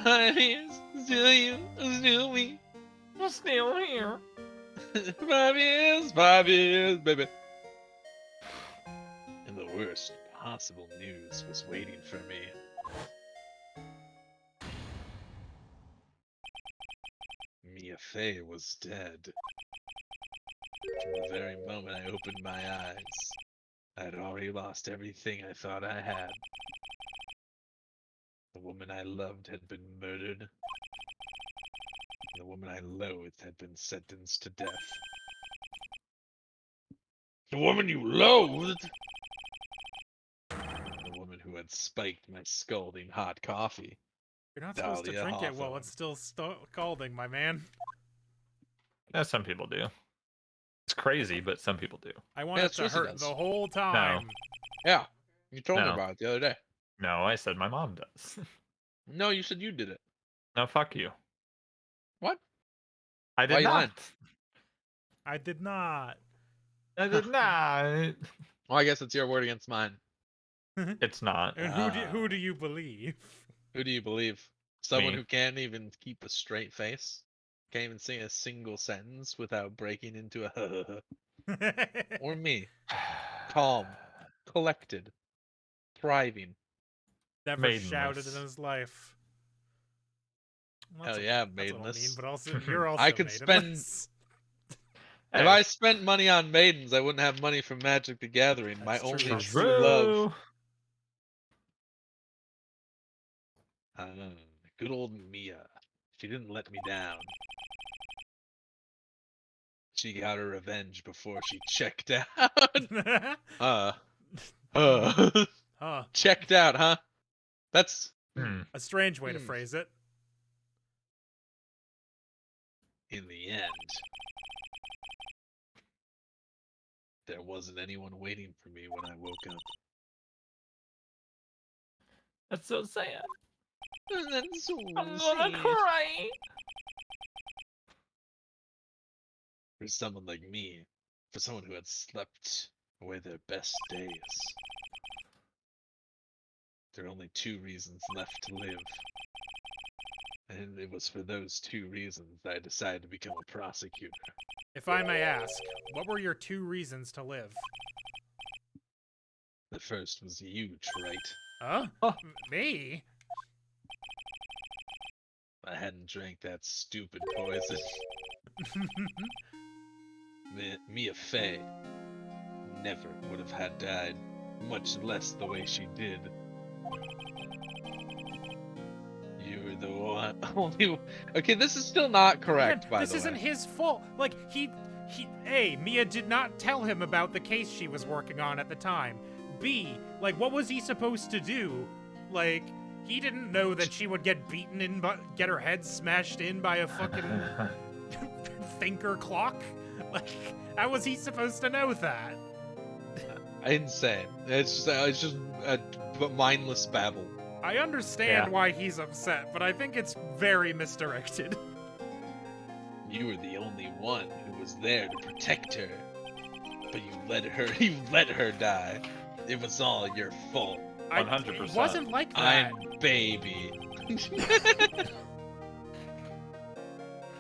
5 years, still you, still me. I'm still here. 5 years, baby. And the worst possible news was waiting for me. Mia Fey was dead. From the very moment I opened my eyes, I had already lost everything I thought I had. The woman I loved had been murdered. The woman I loathed had been sentenced to death. The woman you loathed? The woman who had spiked my scalding hot coffee. You're not supposed to Dahlia drink it while Hawthorne. it's still scalding, my man. Yeah, some people do. It's crazy, but some people do. I want Yeah, it to Susie hurt does. the whole time. Yeah, you told me No. about it the other day. No, I said my mom does. No, you said you did it. No, fuck you. What? I Why did you lying? not. I did not. I did not. Well, I guess it's your word against mine. It's not. And who do you believe? Who do you believe? Someone Me. who can't even keep a straight face? Can't even say a single sentence without breaking into a or me. Calm, collected, thriving. Never Maidenless. shouted in his life. Well, Hell that's yeah, that's a little maidenless. mean, but also you're also I could maidenless. If I spent money on maidens, I wouldn't have money for Magic the Gathering, my That's only true. true love. True. Good old Mia. She didn't let me down. She got her revenge before she checked out. Huh. Checked out, huh? That's A strange way to phrase it. In the end, there wasn't anyone waiting for me when I woke up. That's so sad. that's so I'm gonna sad. cry. For someone like me, for someone who had slept away their best days, there are only 2 reasons left to live. And it was for those 2 reasons that I decided to become a prosecutor. If I may ask, what were your 2 reasons to live? The first was you, Trite. Huh? Oh. Me? I hadn't drank that stupid poison. Mia Fey never would have had died, much less the way she did. You were the one. Okay, this is still not correct, Again, by this the isn't way. his fault. Like, A, Mia did not tell him about the case she was working on at the time. B, like, what was he supposed to do? Like, he didn't know that she would get beaten in, get her head smashed in by a fucking thinker clock. Like, how was he supposed to know that? Insane. It's just a mindless babble. I understand Yeah. why he's upset, but I think it's very misdirected. You were the only one who was there to protect her. But you let her die. It was all your fault. 100%. It wasn't like that. I'm baby.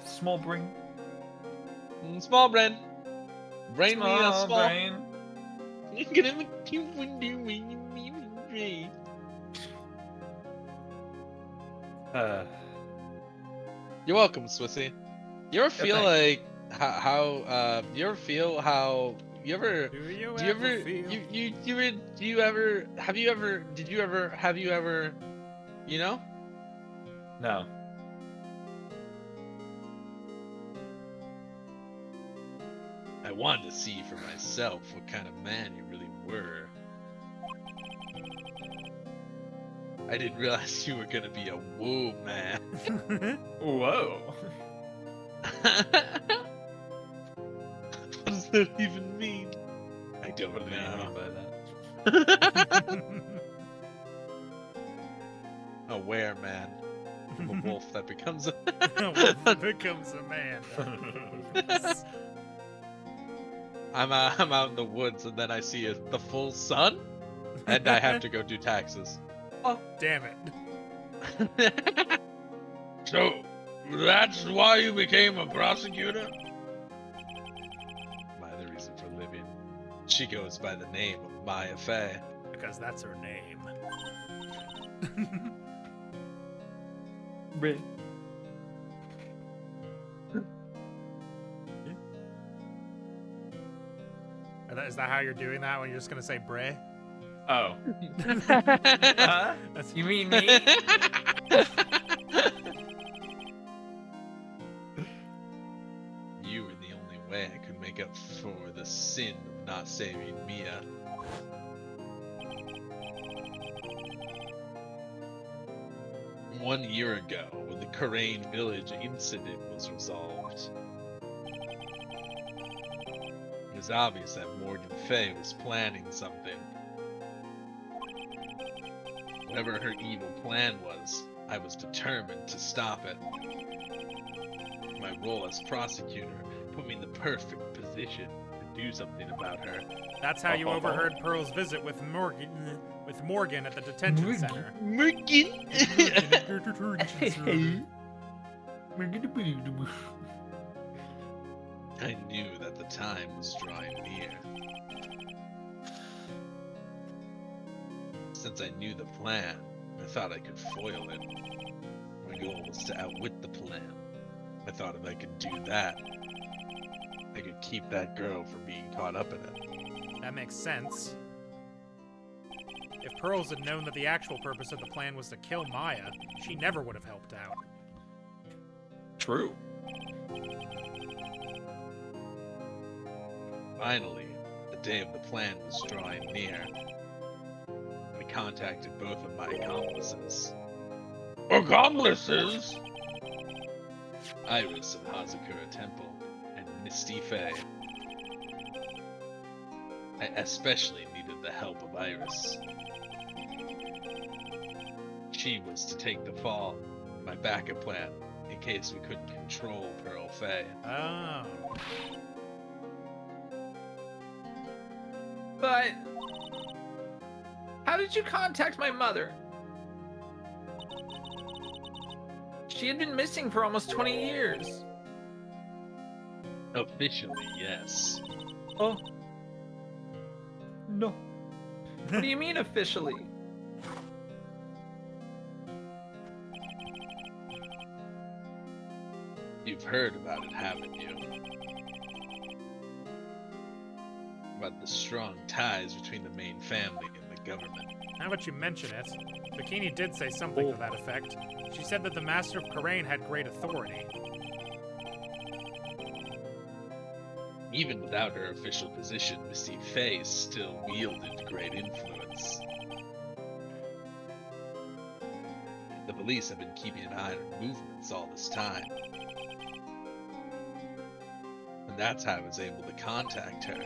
Small brain. Small brain. Brain me a Small small. brain. You're welcome, Swissy. You ever feel thanks. like how you ever feel how you ever Do you do you ever ever feel? do you ever have you ever did you ever have you ever you know? No. I wanted to see for myself what kind of man you really were. I didn't realize you were gonna be a woo man. Whoa. What does that even mean? I don't What do you know. mean by that? A were man. From a wolf that becomes a Becomes a man. I'm out in the woods and then I see the full sun and I have to go do taxes. Damn it. So, that's why you became a prosecutor? My other reason for living. She goes by the name of Maya Fey. Because that's her name. Is that how you're doing that when you're just gonna say Bray? Oh. Huh? You mean me? You were the only way I could make up for the sin of not saving Mia. One year ago, when the Karain village incident was resolved, it was obvious that Morgan Fey was planning something. Whatever her evil plan was, I was determined to stop it. My role as prosecutor put me in the perfect position to do something about her. That's how you overheard Pearl's visit with Morgan at the detention center. Morgan! I knew that the time was drawing near. Since I knew the plan, I thought I could foil it. My goal was to outwit the plan. I thought if I could do that, I could keep that girl from being caught up in it. That makes sense. If Pearls had known that the actual purpose of the plan was to kill Maya, she never would have helped out. True. Finally, the day of the plan was drawing near. contacted both of my accomplices, Accomplices? Iris of Hazakura Temple and Misty Faye. I especially needed the help of Iris. She was to take the fall, my backup plan, in case we couldn't control Pearl Faye. Oh. But how did you contact my mother? She had been missing for almost 20 years. Officially, yes. Oh. No. What do you mean officially? You've heard about it, haven't you? About the strong ties between the main family and the government. Now that you mention it, Bikini did say something to that effect. She said that the Master of Karain had great authority. Even without her official position, Misty Faye still wielded great influence. The police have been keeping an eye on her movements all this time. And that's how I was able to contact her.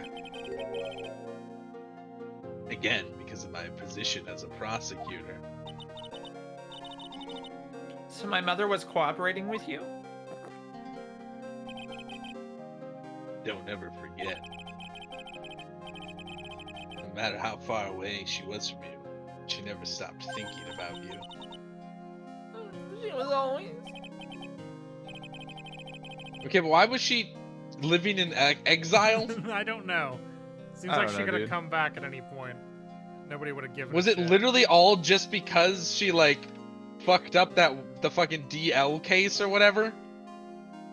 Again, because of my position as a prosecutor. So my mother was cooperating with you? Don't ever forget. No matter how far away she was from you, she never stopped thinking about you. She was always. Okay, but why was she living in exile? I don't know. Seems I like don't she know, could have dude. come back at any point. Nobody would have given Was a it shit. literally all just because she like fucked up the fucking DL case or whatever?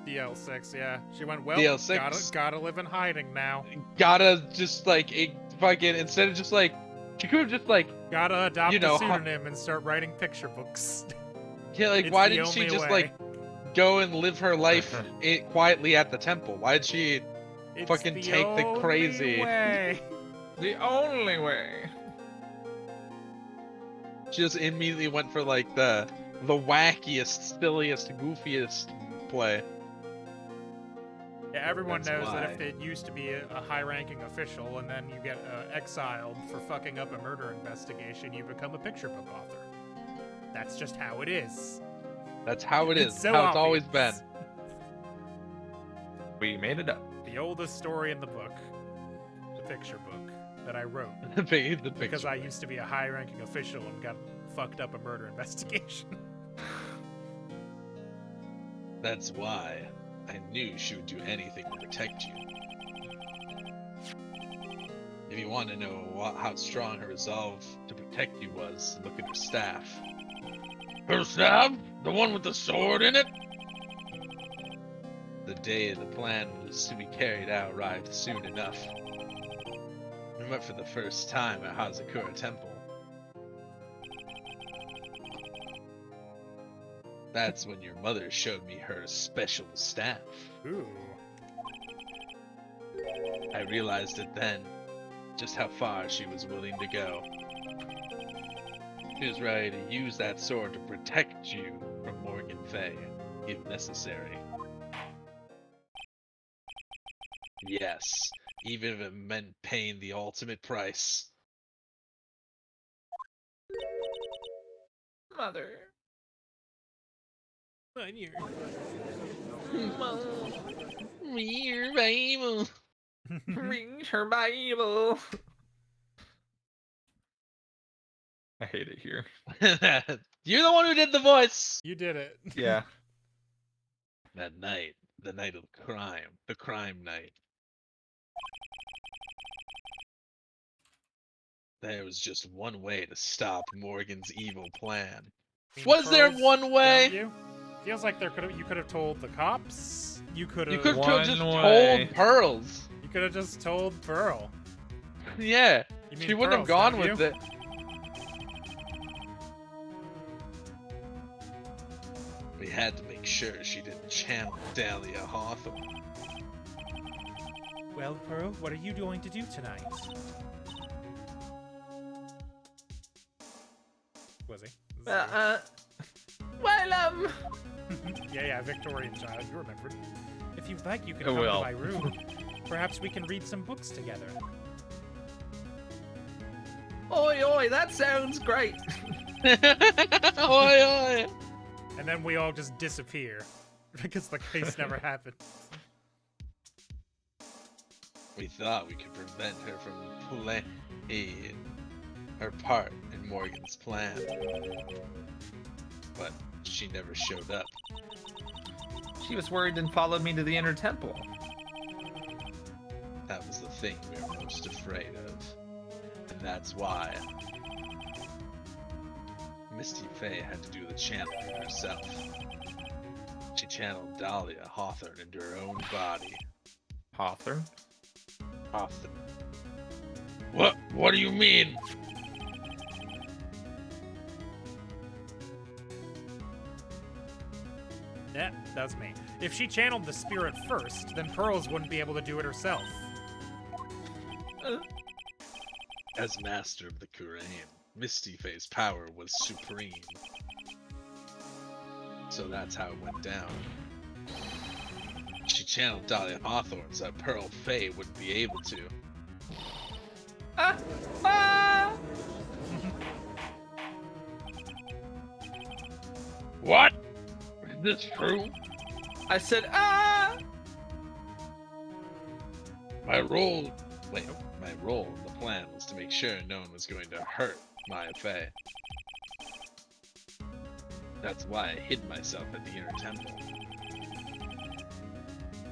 DL6, yeah. She went, well, DL6. gotta live in hiding now. Gotta just like fucking instead of just like she could have just like Gotta adopt You know, a pseudonym and start writing picture books. yeah like It's why the didn't she only just way. like go and live her life quietly at the temple? Why did she It's fucking the take the only crazy- way. The only way. She just immediately went for like the wackiest, silliest, goofiest play. Yeah, everyone That's knows that why. if it used to be a high-ranking official and then you get exiled for fucking up a murder investigation, you become a picture book author. That's just how it is. That's how it is. It's so how it's always been. obvious. We made it up. The oldest story in the book, the picture book that I wrote, the because picture. I used to be a high-ranking official and got fucked up a murder investigation. That's why I knew she would do anything to protect you. If you want to know how strong her resolve to protect you was, look at her staff. Her staff? The one with the sword in it? The day the plan was to be carried out arrived soon enough. We met for the first time at Hazakura Temple. That's when your mother showed me her special staff. Ooh. I realized it then, just how far she was willing to go. She was ready to use that sword to protect you from Morgan Fay, if necessary. Yes, even if it meant paying the ultimate price. Mother. Your Bible. Read her Bible. I hate it here. You're the one who did the voice. You did it. Yeah. That night, the night of crime, the crime night. There was just one way to stop Morgan's evil plan. I mean, Was there pearls, one don't way? you? Feels like you could have told the cops. You could You could have. have just One way. told Pearls. You could have just told Pearl. Yeah, You mean she wouldn't have Pearls, gone don't with you? it. We had to make sure she didn't channel Dahlia Hawthorne. Well, Pearl, what are you going to do tonight? Well, Yeah, Victorian child, you remembered. If you'd like, you can I come to will. my room. Perhaps we can read some books together. oi, oi, that sounds great. Oi, oi. And then we all just disappear. Because the case never happened. We thought we could prevent her from playing her part in Morgan's plan. But she never showed up. She was worried and followed me to the inner temple. That was the thing we were most afraid of. And that's why Misty Faye had to do the channeling herself. She channeled Dahlia Hawthorne into her own body. Hawthorne? Hawthorne. What do you mean? Yeah, that's me. If she channeled the spirit first, then Pearls wouldn't be able to do it herself. As master of the Kurain, Misty Faye's power was supreme. So that's how it went down. She channeled Dahlia Hawthorne so that Pearl Faye wouldn't be able to. What? Is this true? I said, My role in the plan was to make sure no one was going to hurt Maya Faye. That's why I hid myself at the inner temple.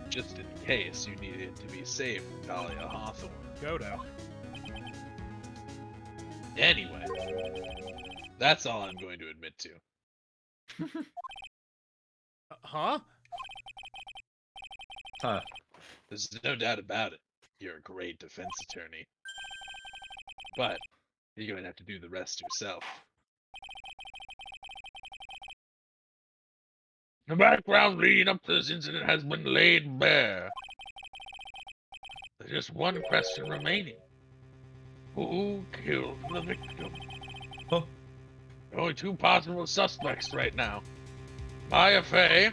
Just in case you needed to be safe from Dahlia Hawthorne. Godo. Anyway, that's all I'm going to admit to. Huh? Huh. There's no doubt about it. You're a great defense attorney. But you're going to have to do the rest yourself. The background leading up to this incident has been laid bare. There's just one question remaining. Who killed the victim? Huh? Only two possible suspects right now. Maya Faye.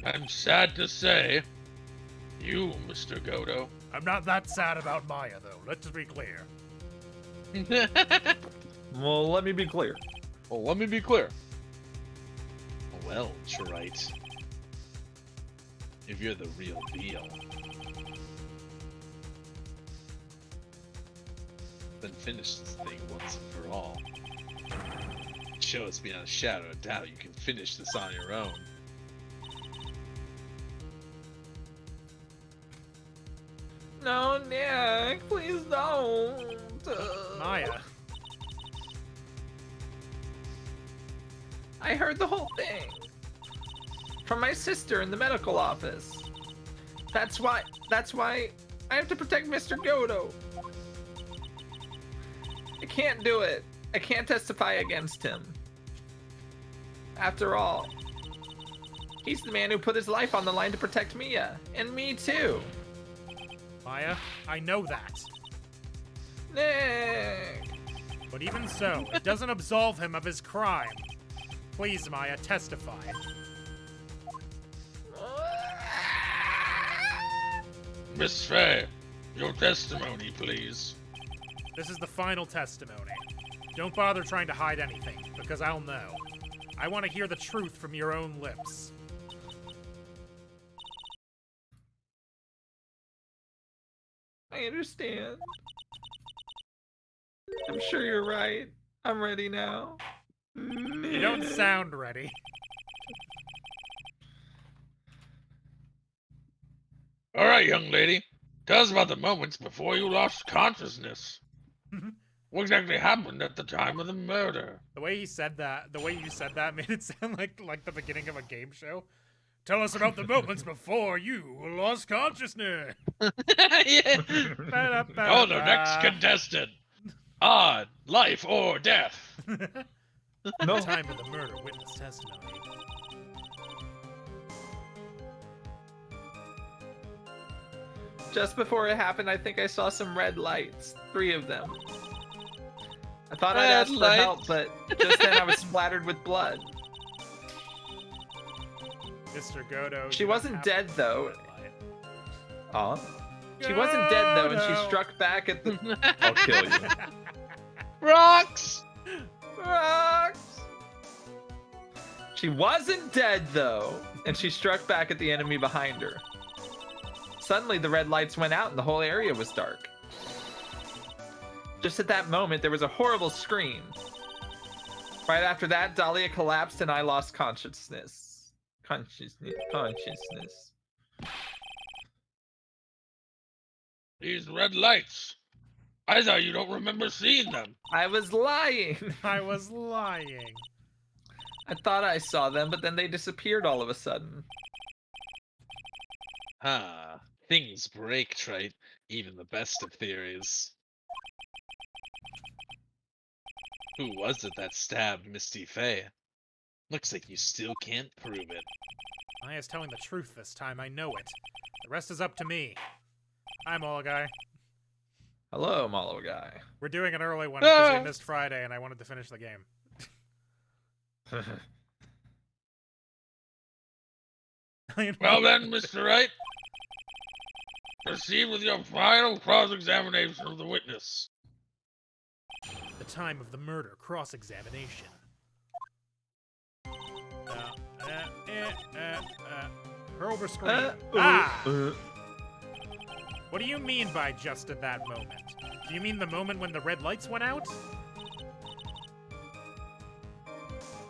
I'm sad to say, you, Mr. Godo. I'm not that sad about Maya, though. Let's be clear. Well, let me be clear. Well, let me be clear. Well, Trite. If you're the real deal, then finish this thing once and for all. Show us beyond a shadow of doubt you can finish this on your own. No, Nick, please don't. Maya. I heard the whole thing. From my sister in the medical office. That's why I have to protect Mr. Godo. I can't do it. I can't testify against him. After all, he's the man who put his life on the line to protect Mia, and me too. Maya, I know that. Nick. But even so, it doesn't absolve him of his crime. Please, Maya, testify. Miss Faye, your testimony, please. This is the final testimony. Don't bother trying to hide anything, because I'll know. I want to hear the truth from your own lips. I understand. I'm sure you're right. I'm ready now. You don't sound ready. All right, young lady. Tell us about the moments before you lost consciousness. What exactly happened at the time of the murder? The way you said that made it sound like the beginning of a game show. Tell us about the moments before you lost consciousness. Yeah. Oh, the next contestant. Odd, life or death. No. Time of the murder, witness testimony. Just before it happened, I think I saw some red lights. 3 of them. I thought I'd Red ask for light. help, but just then I was splattered with blood. Mr. Godo. She you don't wasn't have to dead, use the though. red light. Aw. She wasn't dead, though, and she Godo. struck back at the... I'll kill you. Rocks! Rocks! She wasn't dead, though, and she struck back at the enemy behind her. Suddenly, the red lights went out and the whole area was dark. Just at that moment, there was a horrible scream. Right after that, Dahlia collapsed and I lost consciousness. Consciousness. These red lights. I thought you don't remember seeing them. I was lying. I was lying. I thought I saw them, but then they disappeared all of a sudden. Ah, things break, Trite. Even the best of theories. Who was it that stabbed Misty Faye? Looks like you still can't prove it. Maya's telling the truth this time, I know it. The rest is up to me. Hi, Mola Guy. Hello, Malo guy. We're doing an early one because we Ah. missed Friday and I wanted to finish the game. Well then, Mr. Wright. Proceed with your final cross-examination of the witness. The time of the murder cross-examination. Her over screen. What do you mean by just at that moment? Do you mean the moment when the red lights went out?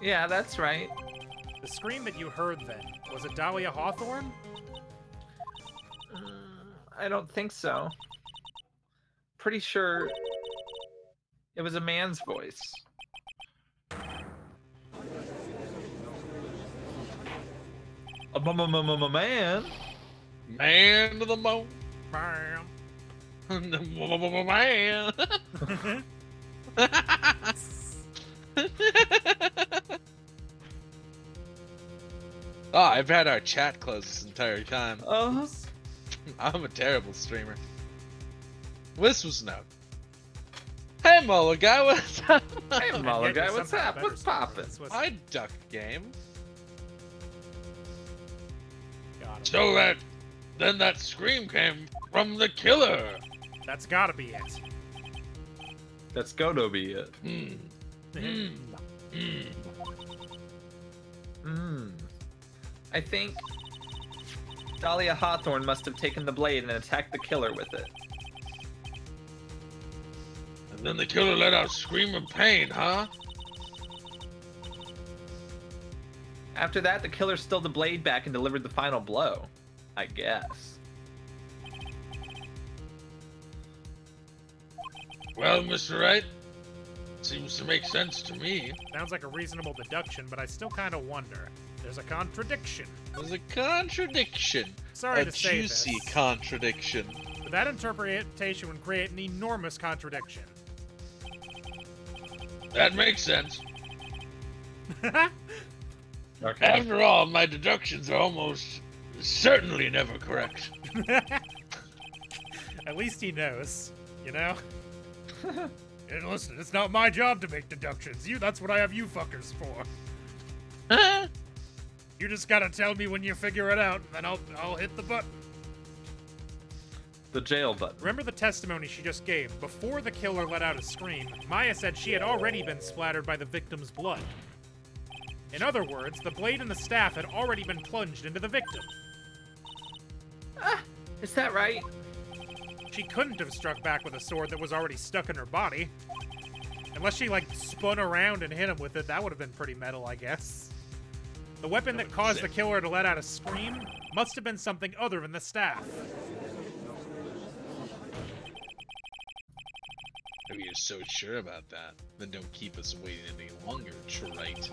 Yeah, that's right. The scream that you heard then, was it Dahlia Hawthorne? I don't think so. Pretty sure it was a man's voice. A man? Man to the moon. Bam. Man. Oh, I've had our chat closed this entire time. I'm a terrible streamer. This was no. Hey, Mola guy, what's up? Hey, And Malo yet you're guy, what's somehow up? better What's streamer. poppin'? This was- I duck game. Got him. So then that scream came from the killer. That's gotta be it. That's Godo be it. I think Dahlia Hawthorne must have taken the blade and attacked the killer with it. And then the killer let out a scream of pain, huh? After that, the killer stole the blade back and delivered the final blow. I guess. Well, Mr. Wright, seems to make sense to me. Sounds like a reasonable deduction, but I still kind of wonder. There's a contradiction. There's a contradiction. Sorry A to say this, juicy contradiction. but that interpretation would create an enormous contradiction. That makes sense. Okay. After all, my deductions are almost certainly never correct. At least he knows, you know? And listen, it's not my job to make deductions. That's what I have you fuckers for. You just gotta tell me when you figure it out, and then I'll hit the button. The jail button. Remember the testimony she just gave? Before the killer let out a scream, Maya said she had already been splattered by the victim's blood. In other words, the blade and the staff had already been plunged into the victim. Is that right? She couldn't have struck back with a sword that was already stuck in her body. Unless she, like, spun around and hit him with it, that would have been pretty metal, I guess. The weapon that caused the killer to let out a scream must have been something other than the staff. If you're so sure about that, then don't keep us waiting any longer, Trite.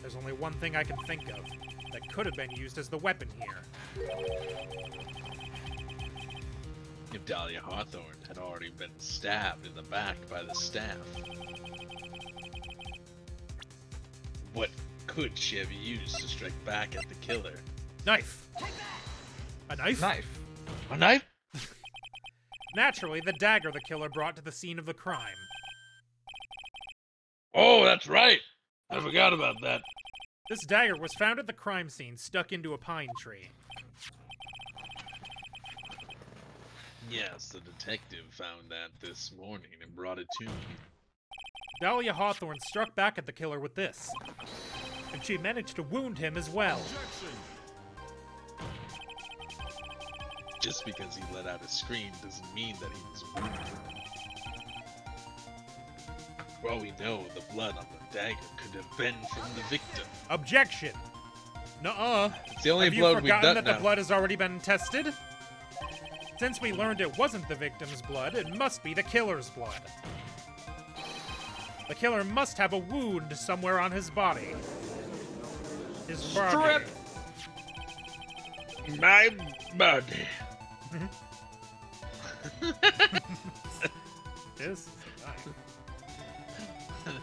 There's only one thing I can think of that could have been used as the weapon here. If Dahlia Hawthorne had already been stabbed in the back by the staff, what could she have used to strike back at the killer? Knife. A knife? Knife. A knife? Naturally, the dagger the killer brought to the scene of the crime. Oh, that's right. I forgot about that. This dagger was found at the crime scene, stuck into a pine tree. Yes, the detective found that this morning and brought it to me. Dahlia Hawthorne struck back at the killer with this, and she managed to wound him as well. Just because he let out a scream doesn't mean that he was wounded. For all we know, the blood on the dagger could have been from the victim. Objection! Nuh-uh. It's the only Have you blood we've forgotten done that now. the blood has already been tested? Since we learned it wasn't the victim's blood, it must be the killer's blood. The killer must have a wound somewhere on his body. His body. My body. This is nice.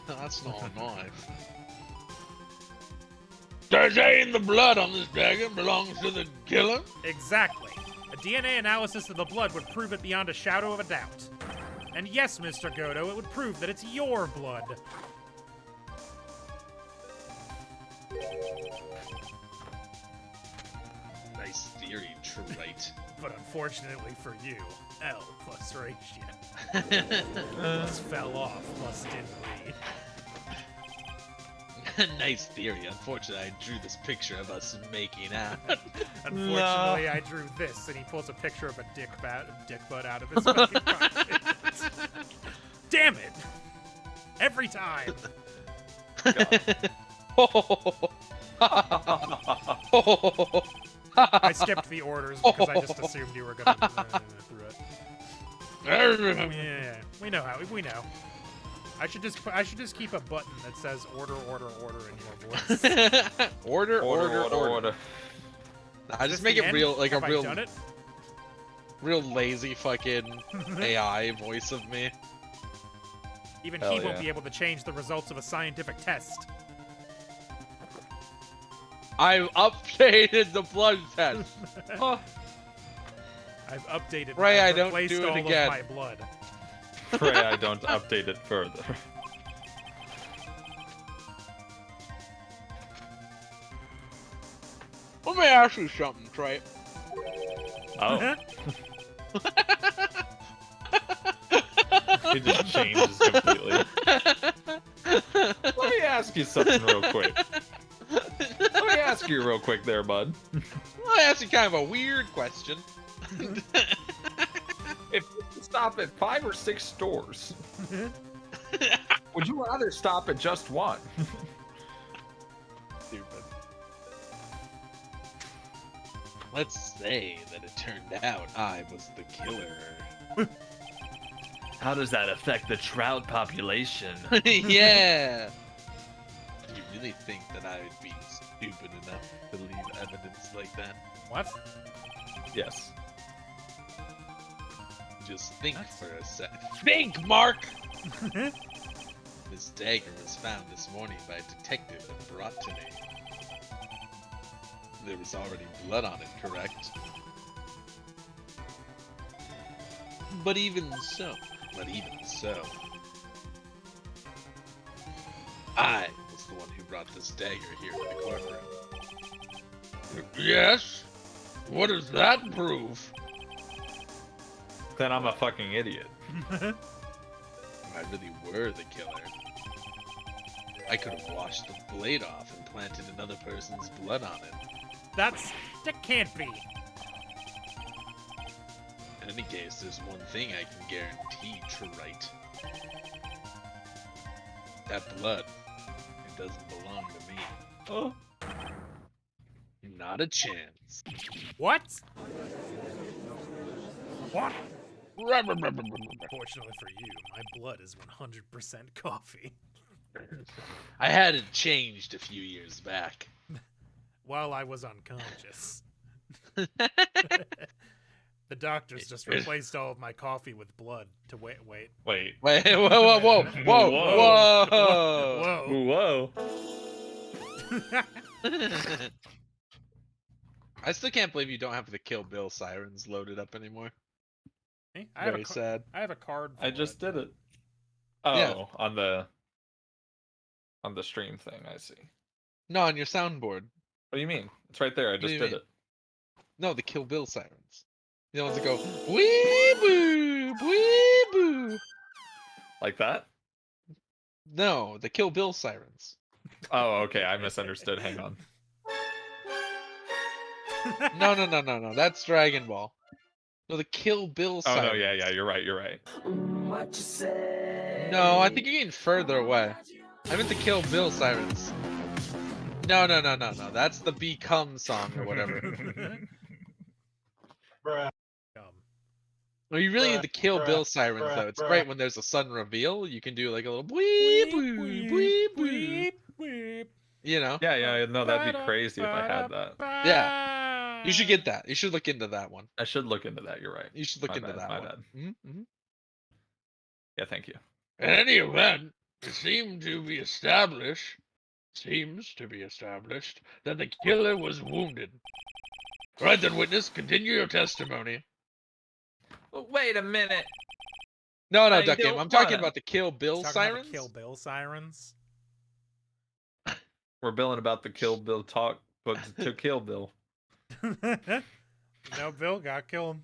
That's not a knife. They're saying the blood on this dagger belongs to the killer? Exactly. A DNA analysis of the blood would prove it beyond a shadow of a doubt. And yes, Mr. Godo, it would prove that it's your blood. Nice theory, Trite. But unfortunately for you, L plus ratio. Plus fell off, plus didn't read. Nice theory. Unfortunately, I drew this picture of us making out. Unfortunately, I drew this, and he pulls a picture of a dick butt out of his fucking pocket. Damn it! Every time. I skipped the orders because I just assumed you were gonna through it. Yeah, we know how. We know. I should just keep a button that says order, order, order in your voice. Order. I Is just this make the it end? real, like Have a I real, done it? real lazy fucking AI voice of me. Even Hell he won't yeah. be able to change the results of a scientific test. I've updated the blood test. I've updated. Ray, I've I don't replaced do it all again. of my blood. Pray I don't update it further. Let me ask you something, Trey. Oh. It just changes completely. Let me ask you something real quick. Let me ask you real quick there, bud. Well, that's kind of a weird question. If you stop at 5 or 6 stores, would you rather stop at just one? Stupid. Let's say that it turned out I was the killer. How does that affect the trout population? Yeah. Do you really think that I would be stupid enough to leave evidence like that? What? Yes. Just think for a sec. Think, Mark. This dagger was found this morning by a detective and brought to me. There was already blood on it, correct? But even so, I was the one who brought this dagger here to the courtroom. Yes? What does that prove? Then I'm a fucking idiot. If I really were the killer, I could have washed the blade off and planted another person's blood on it. That can't be. In any case, there's one thing I can guarantee, Trite. That blood, it doesn't belong to me. Oh. Not a chance. What? What? Rub-a-rub-a-rub-a. Fortunately for you, my blood is 100% coffee. I had it changed a few years back. While I was unconscious. The doctors just replaced all of my coffee with blood to wait. Wait. Wait, whoa. Whoa. I still can't believe you don't have the Kill Bill sirens loaded up anymore. Hey, I have Very sad. I have a card. I for just it. did it. Oh, Yeah. on the On the stream thing, I see. No, on your soundboard. What do you mean? It's right there. I do just you did mean? it. No, the Kill Bill sirens. The ones that go wee boo, wee boo. Like that? No, the Kill Bill sirens. Oh, okay. I misunderstood. Hang on. No. That's Dragon Ball. No, the Kill Bill Oh sirens. no, yeah. You're right. You're right. What you say? No, I think you're getting further away. I meant the Kill Bill sirens. No. That's the Become song or whatever. No, you really need the Kill Bill sirens though. It's great when there's a sudden reveal. You can do like a little wee boo, wee boo. You know? Yeah. No, that'd be crazy if I had that. Yeah. You should get that. You should look into that one. I should look into that. You're right. You should look My into bad, that my one. bad. Mm-hmm. Yeah, thank you. In any event, it seems to be established that the killer was wounded. Right then, witness, continue your testimony. Wait a minute. No, I Duck Game. don't I'm talking wanna- about the Kill Bill Talking about sirens. the Kill Bill sirens. We're billing about the Kill Bill talk, but to Kill Bill. No, Bill got killed.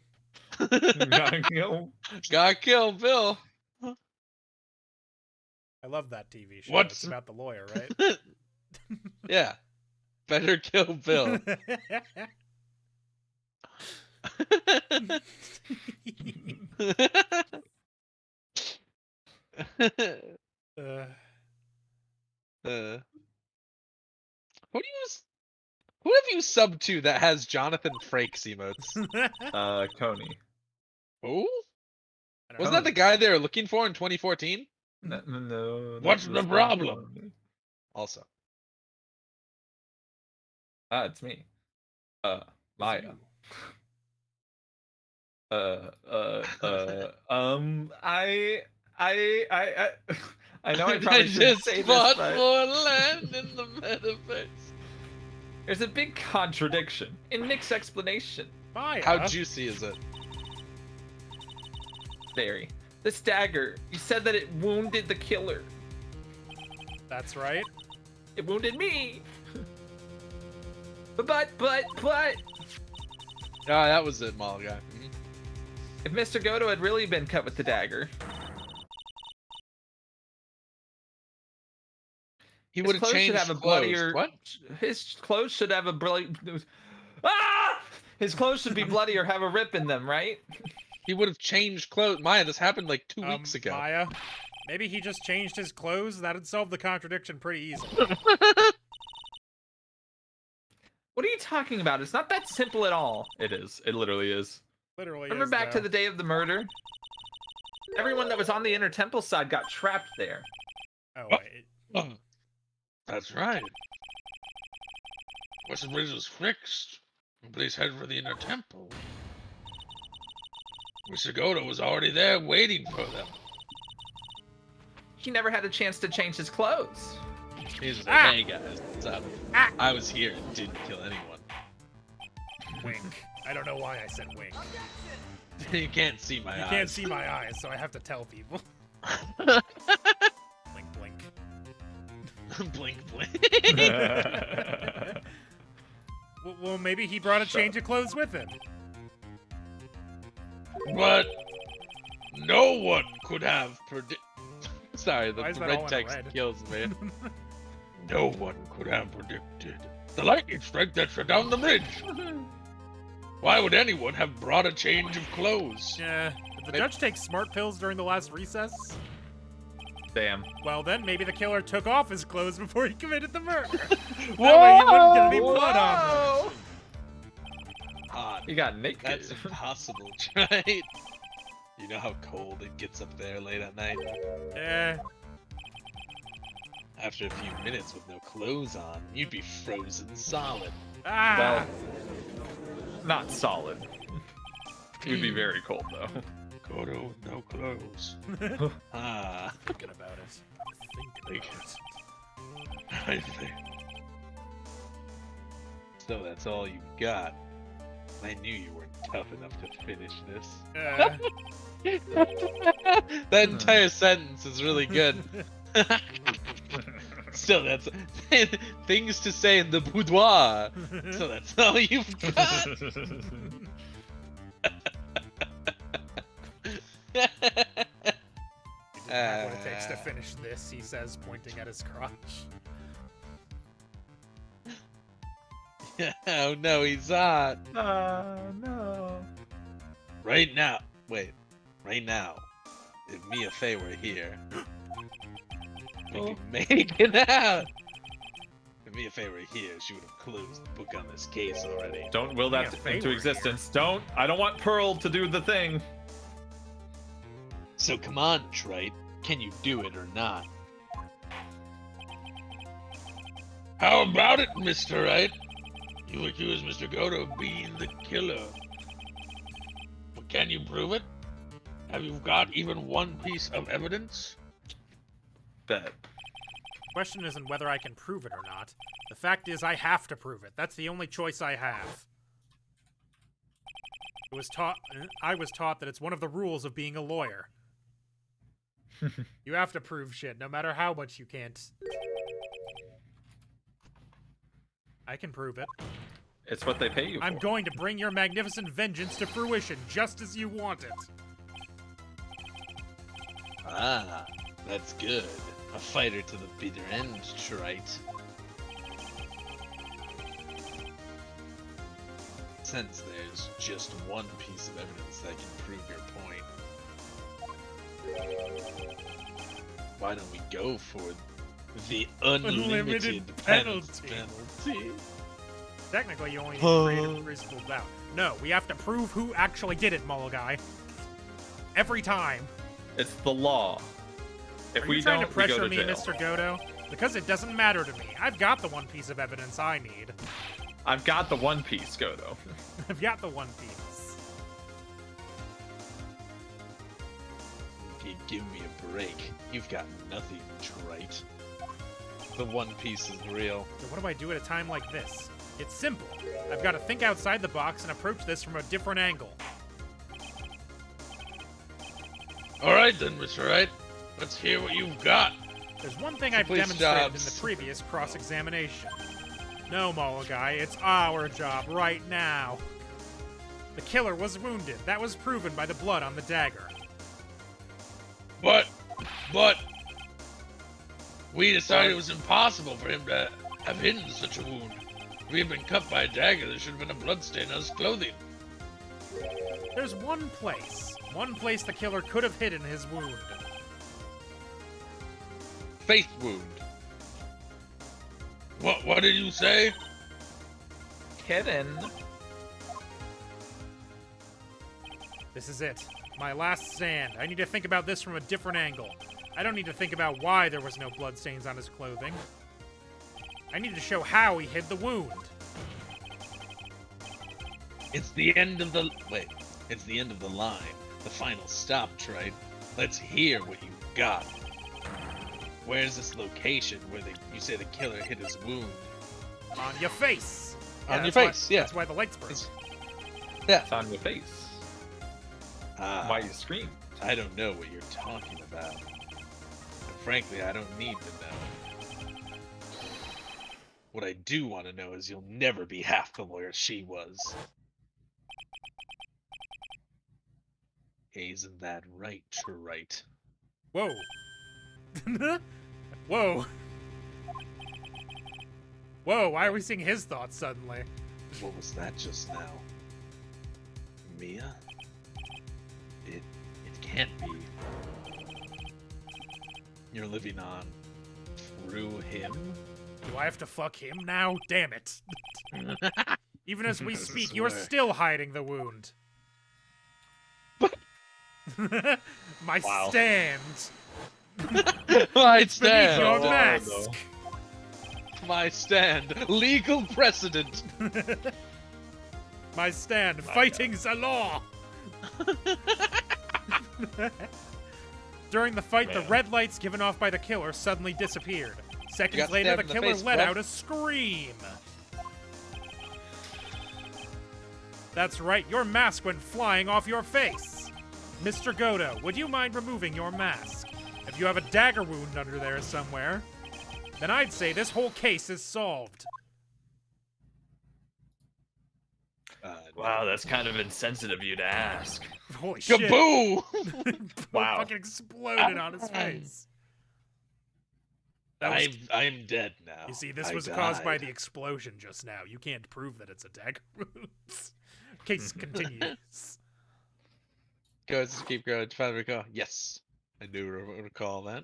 No. Got Kill Bill. I love that TV show. What's- It's about the lawyer, right? Yeah. Better Kill Bill. Uh, Who have you subbed to that has Jonathan Frakes emotes? Coney. Who? I don't Wasn't know. that the guy they were looking for in 2014? No. What's that the was problem? Coney. Also. It's me. Maya. I know I probably shouldn't say this, fought but for land in the metaverse. there's a big contradiction in Nick's explanation. Maya. How juicy is it? Very. This dagger, you said that it wounded the killer. That's right. It wounded me. But. Ah, that was it, Mall guy. Mhm. If Mr. Goto had really been cut with the dagger, He his would have clothes changed should have a clothes. bloodier. What? His clothes should have a bloody. Ah! His clothes should be bloody or have a rip in them, right? He would have changed clothes. Maya, this happened like 2 weeks ago. Maya. Maybe he just changed his clothes. That'd solve the contradiction pretty easily. What are you talking about? It's not that simple at all. It is. It literally is. Literally. Remember is, back to though. the day of the murder? Everyone that was on the inner temple side got trapped there. Oh wait. That's right. Once the bridge was fixed, please head for the inner temple. Mr. Goto was already there waiting for them. He never had a chance to change his clothes. He's just like, hey guys, what's up? I was here and didn't kill anyone. Wink. I don't know why I said wink. You can't see my You eyes. can't see my eyes, so I have to tell people. Blink, blink. Blink, blink. Well, maybe he brought a change of clothes with him. But no one could have predicted. Sorry, Why is the that all red in text red? kills me. No one could have predicted the lightning strike that shut down the bridge. Why would anyone have brought a change of clothes? Yeah. Did the judge take smart pills during the last recess? Damn. Well, then maybe the killer took off his clothes before he committed the murder. That way he wouldn't get any blood on them. Hot. He got naked. That's impossible, right? You know how cold it gets up there late at night? Yeah. After a few minutes with no clothes on, you'd be frozen solid. Ah. Well, not solid. You'd be very cold though. Goto with no clothes. Ah. Thinking about it. Thinking about it. I think. So that's all you got. I knew you weren't tough enough to finish this. That entire sentence is really good. Still, that's things to say in the boudoir. So that's all you've got. He didn't have what it takes to finish this, he says, pointing at his crotch. Oh no, he's not. No. Right now, wait. Right now, if Mia Fey were here, we could make it out. If Mia Fey were here, she would have closed the book on this case already. Don't will that Yeah, Faye into were existence. Don't. I don't want Pearl to do the thing. So come on, Trite. Can you do it or not? How about it, Mr. Right? You accuse Mr. Goto of being the killer. But can you prove it? Have you got even one piece of evidence? Bet. Question isn't whether I can prove it or not. The fact is, I have to prove it. That's the only choice I have. I was taught that it's one of the rules of being a lawyer. You have to prove shit, no matter how much you can't. I can prove it. It's what they pay you I'm for. going to bring your magnificent vengeance to fruition, just as you want it. Ah, that's good. A fighter to the bitter end, Trite. Since there's just one piece of evidence that can prove your point, why don't we go for the unlimited penalty. penalty? Technically, you only need to create a reasonable doubt. No, we have to prove who actually did it, Mulligai. Every time. It's the law. If Are we you trying don't, to pressure we me, go to jail. Mr. Goto? Because it doesn't matter to me. I've got the one piece of evidence I need. I've got the One Piece, Goto. I've got the one piece. Okay, give me a break. You've got nothing, Trite. The One Piece is real. So what do I do at a time like this? It's simple. I've got to think outside the box and approach this from a different angle. Alright then, Mr. Right. Let's hear what you've got. There's one thing I've Police demonstrated in jobs. the previous cross-examination. No, Mulligai, it's our job right now. The killer was wounded. That was proven by the blood on the dagger. But, we decided it was impossible for him to have hidden such a wound. If he had been cut by a dagger, there should have been a bloodstain on his clothing. There's one place the killer could have hidden his wound. Faith wound. What did you say? Hidden. This is it. My last stand. I need to think about this from a different angle. I don't need to think about why there was no bloodstains on his clothing. I need to show how he hid the wound. It's the end of the It's the end of the line. The final stop, Trite. Let's hear what you've got. Where's this location where you say the killer hid his wound? On your face. On your that's face, why, yeah. That's why the lights broke. Yeah. It's on your face. Why you scream? I don't know what you're talking about. And frankly, I don't need to know. What I do want to know is you'll never be half the lawyer she was. Isn't that right, Trite? Whoa. Whoa. Whoa, why are we seeing his thoughts suddenly? What was that just now? Mia? It can't be. You're living on through him? Do I have to fuck him now? Damn it. Even as we speak, you're swear. still hiding the wound. My Wow. stand. My Beneath stand! your no, mask. no. My stand! Legal precedent! My stand. Fighting the law. During the fight, the Man. red lights given off by the killer suddenly disappeared. Seconds got later, the stabbed in the killer face, let bud. out a scream. That's right, your mask went flying off your face. Mr. Goto, would you mind removing your mask? If you have a dagger wound under there somewhere. then I'd say this whole case is solved. Wow, that's kind of insensitive of you to ask. Holy shit. Kaboo! Wow. Fucking exploded on his face. That was, I'm dead now. you see, this I was caused by died. the explosion just now. You can't prove that it's a dagger wound. Case continues. Go, let's just keep going. Finally recall. Yes, I do recall that.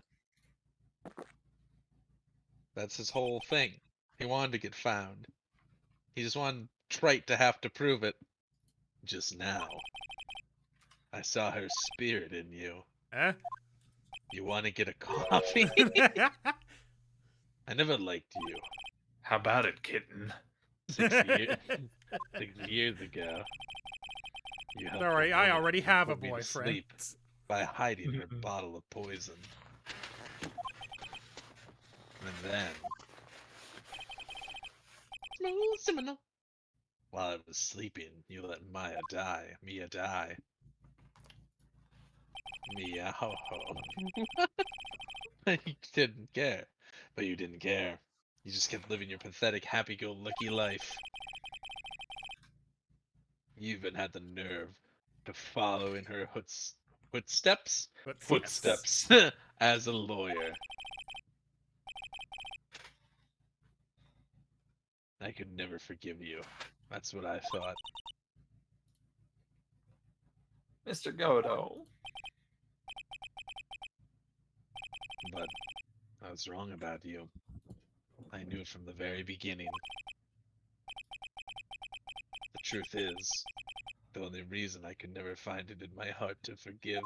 That's his whole thing. He wanted to get found. He just wanted Trite to have to prove it. Just now, I saw her spirit in you. Huh? You want to get a coffee? I never liked you. How about it, kitten? 6 years ago. You helped Sorry, a I woman already have a put me to boyfriend. sleep by hiding her bottle of poison. And then, while I was sleeping, you let Mia die. Meow. You didn't care. But you didn't care. You just kept living your pathetic, happy-go-lucky life. You even had the nerve to follow in her footsteps as a lawyer. I could never forgive you. That's what I thought. Mr. Godo. But I was wrong about you. I knew it from the very beginning. The truth is, the only reason I could never find it in my heart to forgive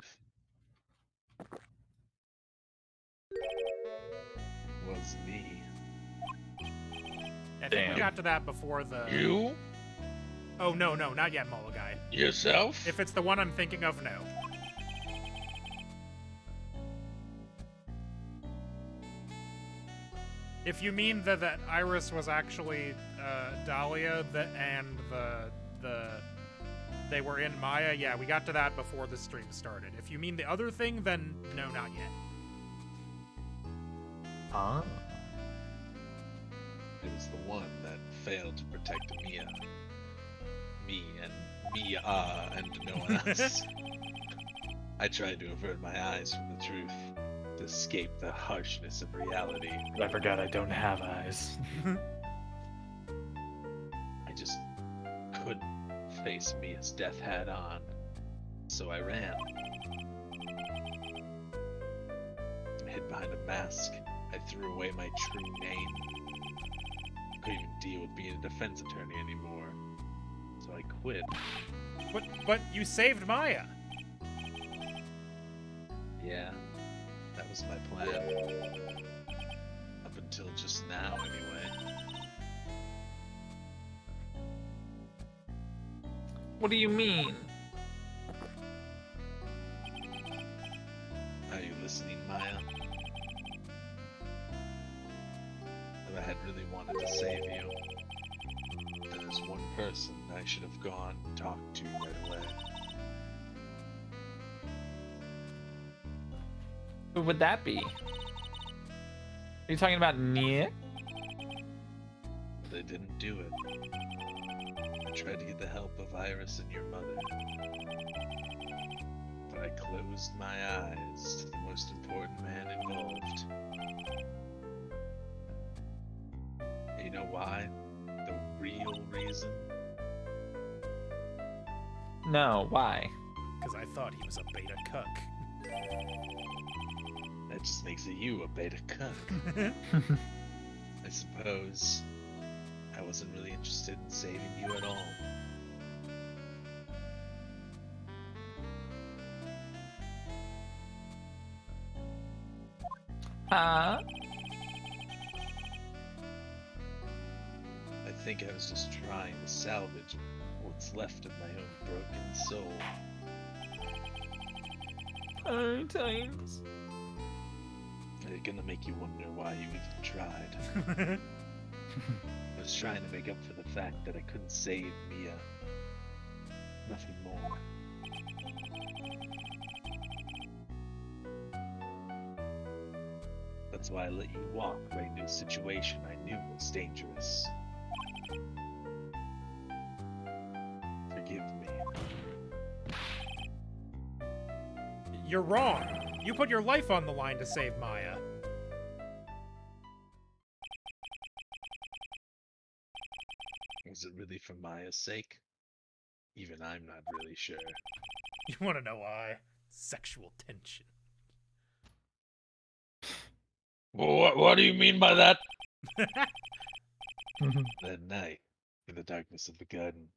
was me. I think Damn. we got to that before the... You? Oh, no, not yet, Mologai. Yourself? If it's the one I'm thinking of, no. If you mean that Iris was actually Dahlia and they were in Maya, yeah, we got to that before the stream started. If you mean the other thing, then no, not yet. Huh? It was the one that failed to protect Mia. Me and Mia and no one else. I tried to avert my eyes from the truth, to escape the harshness of reality. I forgot I don't have eyes. I just couldn't face Mia's death head on, so I ran. I hid behind a mask. I threw away my true name. Couldn't even deal with being a defense attorney anymore, so I quit. But you saved Maya. Yeah, that was my plan. Up until just now, anyway. What do you mean? Are you listening, Maya? If I had really wanted to save you, then there's one person I should have gone and talked to right away. Who would that be? Are you talking about Nick? But I didn't do it. I tried to get the help of Iris and your mother. But I closed my eyes to the most important man involved. And you know why? The real reason? No, why? Because I thought he was a beta cuck. That just makes it you a beta cuck. I suppose I wasn't really interested in saving you at all. Huh? I think I was just trying to salvage what's left of my own broken soul. Times. It's gonna make you wonder why you even tried. I was trying to make up for the fact that I couldn't save Mia. Nothing more. But So I let you walk right into a situation I knew was dangerous. Forgive me. You're wrong. You put your life on the line to save Maya. Was it really for Maya's sake? Even I'm not really sure. You want to know why? Sexual tension. Well, what do you mean by that? That night, in the darkness of the garden,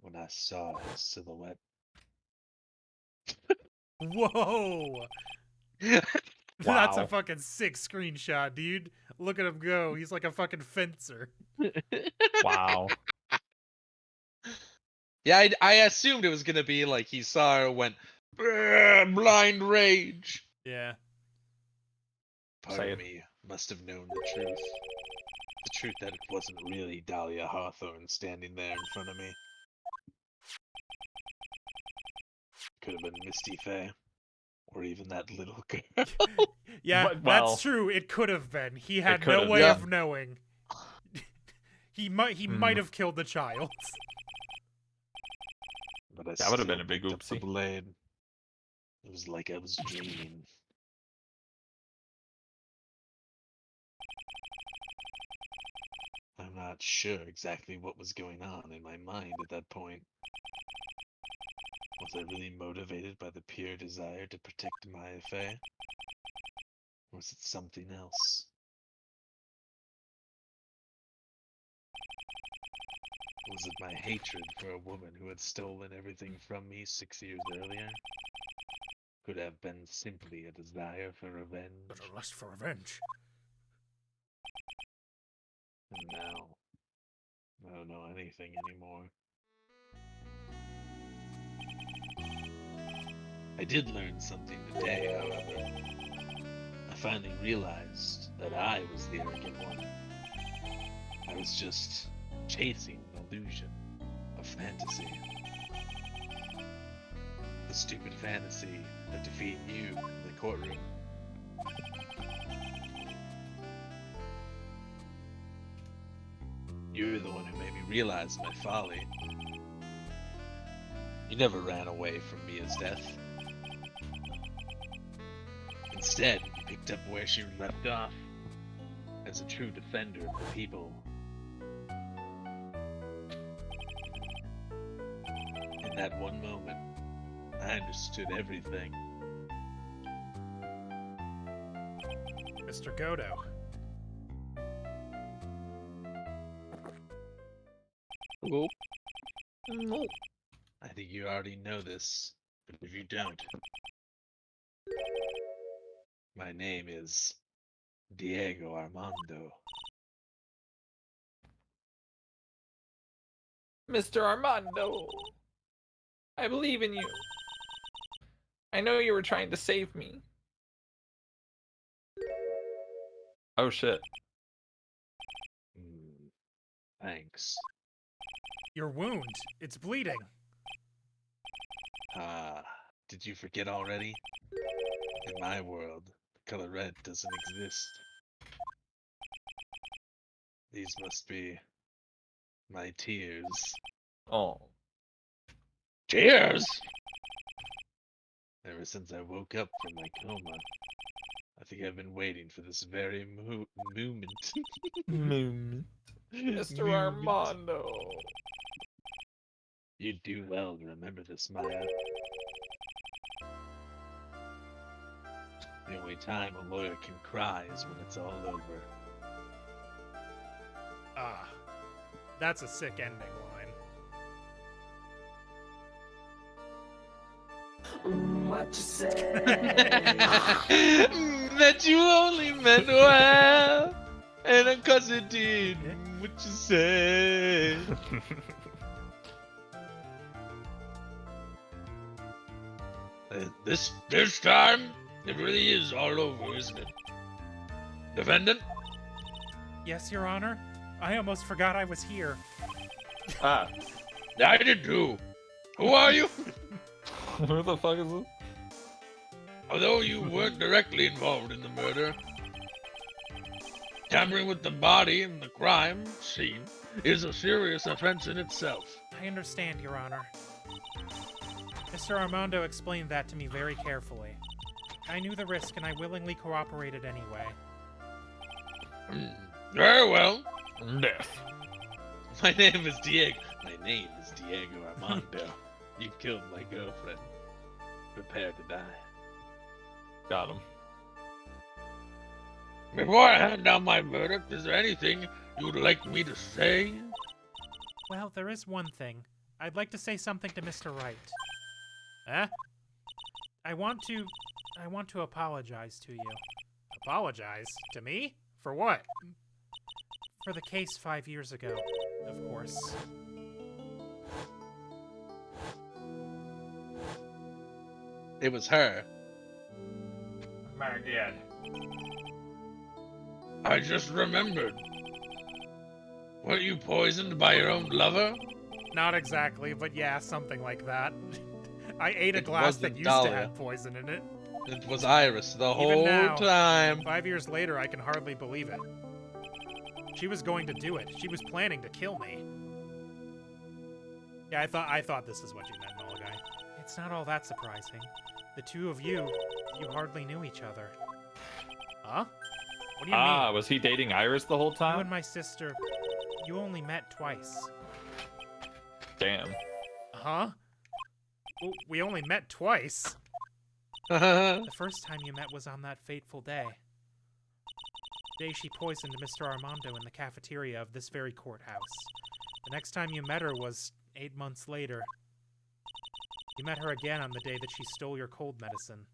when I saw his silhouette. Whoa! That's a fucking sick screenshot, dude. Look at him go. He's like a fucking fencer. Wow. Yeah, I assumed it was gonna be like he saw her, went blind rage. Yeah. Part Say of it. me must have known the truth. The truth that it wasn't really Dahlia Hawthorne standing there in front of me. Could have been Misty Faye. Or even that little girl. Yeah, But- well, that's true. It could have been. He had could no have way been. of knowing. He might have killed the child. But I That would have been still a big picked up the oopsie. blade. It was like I was dreaming. I'm not sure exactly what was going on in my mind at that point. Was I really motivated by the pure desire to protect Maya Faye? Or was it something else? Was it my hatred for a woman who had stolen everything from me 6 years earlier? Could have been simply a desire for revenge. But a lust for revenge. And now, I don't know anything anymore. I did learn something today, however. I finally realized that I was the arrogant one. I was just chasing an illusion of fantasy. The stupid fantasy of defeating you in the courtroom. You're the one who made me realize my folly. You never ran away from Mia's death. Instead, you picked up where she left off, as a true defender of the people. In that one moment, I understood everything. Mr. Godo. Hello? I think you already know this, but if you don't, my name is Diego Armando. Mr. Armando, I believe in you. I know you were trying to save me. Oh shit. Thanks. Your wound. It's bleeding. Ah, did you forget already? In my world, the color red doesn't exist. These must be my tears. Oh. Cheers! Ever since I woke up from my coma, I think I've been waiting for this very moment. Mr. Moment. Armando. You'd do well to remember this, Maya. The only time a lawyer can cry is when it's all over. Ah. That's a sick ending line. What you say? That you only meant well, and cause it did what you said. This time, it really is all over, isn't it? Defendant? Yes, Your Honor. I almost forgot I was here. Ah. I did too. Who are you? Who the fuck is this? Although you weren't directly involved in the murder, Tampering with the body in the crime scene is a serious offense in itself. I understand, Your Honor. Mr. Armando explained that to me very carefully. I knew the risk and I willingly cooperated anyway. Very well. Death. My name is Diego. My name is Diego Armando. You killed my girlfriend. Prepare to die. Got him. Before I hand down my verdict, is there anything you'd like me to say? Well, there is one thing. I'd like to say something to Mr. Wright. Eh? I want to apologize to you. Apologize? To me? For what? For the case 5 years ago, of course. It was her. MagAD. I just remembered. Were you poisoned by your own lover? Not exactly, but yeah, something like that. I ate a It glass that wasn't used Dahlia. to have poison in it. It was Iris the Even whole now. time. 5 years later, I can hardly believe it. She was going to do it. She was planning to kill me. Yeah, I thought this is what you meant, Mulligan. It's not all that surprising. The two of you hardly knew each other. Huh? What do you mean? Was he dating Iris the whole You time? and my sister, you only met twice. Damn. Huh? Well, we only met twice. That's The first time you met was on that fateful day. The day she poisoned Mr. Armando in the cafeteria of this very courthouse. The next time you met her was 8 months later. You met her again on the day that she stole your cold medicine.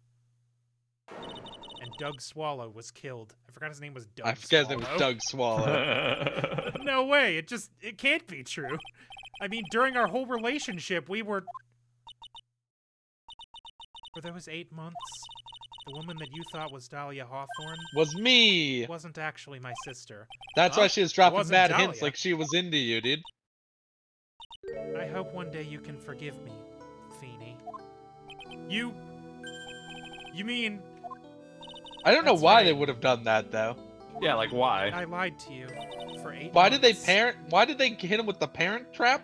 And Doug Swallow was killed. I forgot his name was Doug I forget his Swallow. name was Doug Swallow. No way, it can't be true. I mean, during our whole relationship, we were... For those 8 months, the woman that you thought was Dahlia Hawthorne Was me. wasn't actually my sister. That's Huh? why she was dropping Wasn't mad Dahlia. hints like she was into you, dude. I hope one day you can forgive me, Feeny. You mean I don't know That's why right. they would have done that though. Yeah, like why? I lied to you for 8 Why did they months. Why did they hit him with the parent trap?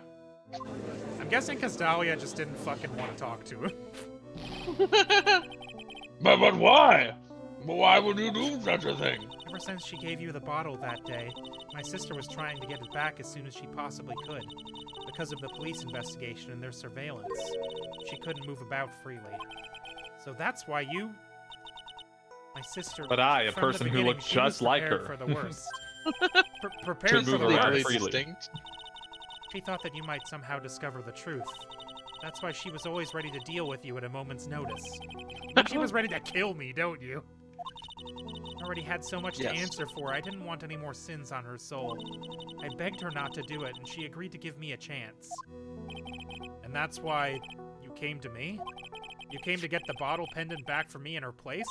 I'm guessing because Dahlia just didn't fucking want to talk to him. But why? Why would you do such a thing? Ever since she gave you the bottle that day, my sister was trying to get it back as soon as she possibly could. Because of the police investigation and their surveillance, she couldn't move about freely. So that's why you... My sister... But I, a from the person who beginning, looked she was just like prepared her. for the worst. Prepared To for move the around worst. Completely freely. distinct. She thought that you might somehow discover the truth. That's why she was always ready to deal with you at a moment's notice. And she was ready to kill me, don't you? I already had so much to Yes. answer for, I didn't want any more sins on her soul. I begged her not to do it, and she agreed to give me a chance. And that's why you came to me? You came to get the bottle pendant back for me in her place?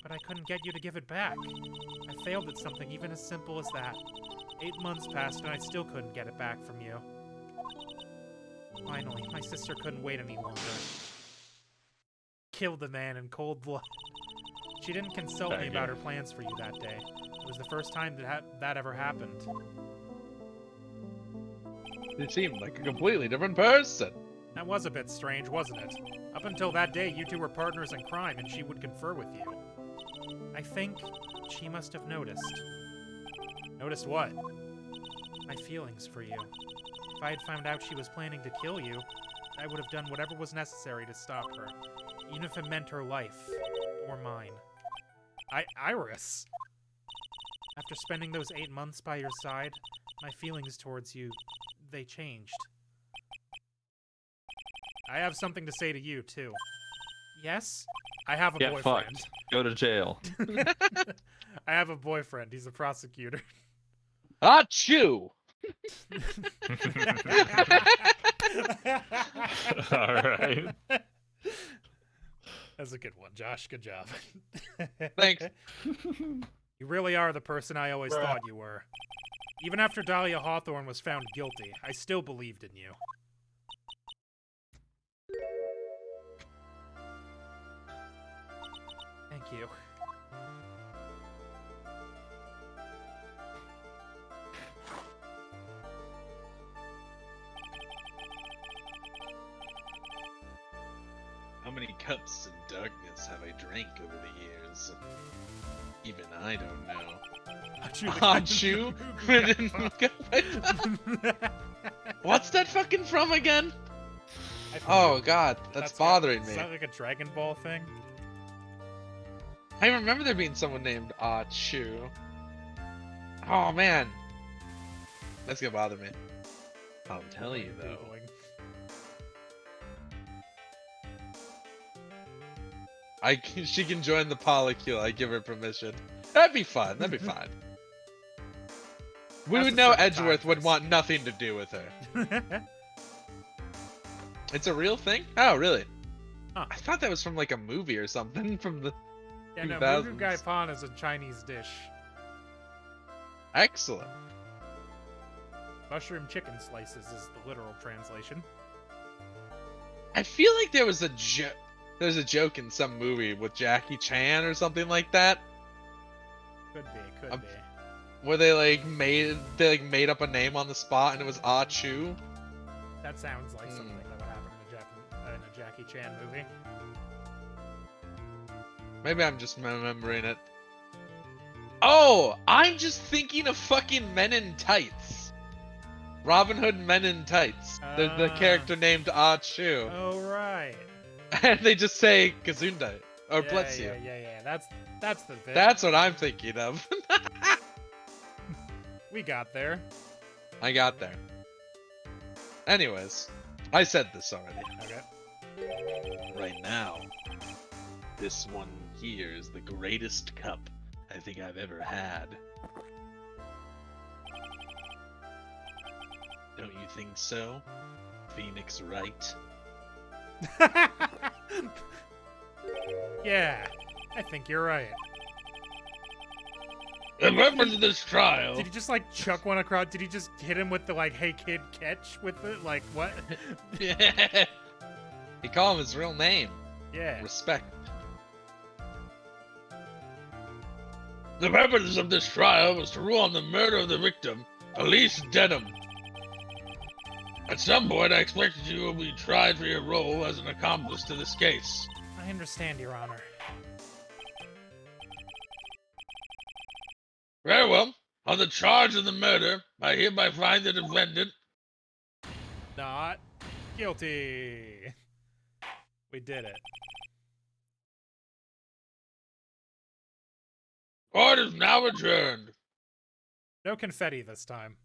But I couldn't get you to give it back. I failed at something even as simple as that. 8 months passed and I still couldn't get it back from you. Finally, my sister couldn't wait any longer. Killed the man in cold blood. She didn't consult me about her plans for you that day. It was the first time that ever happened. It seemed like a completely different person. That was a bit strange, wasn't it? Up until that day, you two were partners in crime and she would confer with you. I think she must have noticed. Noticed what? My feelings for you. If I had found out she was planning to kill you, I would have done whatever was necessary to stop her, even if it meant her life, or mine. Iris! After spending those 8 months by your side, my feelings towards you, they changed. I have something to say to you, too. Yes? I have a Get boyfriend. fucked. Go to jail. I have a boyfriend. He's a prosecutor. Achoo! All right. That's a good one, Josh. Good job. Thanks. You really are the person I always thought you were. Even after Dahlia Hawthorne was found guilty, I still believed in you. Thank you. many cups of darkness have I drank over the years? Even I don't know. Hachu? What's that fucking from again? Oh god, that's bothering me. Is that like a Dragon Ball thing? I remember there being someone named Chu. Oh man. That's gonna bother me. I'll tell you though. She can join the polycule, I give her permission. That'd be fun, that'd be fine. We would know Edgeworth would want nothing to do with her. It's a real thing? Oh, really? Huh. I thought that was from like a movie or something from the Yeah, no, 2000s. Moo Gai Pan is a Chinese dish. Excellent. Mushroom chicken slices is the literal translation. I feel like there was a joke in some movie with Jackie Chan or something like that, Could be. where they made up a name on the spot and it was Ah Chu. That sounds like something that would happen in a Jackie Chan movie. Maybe I'm just remembering it. Oh, I'm just thinking of fucking Men in Tights. Robin Hood Men in Tights. The character named Ah Chu. Oh right. And they just say Gesundheit or bless you. Yeah. That's the thing. That's what I'm thinking of. We got there. I got there. Anyways, I said this already. Okay. Right now, this one here is the greatest cup I think I've ever had. Don't you think so? Phoenix Wright? Yeah, I think you're right. The purpose of this trial. Did he just like chuck one across? Did he just hit him with the like, "Hey kid, catch" with it? Like what? He called him his real name. Yeah. Respect. The purpose of this trial was to rule on the murder of the victim, Elise Denham. At some point, I expected you will be tried for your role as an accomplice to this case. I understand, Your Honor. Very well. On the charge of the murder, I hereby find the defendant. Not guilty. We did it. Court is now adjourned. No confetti this time.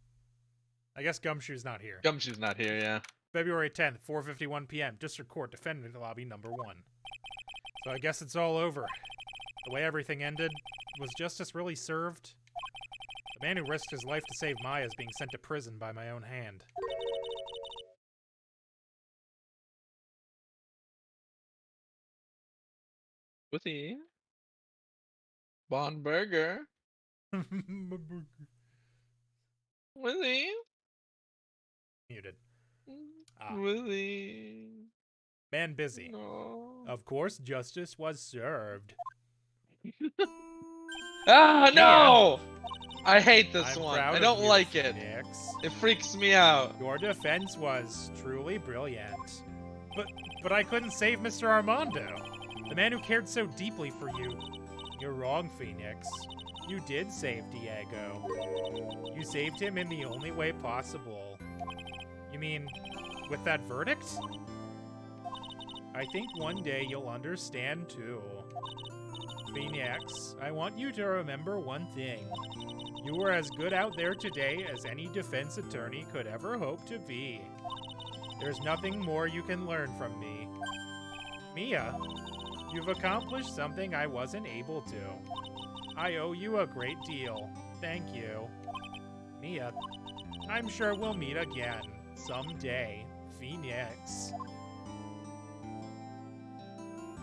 I guess Gumshoe's not here. Gumshoe's not here, yeah. February 10th, 4:51 p.m. District Court, Defendant Lobby number 1. So I guess it's all over. The way everything ended, was justice really served? The man who risked his life to save Maya is being sent to prison by my own hand. Whathy? Bon Burger. Whathy? Muted. Ah. Whathy? Man busy. No. Of course, justice was served. Ah, no! I hate this I'm one. proud I of don't you, like it. Phoenix. It freaks me out. Your defense was truly brilliant. But I couldn't save Mr. Armando, the man who cared so deeply for you. You're wrong, Phoenix. You did save Diego. You saved him in the only way possible. You mean, with that verdict? I think one day you'll understand too. Phoenix, I want you to remember one thing. You were as good out there today as any defense attorney could ever hope to be. There's nothing more you can learn from me. Mia, you've accomplished something I wasn't able to. I owe you a great deal. Thank you. Mia, I'm sure we'll meet again. Someday. Phoenix.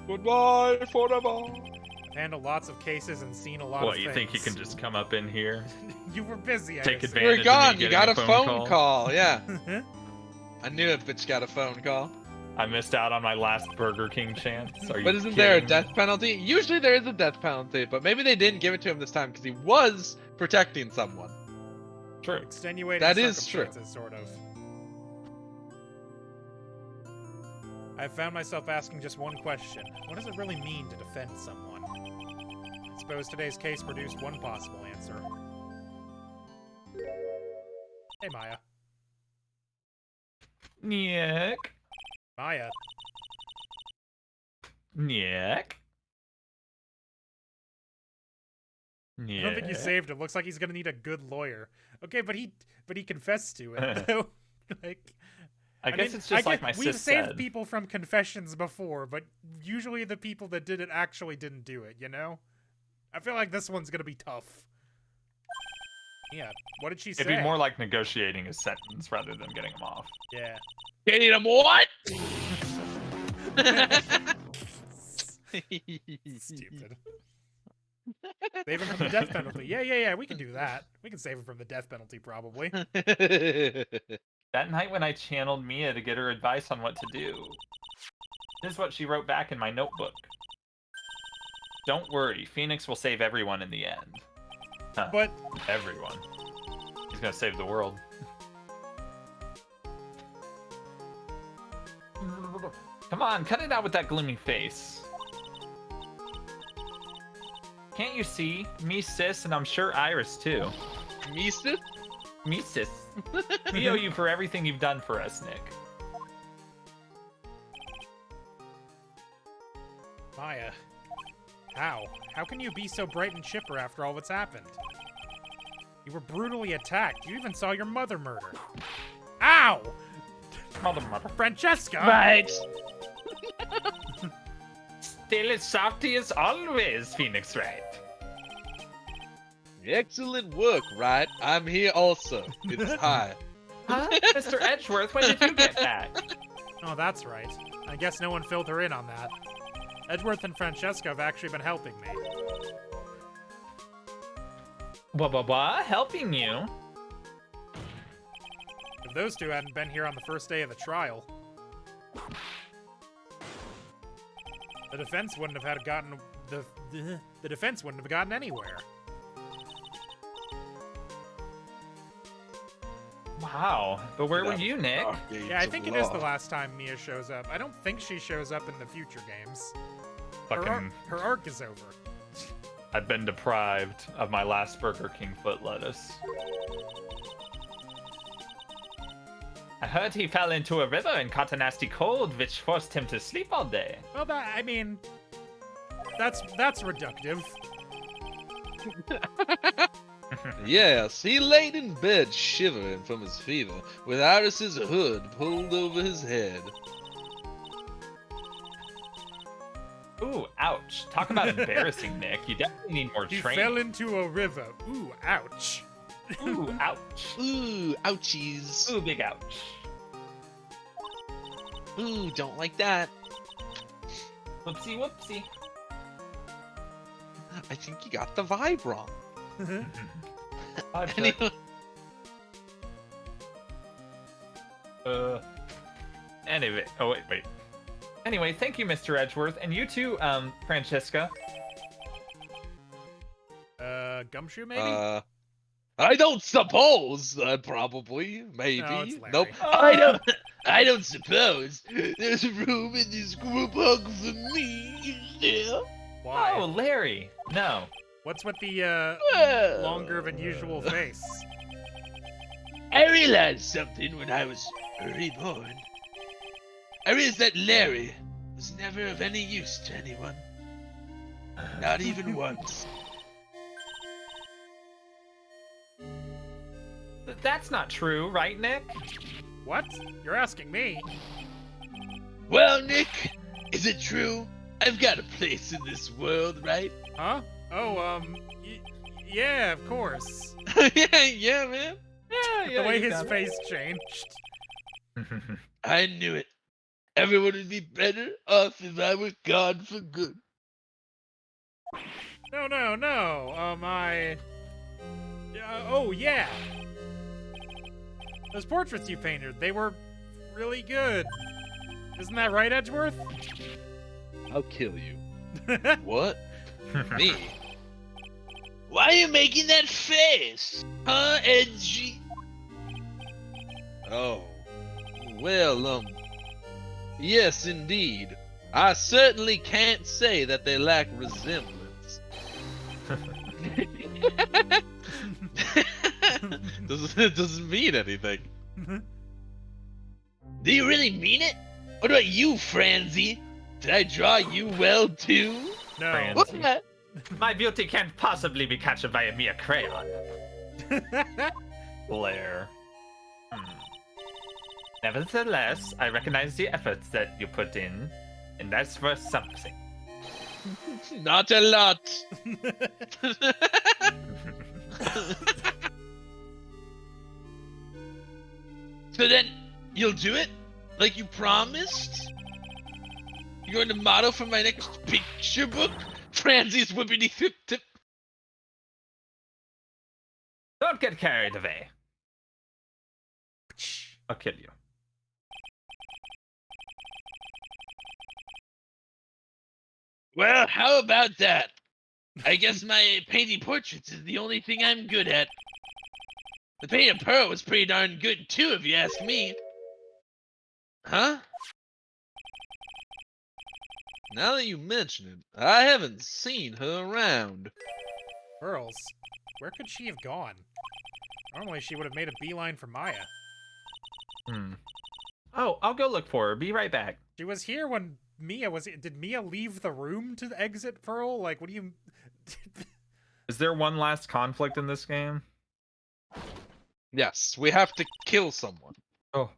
Goodbye forever. I've handled lots of cases and seen a lot of What, things. you think you can just come up in here? You were busy, I Take assume. advantage. You were of me gone. You getting got a a phone phone call? call. Yeah. I knew it, bitch got a phone call. I missed out on my last Burger King chance. Are you But isn't there a kidding me? death penalty? Usually there is a death penalty, but maybe they didn't give it to him this time because he was protecting someone. True. Extenuating That is true. circumstances, sort of. I've found myself asking just one question. What does it really mean to defend someone? I suppose today's case produced one possible answer. Hey, Maya. Nick. Maya. Nick. I don't think you saved him. Looks like he's gonna need a good lawyer. Okay, but he confessed to it, though. Like, I guess it's just like my we've sis saved said. people from confessions before, but usually the people that did it actually didn't do it, you know? I feel like this one's gonna be tough. Yeah, what did she say? It'd be more like negotiating a sentence rather than getting him off. Yeah. Getting him what? Stupid. Save him from the death penalty. Yeah, we can do that. We can save him from the death penalty, probably. That night when I channeled Mia to get her advice on what to do. This is what she wrote back in my notebook. Don't worry, Phoenix will save everyone in the end. Huh, But everyone. He's gonna save the world. Come on, cut it out with that gloomy face. Can't you see? Me, sis, and I'm sure Iris too. Mister? Me, sis. We owe you for everything you've done for us, Nick. Maya, how? How can you be so bright and chipper after all that's happened? You were brutally attacked. You even saw your mother murdered. Ow! Mother. Francesca! Right. Still as softy as always, Phoenix Wright. Excellent work, right? I'm here also. It's high. Huh? Mr. Edgeworth, when did you get back? Oh, that's right. I guess no one filled her in on that. Edgeworth and Francesca have actually been helping me. What? Helping you? If those two hadn't been here on the first day of the trial, the defense wouldn't have gotten the defense wouldn't have gotten anywhere. Wow. But where were you, Nick? Yeah, I think it is the last time Mia shows up. I don't think she shows up in the future games. Fucking, Her arc is over. I've been deprived of my last Burger King foot lettuce. I heard he fell into a river and caught a nasty cold, which forced him to sleep all day. Well, I mean, that's reductive. Yes, he laid in bed shivering from his fever, with Iris's hood pulled over his head. Ooh, ouch. Talk about embarrassing, Nick. You definitely need more He training. fell into a river. Ooh, ouch. Ooh, ouch. Ooh, ouchies. Ooh, big ouch. Ooh, don't like that. Whoopsie, whoopsie. I think you got the vibe wrong. I've Anyway, Anyway, oh wait. Anyway, thank you, Mr. Edgeworth, and you too, Francesca. Gumshoe, maybe? I don't suppose. Probably, maybe. No, it's Larry. Nope. I don't suppose. There's room in this group hug for me, is there? Why? Oh, Larry. No. What's with the, Well, longer than usual face? I realized something when I was reborn. I realized that Larry was never of any use to anyone. Not even once. That's not true, right, Nick? What? You're asking me? Well, Nick, is it true? I've got a place in this world, right? Huh? Oh, yeah, of course. yeah, man. Yeah, The way you his got it. face changed. I knew it. Everyone would be better off if I were gone for good. No. Oh, yeah. Those portraits you painted, they were really good. Isn't that right, Edgeworth? I'll kill you. What? Me? Why are you making that face? Huh, Edgy? Oh. Well, Yes, indeed. I certainly can't say that they lack resemblance. Doesn't mean anything. Do you really mean it? What about you, Franzi? Did I draw you well too? No. Franzi. What? My beauty can't possibly be captured by a mere crayon. Blair. Nevertheless, I recognize the efforts that you put in, and that's worth something. Not a lot. So then, you'll do it? Like you promised? You're going to model for my next picture book? Franzi's whippity tip tip. Don't get carried away. I'll kill you. Well, how about that? I guess my painting portraits is the only thing I'm good at. The paint of Pearl was pretty darn good too, if you ask me. Huh? Now that you mention it, I haven't seen her around. Pearls? Where could she have gone? Normally she would have made a beeline for Maya. Oh, I'll go look for her. Be right back. She was here when Mia was. Did Mia leave the room to exit Pearl? Like, what do you? Is there one last conflict in this game? Yes, we have to kill someone. Oh.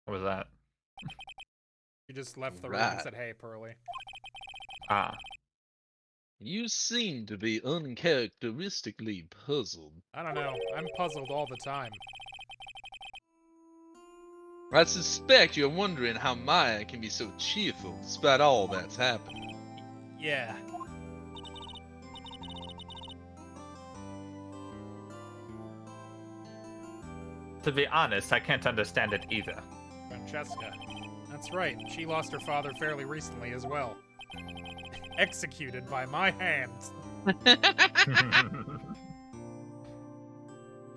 What was that? She just left the room and Right. said, "Hey, Pearly." Ah. You seem to be uncharacteristically puzzled. I don't know. I'm puzzled all the time. I suspect you're wondering how Maya can be so cheerful despite all that's happened. Yeah. To be honest, I can't understand it either. Francesca. That's right. She lost her father fairly recently as well. Executed by my hand.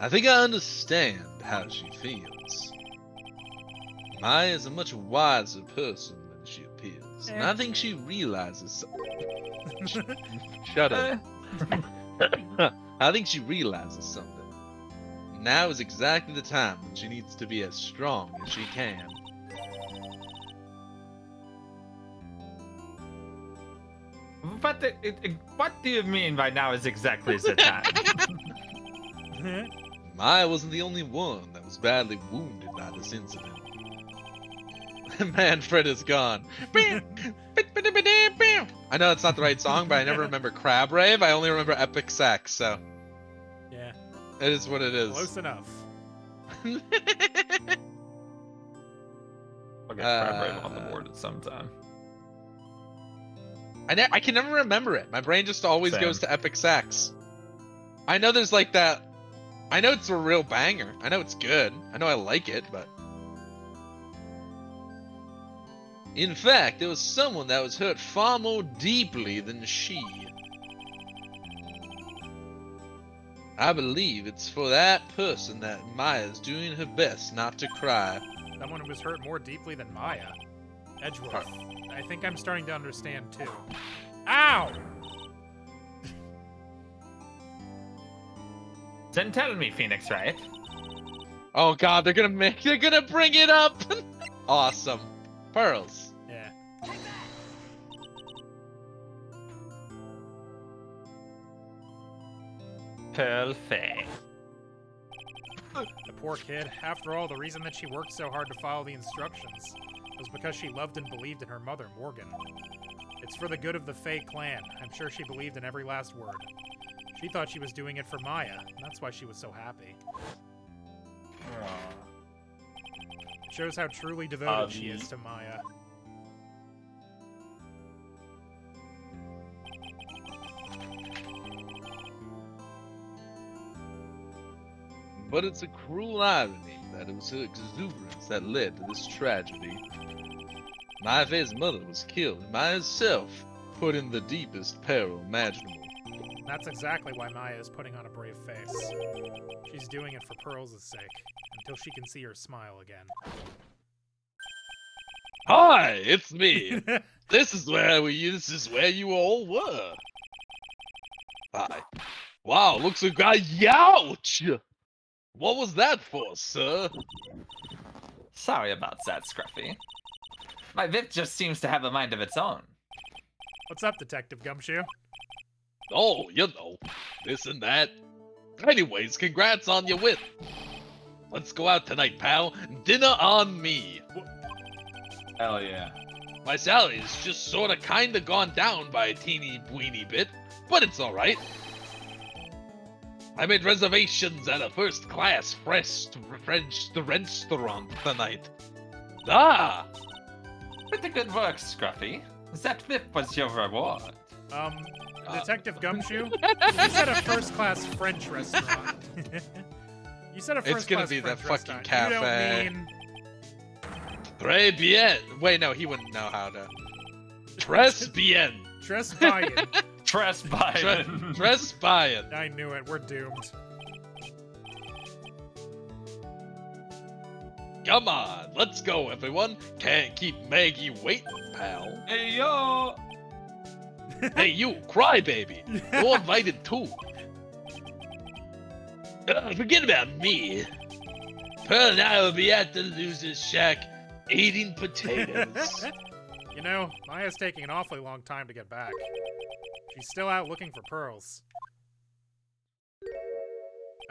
I think I understand how she feels. Maya is a much wiser person than she appears, and I think she realizes Shut up. I think she realizes something. Now is exactly the time when she needs to be as strong as she can. What do you mean by now is exactly the time? Maya wasn't the only one that was badly wounded by this incident. Manfred is gone. I know it's not the right song, but I never remember Crab Rave. I only remember Epic Sax, so Yeah. it is what it is. Close enough. I'll get Crab Rave on the board at some time. I can never remember it. My brain just always Same. goes to Epic Sax. I know there's like that. I know it's a real banger. I know it's good. I know I like it, but. In fact, there was someone that was hurt far more deeply than she. I believe it's for that person that Maya's doing her best not to cry. Someone who was hurt more deeply than Maya. Edgeworth. I think I'm starting to understand too. Ow! Then tell me, Phoenix Wright. Oh god, they're gonna bring it up! Awesome. Pearls. Yeah. Pearl Fay. The poor kid. After all, the reason that she worked so hard to follow the instructions was because she loved and believed in her mother, Morgan. It's for the good of the Fey clan. I'm sure she believed in every last word. She thought she was doing it for Maya, and that's why she was so happy. It shows how truly devoted she is to Maya. But it's a cruel irony that it was her exuberance that led to this tragedy. Maya Fey's mother was killed, and Maya herself put in the deepest peril imaginable. That's exactly why Maya is putting on a brave face. She's doing it for Pearls' sake, until she can see her smile again. Hi, it's me. This is where you all were. Hi. Wow, looks like ouch! What was that for, sir? Sorry about that, Scruffy. My VIP just seems to have a mind of its own. What's up, Detective Gumshoe? Oh, you know, this and that. Anyways, congrats on your win. Let's go out tonight, pal. Dinner on me. Hell yeah. My salary's just sorta kinda gone down by a teeny weeny bit, but it's alright. I made reservations at a first-class French restaurant tonight. Ah! Pretty good work, Scruffy. That VIP was your reward. Detective Gumshoe? You said a first-class French restaurant. You said a It's gonna first-class be the French fucking restaurant. cafe. You don't mean... Très bien. Wait, no, he wouldn't know how to. Très bien. Trespayan. Tress Biden. Très bien. I knew it. We're doomed. Come on, let's go, everyone. Can't keep Maggie waiting, pal. Hey, yo! Hey, you, crybaby. You're invited too. Forget about me. Pearl and I will be at the loser's shack eating potatoes. You know, Maya's taking an awfully long time to get back. She's still out looking for pearls.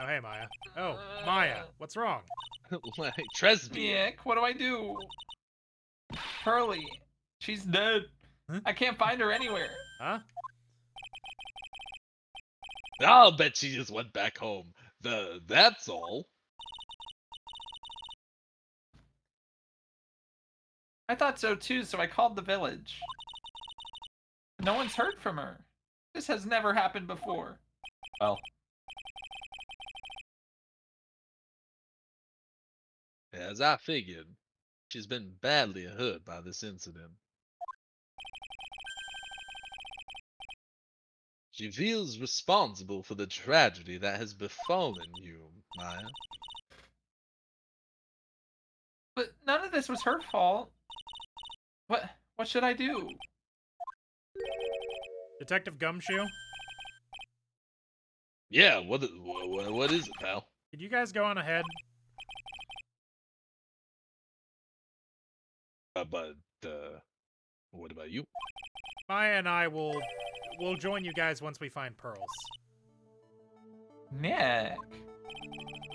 Oh, hey, Maya. Oh, Maya, what's wrong? Like, Tresby. Nick, what do I do? Pearly, she's dead. Huh? I can't find her anywhere. Huh? I'll bet she just went back home. That's all. I thought so too, so I called the village. No one's heard from her. This has never happened before. Well, As I figured, she's been badly hurt by this incident. She feels responsible for the tragedy that has befallen you, Maya. but none of this was her fault. What should I do? Detective Gumshoe? Yeah, what is it, pal? Could you guys go on ahead? But what about you? Maya and I will join you guys once we find pearls. Nick.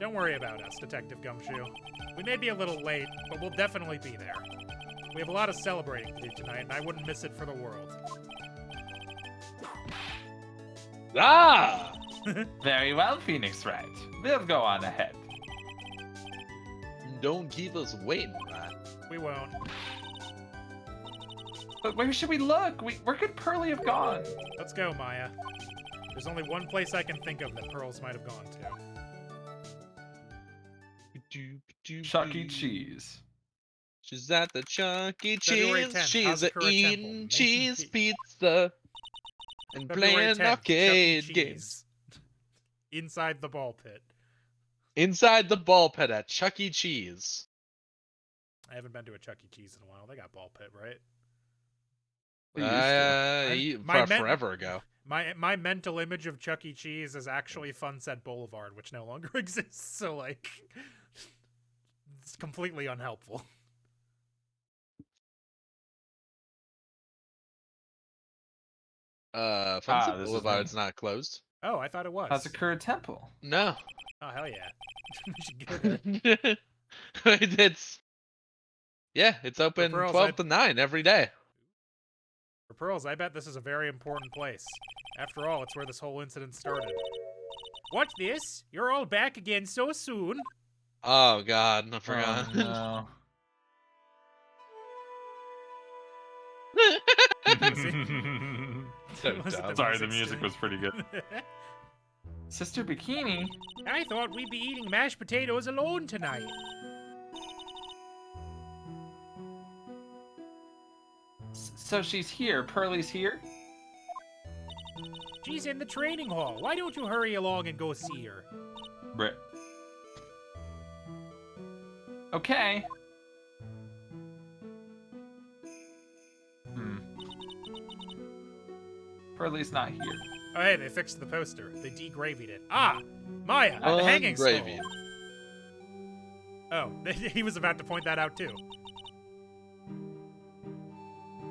Don't worry about us, Detective Gumshoe. We may be a little late, but we'll definitely be there. We have a lot of celebrating to do tonight, and I wouldn't miss it for the world. Ah! Very well, Phoenix Wright. We'll go on ahead. Don't keep us waiting, man. We won't. But where should we look? Where could Pearly have gone? Let's go, Maya. There's only one place I can think of that pearls might have gone to. Chuck E. Cheese. She's at the Chuck E. February Cheese. 10th, She's Hazakura eating Temple. cheese pizza and February playing 10th, Chuck E. arcade Cheese. games. Inside the ball pit. Inside the ball pit at Chuck E. Cheese. I haven't been to a Chuck E. Cheese in a while. They got ball pit, right? Forever ago. My mental image of Chuck E. Cheese is actually Funset Boulevard, which no longer exists. So like, it's completely unhelpful. Funset this is Boulevard's me. not closed. Oh, I thought it was. Hazakura Temple. No. Oh hell yeah! We should go there. It's open Pearls, 12 to 9 every day. For pearls, I bet this is a very important place. After all, it's where this whole incident started. What's this? You're all back again so soon. Oh god, I forgot. Oh, no. So Was it dumb. Sorry, the music music still? was pretty good. Sister Bikini? I thought we'd be eating mashed potatoes alone tonight. So she's here. Pearly's here? She's in the training hall. Why don't you hurry along and go see her? Brit. Okay. Pearlie's not here. Oh, hey, they fixed the poster. They degravied it. Ah! Maya, at the hanging skull. Ungravy. Oh, he was about to point that out, too.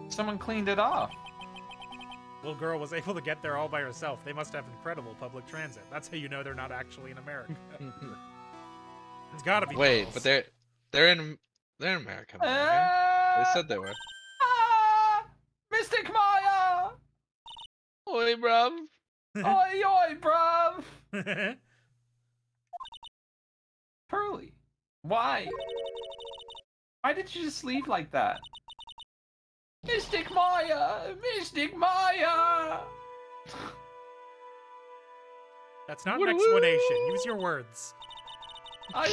Someone cleaned it off. Little girl was able to get there all by herself. They must have incredible public transit. That's how you know they're not actually in America. It's gotta be Wait, girls. but they're in America. They said they were. Mystic Maya! Oi, bruv. Oi, oi, bruv! Pearlie, why? Why did you just leave like that? Mystic Maya! Mystic Maya! That's not an explanation. Use your words. I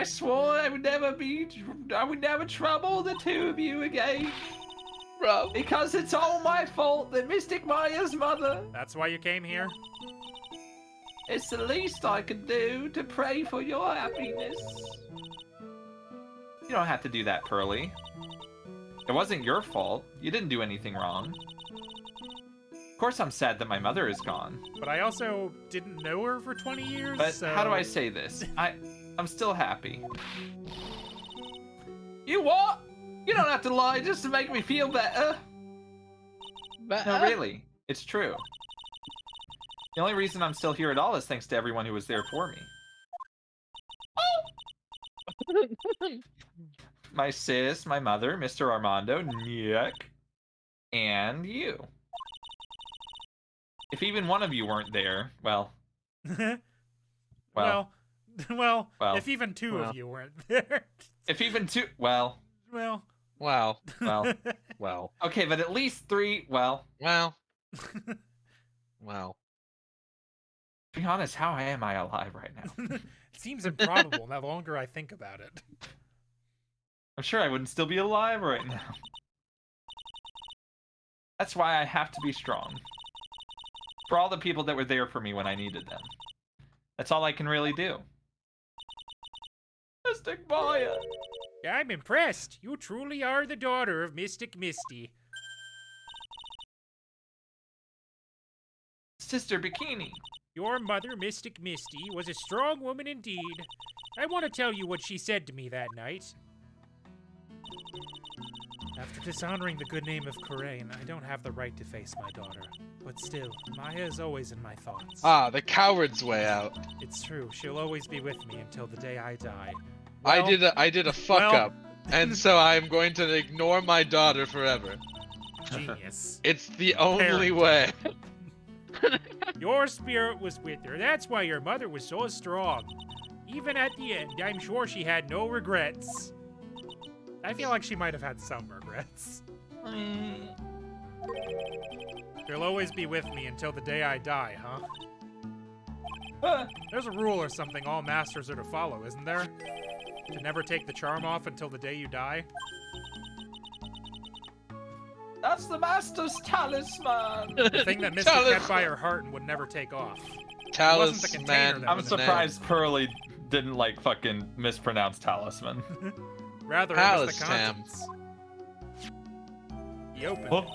swore I would never trouble the two of you again. Bruv. Because it's all my fault that Mystic Maya's mother. That's why you came here? It's the least I could do to pray for your happiness. You don't have to do that, Pearlie. It wasn't your fault. You didn't do anything wrong. Of course I'm sad that my mother is gone. But I also didn't know her for 20 years, But so... how do I say this? I'm still happy. You what? You don't have to lie just to make me feel better. No, really. It's true. The only reason I'm still here at all is thanks to everyone who was there for me. My sis, my mother, Mr. Armando, Nick, and you. If even one of you weren't there, well, well, if even two of you weren't there. If even two, well. Wow. Well. Well. Okay, but at least three, well. Well. Well. To be honest, how am I alive right now? It seems improbable the longer I think about it. I'm sure I wouldn't still be alive right now. That's why I have to be strong. For all the people that were there for me when I needed them. That's all I can really do. Mystic Maya! I'm impressed. You truly are the daughter of Mystic Misty. Sister Bikini. Your mother, Mystic Misty, was a strong woman indeed. I want to tell you what she said to me that night. After dishonoring the good name of Kurain, I don't have the right to face my daughter. But still, Maya is always in my thoughts. Ah, the coward's way out. It's true, she'll always be with me until the day I die. I Well, did a fuck up, and so I'm going to ignore my daughter forever. Genius. It's the only way. Your spirit was with her. That's why your mother was so strong. Even at the end, I'm sure she had no regrets. I feel like she might have had some regrets. She'll always be with me until the day I die, huh? There's a rule or something all masters are to follow, isn't there? To never take the charm off until the day you die? That's the Master's talisman! The thing that Misty kept by her heart and would never take off. Talisman. It wasn't the container that I'm was surprised Pearlie didn't, like, fucking mispronounce talisman. Rather, it was the Palistam. contents. He opened Huh? it.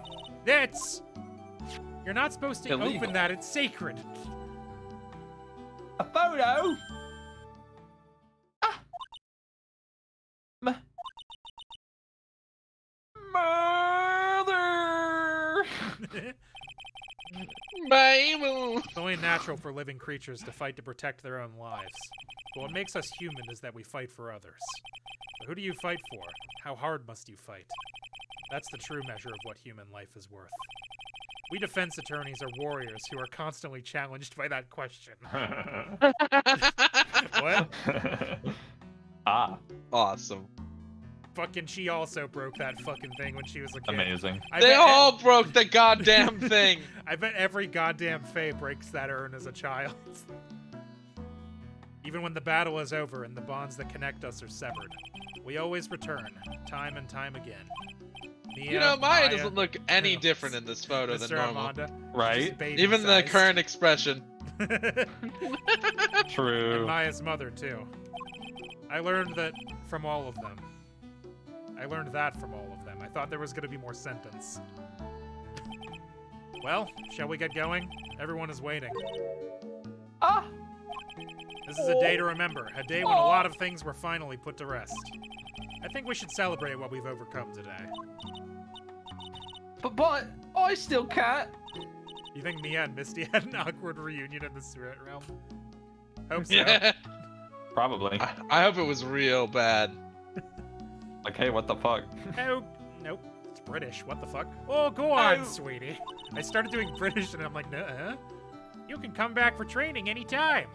That's... You're not supposed to Illegal. open that, it's sacred. A photo? Mother! Bible. It's only natural for living creatures to fight to protect their own lives. But what makes us human is that we fight for others. But who do you fight for? How hard must you fight? That's the true measure of what human life is worth. We defense attorneys are warriors who are constantly challenged by that question. What? Ah, Awesome. Fucking she also broke that fucking thing when she was a kid. amazing. I They bet all broke the goddamn thing. I bet every goddamn Fae breaks that urn as a child. Even when the battle is over and the bonds that connect us are severed, we always return, time and time again. You know, Maya doesn't look any different in this photo than Mr. normal. Armanda, Right? just baby Even the sized. current expression. And True. Maya's mother too. I learned that from all of them. I learned that from all of them. I thought there was gonna be more sentence. Well, shall we get going? Everyone is waiting. Ah, This is a day to remember, a day when a lot of things were finally put to rest. I think we should celebrate what we've overcome today. but I still can't. You think Mia and Misty had an awkward reunion in the spirit realm? Hope so. Yeah. Probably. I hope it was real bad. Like, hey, what the fuck? Oh, nope. It's British. What the fuck? Oh, go on, Oh. sweetie. I started doing British and I'm like, nuh-uh. You can come back for training anytime.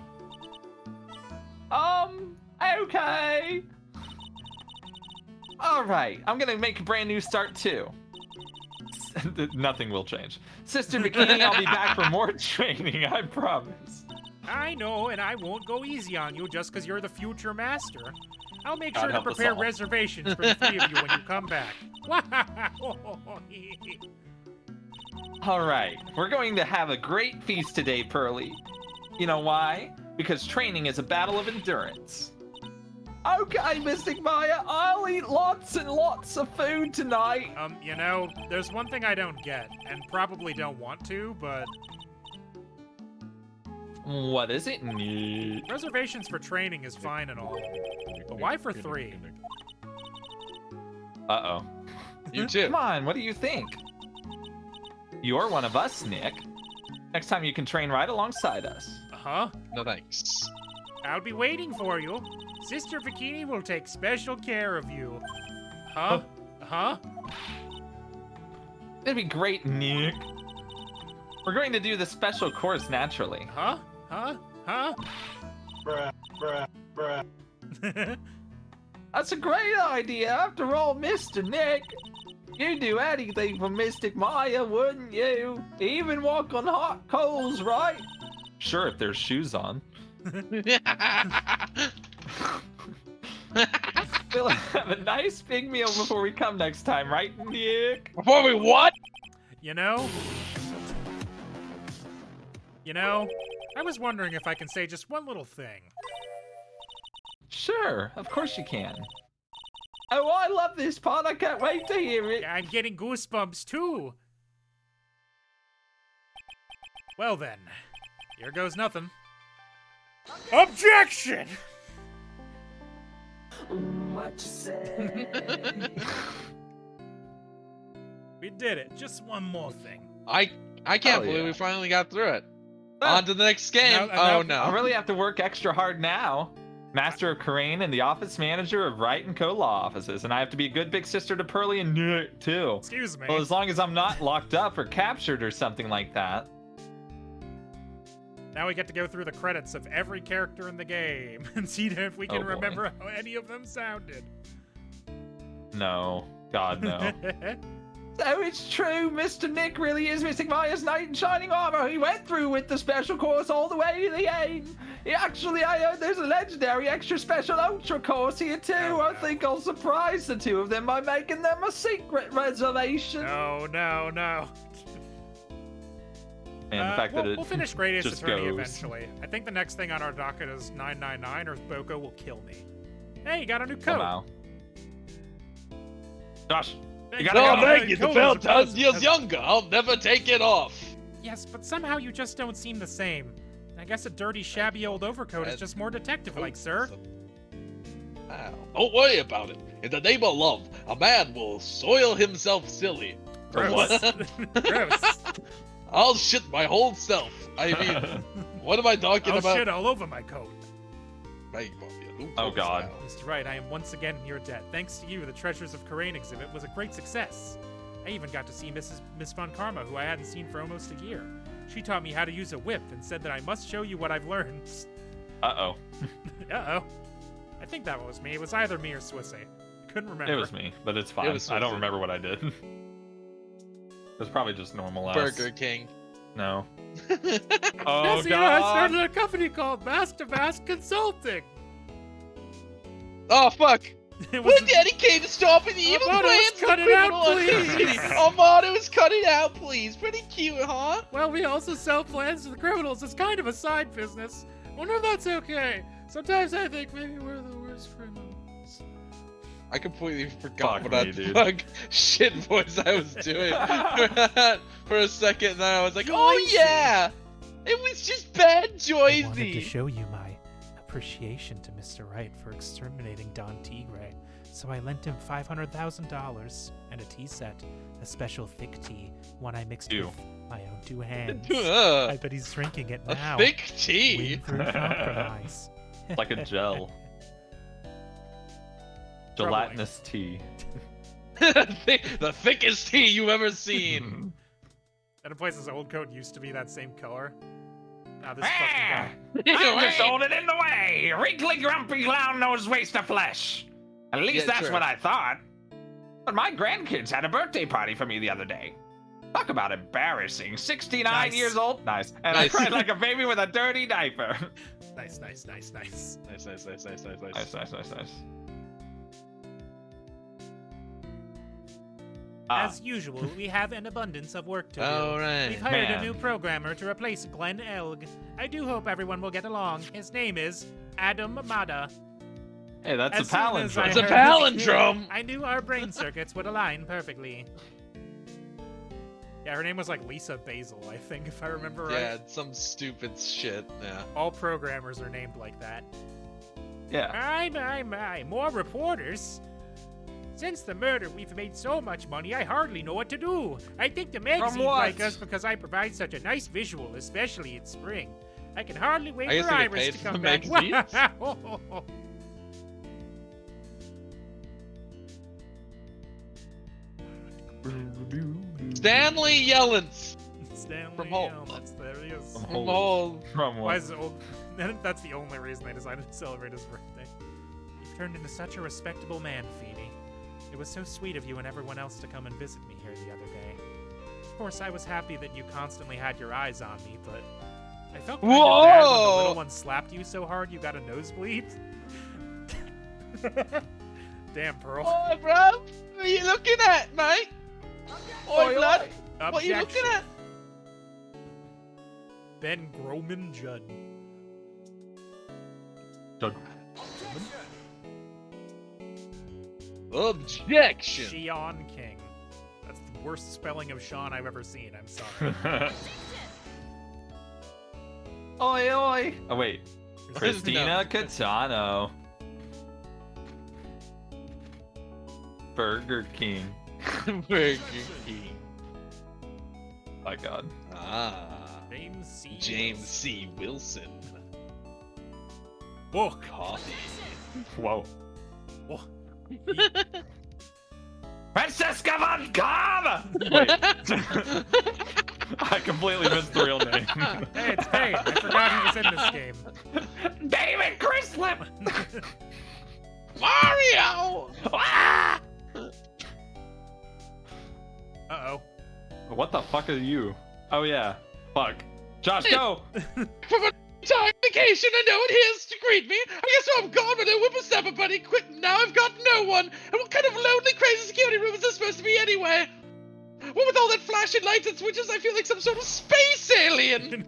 Okay. All right, I'm gonna make a brand new start too. Nothing will change. Sister Bikini, I'll be back for more training, I promise. I know, and I won't go easy on you just because you're the future master. I'll make God sure to help us prepare all. reservations for the three of you when you come back. All right, we're going to have a great feast today, Pearly. You know why? Because training is a battle of endurance. Okay, Mystic Maya, I'll eat lots and lots of food tonight. You know, there's one thing I don't get, and probably don't want to, but What is it? reservations for training is fine and all. But why for 3? Uh-oh. You too. Come on, what do you think? You're one of us, Nick. Next time you can train right alongside us. Uh-huh. No thanks. I'll be waiting for you. Sister Bikini will take special care of you. Huh? Huh? It'd be great, Nick. We're going to do the special course naturally. Huh? Huh? Huh? That's a great idea. After all, Mr. Nick, you'd do anything for Mystic Maya, wouldn't you? Even walk on hot coals, right? Sure, if there's shoes on. We'll have a nice big meal before we come next time, right, Nick? Before we what? You know, I was wondering if I can say just one little thing. Sure, of course you can. Oh, I love this part. I can't wait to hear it. I'm getting goosebumps too. Well then, here goes nothing. Objection! What you say? We did it. Just one more thing. I can't Hell believe yeah. we finally got through it. Ah. On to the next game. No, Oh no. I no. really have to work extra hard now. Master of Karain and the office manager of Wright & Co. Law Offices, and I have to be a good big sister to Pearly and Nick, too. Excuse me. Well, as long as I'm not locked up or captured or something like that. Now we get to go through the credits of every character in the game and see if we can Oh, boy. remember how any of them sounded. No. God, no. So it's true, Mr. Nick really is Mystic Maya's knight in shining armor. He went through with the special course all the way to the end. Actually, I heard there's a legendary extra special ultra course here too. Oh, I no. think I'll surprise the two of them by making them a secret reservation. No. And the fact that it we'll finish Greatest just Attorney goes. eventually. I think the next thing on our docket is 999 or Boko will kill me. Hey, you got a new coat. somehow. Josh, you Thank gotta Oh, go. thank you. The Coat belt is a 10 present. years younger. I'll never take it off. Yes, but somehow you just don't seem the same. I guess a dirty, shabby old overcoat is just more detective-like, sir. Wow. Don't worry about it. In the name of love, a man will soil himself silly. For Gross. what? Gross. I'll shit my whole self. I mean, what am I talking I'll about? shit all over my coat. Oh, God. Mr. Wright, I am once again in your debt. Thanks to you, the Treasures of Karain exhibit was a great success. I even got to see Miss Von Karma, who I hadn't seen for almost a year. She taught me how to use a whip and said that I must show you what I've learned. Uh-oh. Uh-oh. I think that was me. It was either me or Swissy. I couldn't remember. It was me, but it's fine. was I don't Swissy. remember what I did. It was probably just normal ass. Burger King. No. Oh, Oh, yes, yeah, I started God. a company called Master Consulting. Oh fuck! It When was Daddy came to stop the evil Amados, plans of the cut it out, criminal undercity. please. Amados, cut it out, please. Pretty cute, huh? well, we also sell plans to the criminals. It's kind of a side business. Wonder if that's okay. Sometimes I think maybe we're the worst criminals. I completely forgot Fuck what me, that dude. bug shit voice I was doing for a second. Then I was like, oh yeah, it was just bad I wanted to Joyzy. show you my appreciation to Mr. Wright for exterminating Don Tigre, so I lent him $500,000 and a tea set, a special thick tea, one I mixed Ew. with my own 2 hands. I Ugh, bet he's drinking it a now. thick tea. Win through compromise. Like a gel. Gelatinous tea. The thickest tea you've ever seen. At a place his old coat used to be that same color. Now this fucking guy. I'm just holding in the way. Wrinkly, grumpy clown nose waste of flesh. At least Yeah, that's true. what I thought. But my grandkids had a birthday party for me the other day. Talk about embarrassing. 69 Nice. years old. Nice. And Nice. I cried like a baby with a dirty diaper. Nice, nice, nice, nice. Nice, nice, nice, nice, nice, nice. Nice. As usual, we have an abundance of work to do. All right. We've hired a Man. new programmer to replace Glenn Elg. I do hope everyone will get along. His name is Adam Mada. Hey, that's As a soon as I palindrome. It's a heard his palindrome. name, I knew our brain circuits would align perfectly. Yeah, her name was like Lisa Basil, I think, if I remember right. Yeah, it's some stupid shit. Yeah. All programmers are named like that. Yeah. My, more reporters. Since the murder, we've made so much money, I hardly know what to do. I think the magazines what? like us because I provide such a nice visual, especially in spring. I can hardly wait I guess for they get Iris paid to for come the back. magazines? Stanley Yellens Stanley From home. Helmets, there he is. From from Holy- all. From Why what? is it old? That's the only reason they decided to celebrate his birthday. You've turned into such a respectable man, Feeny. It was so sweet of you and everyone else to come and visit me here the other day. Of course, I was happy that you constantly had your eyes on me, but I felt kind of bad when the Whoa! little one slapped you so hard you got a nosebleed. Damn, Pearl. Oi, bruv! What are you looking at, mate? Oi, blood! What are you looking Objection. at? Ben Groman Judd. Doug. Objection! Sean King. That's the worst spelling of Sean I've ever seen. I'm sorry. Oi, oi. Oh, wait. Christina No. Catano. Burger King. Burger King. My God. Ah. James C. James C. Wilson. Book. Coffee. Whoa. Francesca von Cobb! Wait. I completely missed the real name. Hey, it's Payne. I forgot he was in this game. David Crislip! Mario! Ah! Uh-oh. What the fuck are you? Oh, yeah. Fuck. Josh, go! From a time vacation and no one here's to greet me. I guess I'm gone with a whippersnapper buddy quit and now I've got no one. And what kind of lonely, crazy security room is this supposed to be anyway? What with all that flashing lights and switches, I feel like some sort of space alien. And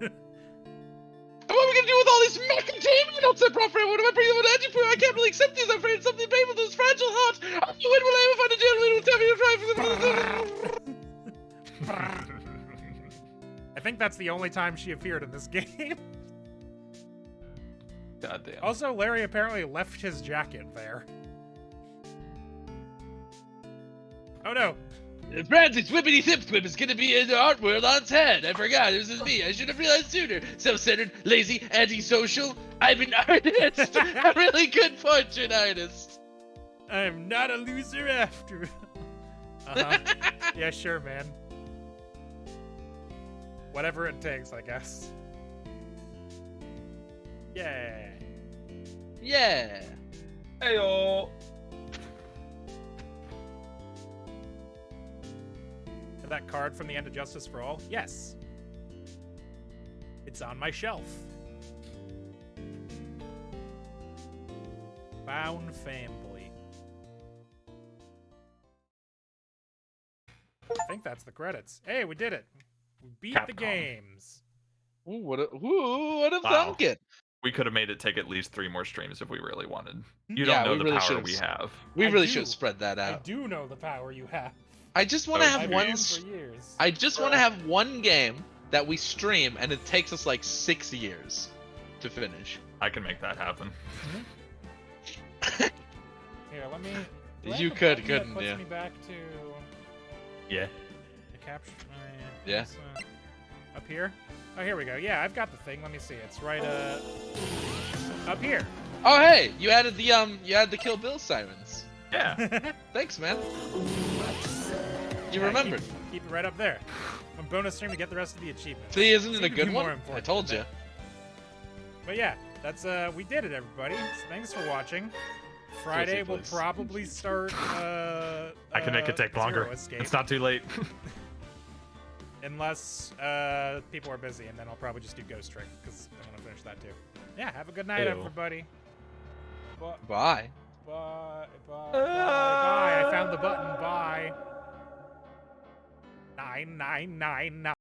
what are we gonna do with all these macadamia nuts I brought for everyone? Am I bringing them an edgy I can't really accept these. I'm afraid it's something painful to this fragile heart. When will I ever find a gentleman who'll tell me to try for I think that's the only time she appeared in this game. Goddamn. Also, Larry apparently left his jacket there. Oh no. Francis Whippity Thip Thwip is gonna be in the art world on its head. I forgot, it was just me. I should have realized sooner. Self-centered, lazy, antisocial. I'm an artist. A really good portrait artist. I'm not a loser after. Uh-huh. Yeah, sure, man. Whatever it takes, I guess. Yeah. Yeah. Heyo. That card from the end of Justice for All? Yes. It's on my shelf. Found family. I think that's the credits. Hey, we did it. We beat the Capcom. games. Ooh, what a Wow. thunk it. We could have made it take at least 3 more streams if we really wanted. You Yeah, don't know we the really power should've we have. We I really do. should have spread that I out. do know the power you have. I just want to Oh, have I've one. been for years. I just want to have one game that we stream, and it takes us like 6 years to finish. I can make that happen. Here, let me. do I You have a could, button that couldn't puts you? me back to Yeah. the capture. Yeah. it's, up here. Oh, here we go. Yeah, I've got the thing. Let me see. It's right up here. Oh hey, you added the Kill Bill sirens. Yeah. Thanks, man. You Yeah, remembered. Keep it right up there. A bonus stream to get the rest of the achievements. See, isn't it Seem a to good be one? more I important told than you. that. But yeah, that's we did it, everybody. So thanks for watching. Friday we'll please. probably start. I can make it take Zero longer. Escape, It's not too late. unless people are busy, and then I'll probably just do Ghost Trick because I want to finish that too. Yeah, have a good night, Ew. everybody. Bye. Bye. Bye. Bye. Bye. I found the button. Bye. 999.